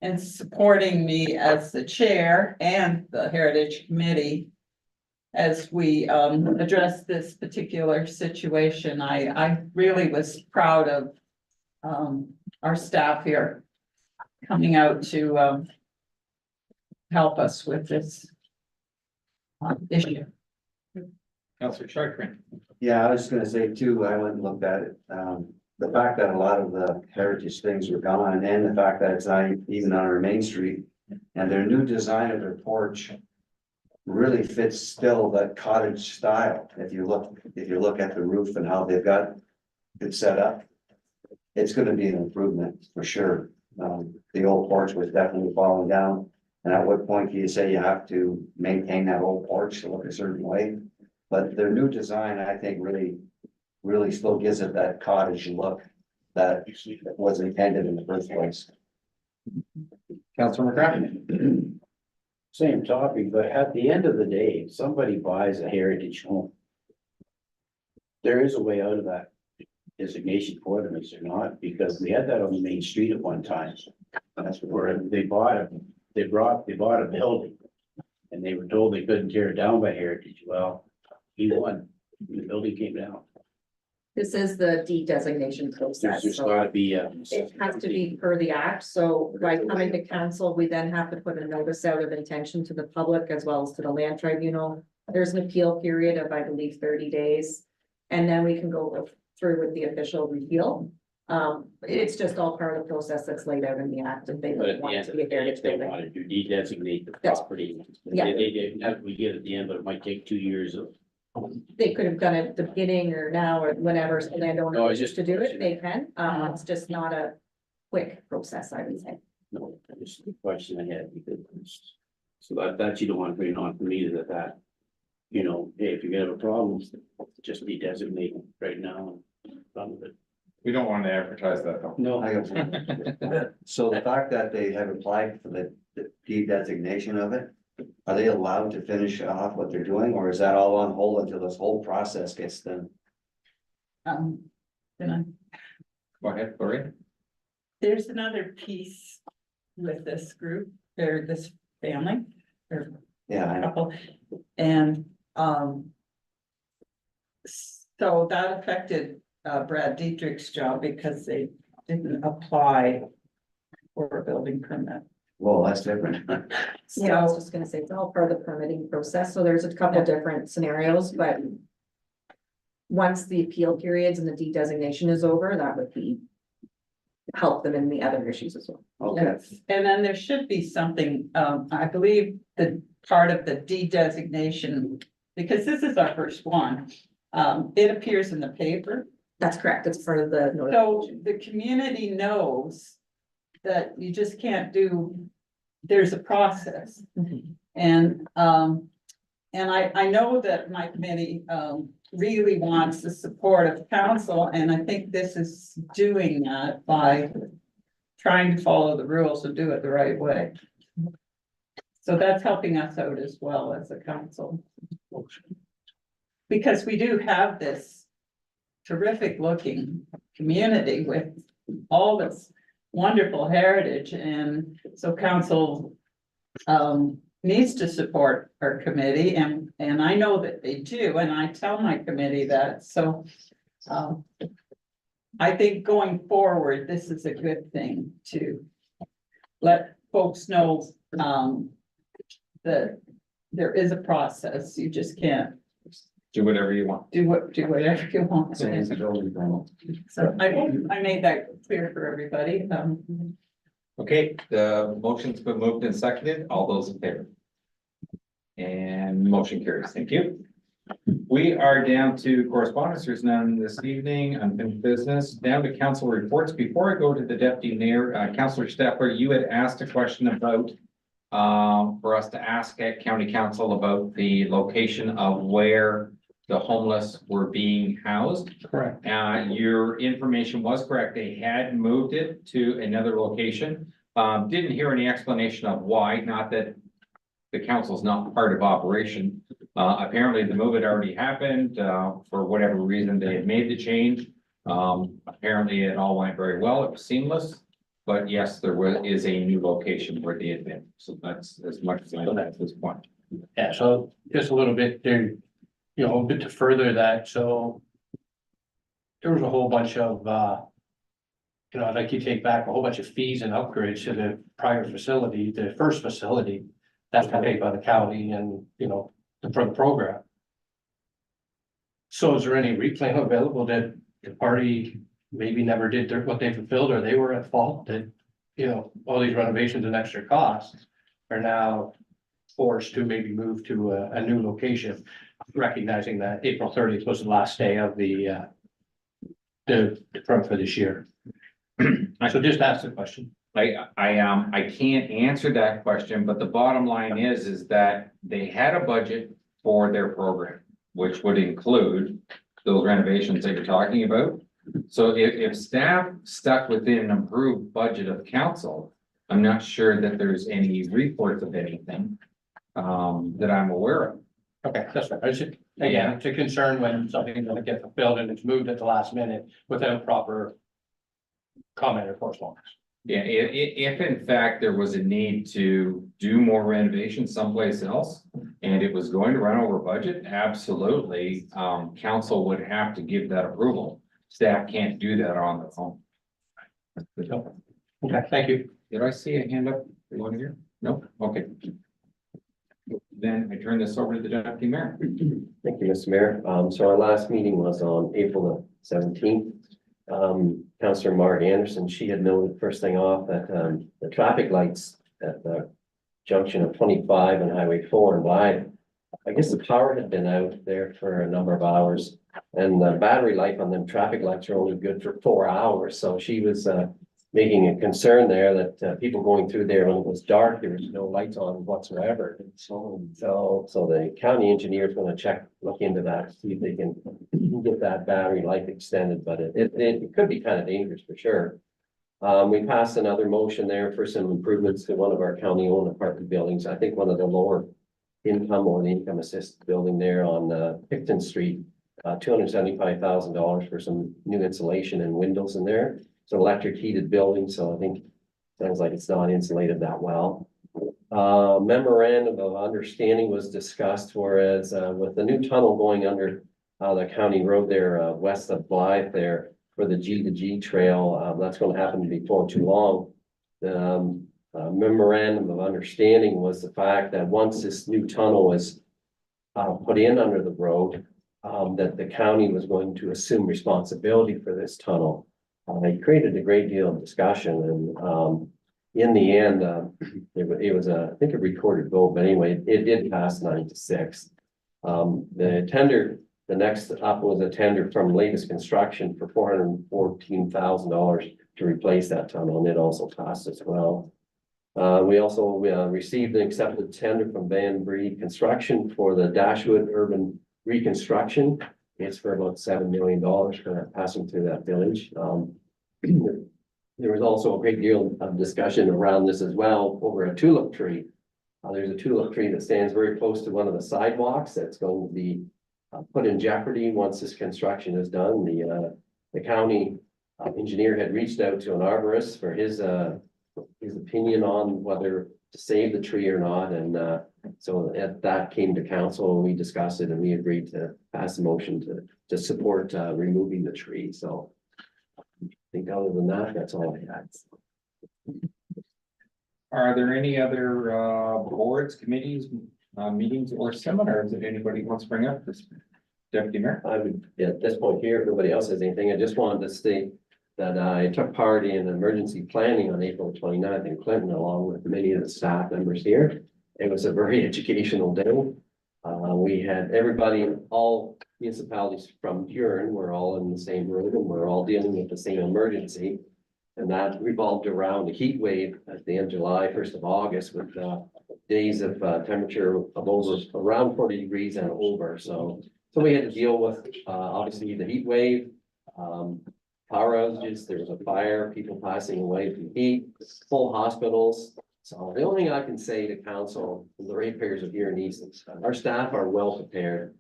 [SPEAKER 13] and supporting me as the chair and the Heritage Committee as we address this particular situation. I really was proud of our staff here coming out to help us with this issue.
[SPEAKER 1] Councilor Chagrin.
[SPEAKER 6] Yeah, I was just gonna say too, I went and looked at it, the fact that a lot of the heritage things were gone, and the fact that it's not even on our main street. And their new design of their porch really fits still that cottage style, if you look at the roof and how they've got it set up. It's gonna be an improvement for sure. The old porch was definitely falling down, and at what point do you say you have to maintain that old porch to look a certain way? But their new design, I think, really still gives it that cottage look that was intended in the first place.
[SPEAKER 1] Councilor McCracken.
[SPEAKER 12] Same topic, but at the end of the day, if somebody buys a heritage home, there is a way out of that designation for them, is there not? Because we had that on the main street at one time. That's where they bought a building, and they were told they couldn't tear it down by heritage. Well, he won. The building came down.
[SPEAKER 7] This is the de-designation process.
[SPEAKER 12] There's
[SPEAKER 7] So
[SPEAKER 12] gotta be
[SPEAKER 7] it has to be per the act. So by coming to council, we then have to put a notice out of intention to the public as well as to the land tribunal. There's an appeal period of, I believe, 30 days. And then we can go through with the official repeal. It's just all part of the process that's laid out in the act, and they
[SPEAKER 12] But at the
[SPEAKER 7] want
[SPEAKER 12] end
[SPEAKER 7] to
[SPEAKER 12] of
[SPEAKER 7] be
[SPEAKER 12] the
[SPEAKER 7] a
[SPEAKER 12] day,
[SPEAKER 7] heritage
[SPEAKER 12] if they
[SPEAKER 7] building.
[SPEAKER 12] wanted to de-designate the
[SPEAKER 7] That's-
[SPEAKER 12] property,
[SPEAKER 7] yeah.
[SPEAKER 12] we get at the end, but it might take 2 years of.
[SPEAKER 7] They could have done it at the beginning or now or whenever, so landowner
[SPEAKER 12] No, it's
[SPEAKER 7] wishes
[SPEAKER 12] just
[SPEAKER 7] to
[SPEAKER 12] a
[SPEAKER 7] do it,
[SPEAKER 12] question.
[SPEAKER 7] they can. It's just not a quick process, I would say.
[SPEAKER 12] No, just the question I had, because, so that you don't want to bring it on for me that, you know, hey, if you're gonna have a problem, just de-designate right now. And run with it.
[SPEAKER 1] We don't want to advertise that though.
[SPEAKER 12] No,
[SPEAKER 6] So the fact that they have applied for the de-designation of it, are they allowed to finish off what they're doing, or is that all on hold until this whole process gets done?
[SPEAKER 13] Can I?
[SPEAKER 1] Go ahead, Gloria.
[SPEAKER 13] There's another piece with this group, or this family, or
[SPEAKER 6] Yeah, I know.
[SPEAKER 13] couple, and, so that affected, Brad Dietrich's job because they didn't apply for a building permit.
[SPEAKER 6] Well, that's different.
[SPEAKER 7] Yeah, I was
[SPEAKER 13] So,
[SPEAKER 7] just gonna say, it's all part of the permitting process, so there's a couple different scenarios, but. Once the appeal periods and the de-designation is over, that would be. Help them in the other issues as well.
[SPEAKER 6] Okay,
[SPEAKER 13] yes, and then there should be something, I believe the part of the de-designation, because this is our first one. It appears in the paper,
[SPEAKER 7] That's correct, it's part of the
[SPEAKER 13] so
[SPEAKER 7] notification.
[SPEAKER 13] the community knows. That you just can't do, there's a process.
[SPEAKER 7] Mhm.
[SPEAKER 13] And I know that my committee, really wants the support of council, and I think this is doing that by trying to follow the rules and do it the right way. So that's helping us out as well as a council. Because we do have this terrific looking community with all this wonderful heritage, and so council needs to support our committee and I know that they do, and I tell my committee that, so. I think going forward, this is a good thing to let folks know, that there is a process, you just can't
[SPEAKER 1] Do whatever you want.
[SPEAKER 13] do whatever you want.
[SPEAKER 3] So it's a building permit.
[SPEAKER 13] So I made that clear for everybody,
[SPEAKER 1] Okay, the motion's been moved and seconded. All those in favor? And motion carries. Thank you. We are down to correspondence. There's none this evening. Unfinished business. Down to council reports. Before I go to the deputy mayor, Councillor Stepler, you had asked a question about for us to ask at county council about the location of where the homeless were being housed.
[SPEAKER 9] Correct.
[SPEAKER 1] Your information was correct. They had moved it to another location. Didn't hear any explanation of why, not that the council's not part of operation. Apparently the move had already happened, for whatever reason they had made the change. Apparently it all went very well. It was seamless. But yes, is a new location where they had been. So that's as much as I know at this point.
[SPEAKER 9] Yeah, so just a little bit there, you know, a bit to further that, so. There was a whole bunch of, you know, I'd like you to take back a whole bunch of fees and upgrades to the prior facility, the first facility. That's paid by the county and, you know, for the program. So is there any reclaim available that the party maybe never did what they fulfilled, or they were at fault that, you know, all these renovations and extra costs are now forced to maybe move to a new location, recognizing that April 30th was the last day of the permit for this year. So just ask the question.
[SPEAKER 1] I can't answer that question, but the bottom line is that they had a budget for their program, which would include those renovations that you're talking about. So if staff stuck within an approved budget of council, I'm not sure that there's any reports of anything that I'm aware of.
[SPEAKER 9] Okay, that's right. I should, again, it's a concern when something doesn't get fulfilled and it's moved at the last minute without proper comment or correspondence.
[SPEAKER 1] Yeah, if in fact there was a need to do more renovations someplace else and it was going to run over budget, absolutely, council would have to give that approval. Staff can't do that on their own.
[SPEAKER 9] Okay, thank you.
[SPEAKER 1] Did I see a hand up? One here? No? Okay. Then I turn this over to the deputy mayor.
[SPEAKER 3] Thank you, Mr. Mayor. So our last meeting was on April the 17th. Councillor Mark Anderson, she had noted first thing off that the traffic lights at the junction of 25 and Highway 4 and 5, I guess the power had been out there for a number of hours, and the battery life on them traffic lights are only good for 4 hours. So she was making a concern there that people going through there when it was dark, there was no lights on whatsoever. So the county engineer is going to look into that, see if they can get that battery life extended, but it could be kind of dangerous for sure. We passed another motion there for some improvements to one of our county owned apartment buildings. I think one of the lower income or the income assisted building there on Picton Street, $275,000 for some new insulation and windows in there. It's an electric heated building, so I think sounds like it's not insulated that well. Memorandum of understanding was discussed, whereas with the new tunnel going under the county road there west of Blythe there for the G2G trail, that's going to happen before too long. The memorandum of understanding was the fact that once this new tunnel was put in under the road, that the county was going to assume responsibility for this tunnel. It created a great deal of discussion, and in the end, it was I think a recorded vote, but anyway, it did pass 9-6. The tender, the next up was a tender from Latest Construction for $414,000 to replace that tunnel, and it also passed as well. We also received an accepted tender from Van Bree Construction for the Dashwood Urban Reconstruction. It's for about $7 million for that passing through that village. There was also a great deal of discussion around this as well over a tulip tree. There's a tulip tree that stands very close to one of the sidewalks that's going to be put in jeopardy once this construction is done. The county engineer had reached out to an arborist for his opinion on whether save the tree or not, and, so that came to council, and we discussed it, and we agreed to pass a motion to support, removing the tree, so. I think other than that, that's all I had.
[SPEAKER 1] Are there any other boards, committees, meetings or seminars that anybody wants to bring up? This Deputy Mayor?
[SPEAKER 3] I would, at this point here, if nobody else has anything, I just wanted to state that I took part in emergency planning on April 29th in Clinton, along with many of the staff members here. It was a very educational day. We had everybody, all municipalities from Huron, we're all in the same room, and we're all dealing with the same emergency. And that revolved around a heat wave at the end of July, 1st of August, with days of temperature of over around 40 degrees and over. So we had to deal with obviously the heat wave, power outages, there was a fire, people passing away from heat, full hospitals. So the only thing I can say to council, the ratepayers of Huron East, our staff are well prepared.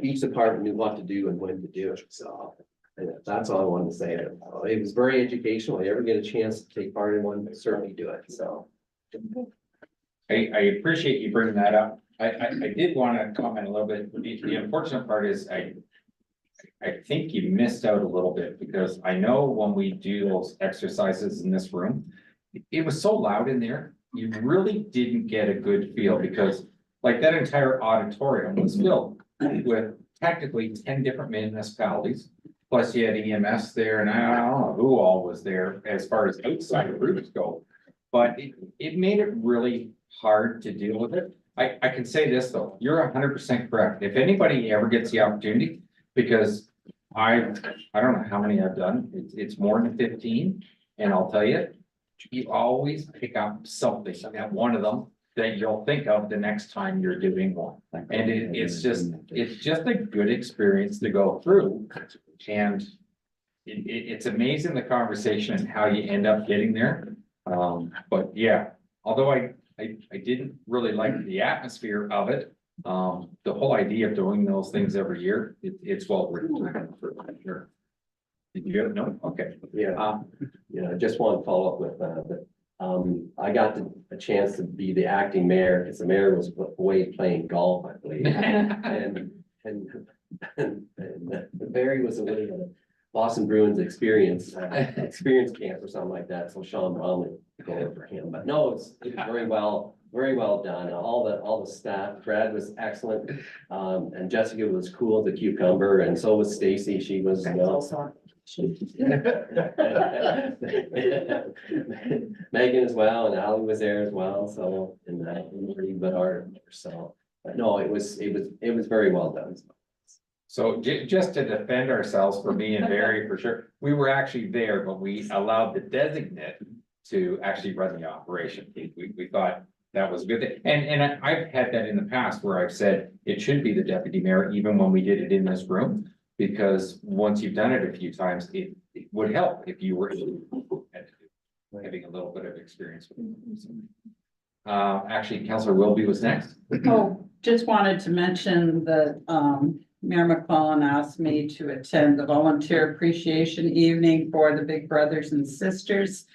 [SPEAKER 3] Each department knew what to do and when to do it. So and that's all I wanted to say. It was very educational. If you ever get a chance to take part in one, certainly do it. So.
[SPEAKER 1] I appreciate you bringing that up. I did want to comment a little bit. The unfortunate part is I think you missed out a little bit, because I know when we do those exercises in this room, it was so loud in there, you really didn't get a good feel, because like that entire auditorium was filled with technically 10 different municipalities. Plus you had EMS there, and I don't know who all was there as far as outside groups go. But it made it really hard to deal with it. I can say this though, you're 100% correct. If anybody ever gets the opportunity, because I don't know how many I've done, it's more than 15. And I'll tell you, you always pick up something at one of them that you'll think of the next time you're doing one. And it's just a good experience to go through. And it's amazing the conversation and how you end up getting there. But yeah, although I didn't really like the atmosphere of it, the whole idea of doing those things every year, it's well written for sure. Did you know? Okay.
[SPEAKER 3] Yeah. I just want to follow up with that. I got a chance to be the acting mayor, because the mayor was away playing golf, I believe. And Barry was away at a Boston Bruins experience camp or something like that. So Sean Bromley go over for him. But no, it was very well done. All the staff, Brad was excellent. And Jessica was cool as a cucumber, and so was Stacy. She was Megan as well, and Ali was there as well. So and but our so but no, it was very well done.
[SPEAKER 1] So just to defend ourselves for me and Barry, for sure, we were actually there, but we allowed the designate to actually run the operation. We thought that was a good thing. And I've had that in the past where I've said it should be the deputy mayor, even when we did it in this room. Because once you've done it a few times, it would help if you were having a little bit of experience with it. Actually, Councillor Wilby was next.
[SPEAKER 15] Oh, just wanted to mention that, Mayor McClellan asked me to attend the volunteer appreciation evening for the Big Brothers and Sisters.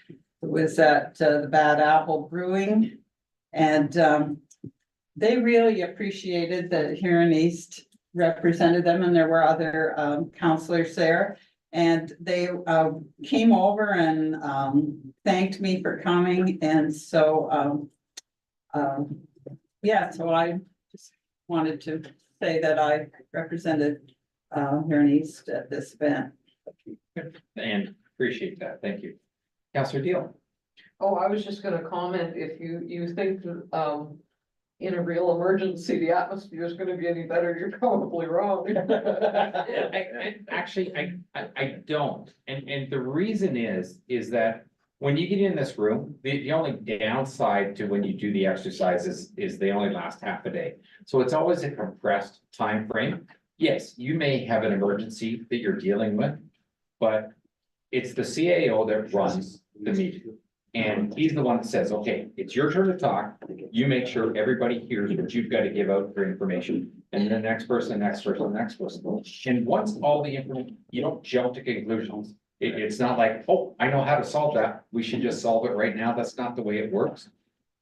[SPEAKER 15] It was at the Bad Apple Brewing. And they really appreciated that Huron East represented them, and there were other counselors there. And they came over and thanked me for coming. And so, yeah, so I just wanted to say that I represented Huron East at this event.
[SPEAKER 1] And appreciate that. Thank you. Councillor Deal.
[SPEAKER 13] Oh, I was just gonna comment, if you think, in a real emergency, the atmosphere is gonna be any better, you're probably wrong.
[SPEAKER 1] I don't. And the reason is that when you get in this room, the only downside to when you do the exercises is they only last half a day. So it's always a compressed time frame. Yes, you may have an emergency that you're dealing with, but it's the CAO that runs the meeting. And he's the one that says, okay, it's your turn to talk. You make sure everybody hears what you've got to give out for information. And then the next person. And once all the information, you don't jump to conclusions. It's not like, oh, I know how to solve that. We should just solve it right now. That's not the way it works.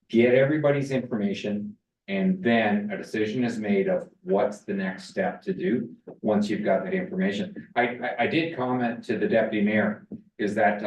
[SPEAKER 1] get everybody's information, and then a decision is made of what's the next step to do, once you've got that information. I did comment to the deputy mayor, is that,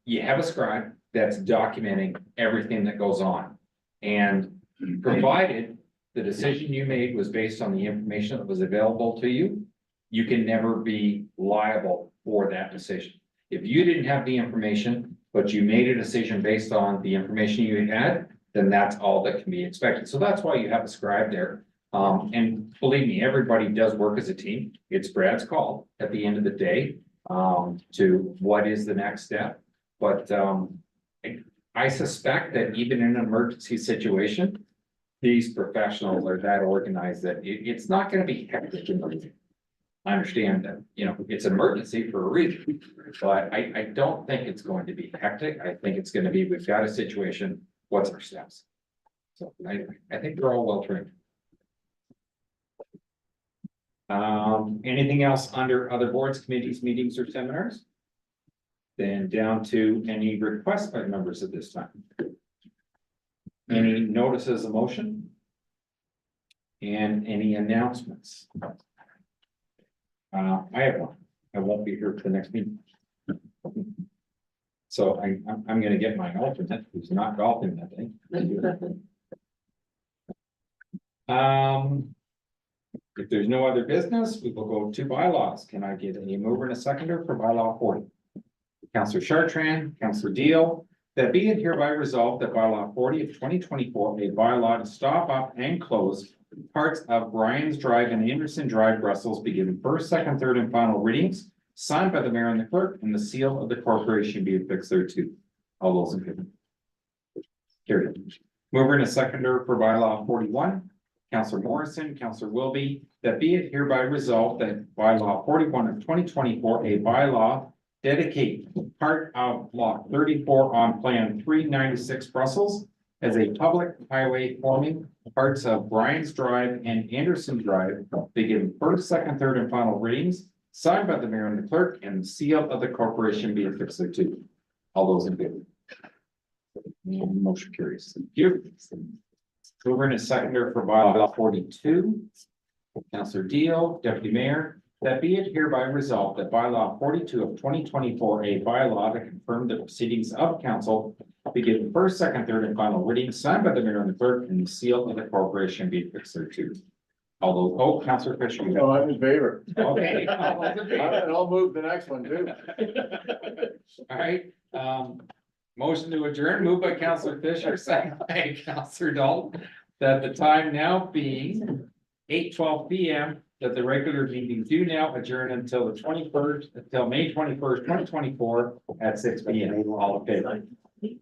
[SPEAKER 1] you have a scribe that's documenting everything that goes on. And provided the decision you made was based on the information that was available to you, you can never be liable for that decision. If you didn't have the information, but you made a decision based on the information you had, then that's all that can be expected. So that's why you have a scribe there. And believe me, everybody does work as a team. It's Brad's call at the end of the day, to what is the next step. But, I suspect that even in an emergency situation, these professionals are that organized that it's not gonna be hectic. I understand that, it's an emergency for a reason, but I don't think it's going to be hectic. I think it's gonna be, we've got a situation, what's our steps? So I think they're all well trained. Anything else under other boards, committees, meetings, or seminars? Then down to any requests by members at this time. Any notices of motion? And any announcements? I have one. I won't be here for the next meeting. So I'm gonna get my alternate, who's not golfing that day. If there's no other business, we will go to bylaws. Can I get a mover and a seconder for bylaw 40? Councillor Chartrand, Councillor Deal, that be it hereby resolved that bylaw 40 of 2024, a bylaw to stop up and close parts of Brian's Drive and Anderson Drive, Brussels, be given first, second, third, and final readings, signed by the mayor and the clerk, and the seal of the corporation be affixed thereto. All those in favor? Carried. Mover and a seconder for bylaw 41. Councillor Morrison, Councillor Wilby, that be it hereby resolved that bylaw 41 of 2024, a bylaw dedicate part of block 34 on plan 396 Brussels as a public highway forming parts of Brian's Drive and Anderson Drive, be given first, second, third, and final readings, signed by the mayor and the clerk, and the seal of the corporation be affixed thereto. All those in favor? Motion carries. Thank you. Mover and a seconder for bylaw 42. Councillor Deal, deputy mayor, that be it hereby resolved that bylaw 42 of 2024, a bylaw to confirm the proceedings of council, be given first, second, third, and final reading, signed by the mayor and the clerk, and the seal of the corporation be affixed thereto. All those, Councillor Fisher.
[SPEAKER 2] No, I'm in favor.
[SPEAKER 1] Okay. All those in favor?
[SPEAKER 2] And I'll move the next one too.
[SPEAKER 1] All right, motion to adjourn, moved by Councillor Fisher, second by Councillor Dalton, that the time now being 8:12 p.m., that the regular meeting do now adjourn until the 21st, until May 21st, 2024 at 6 p.m. All in favor? And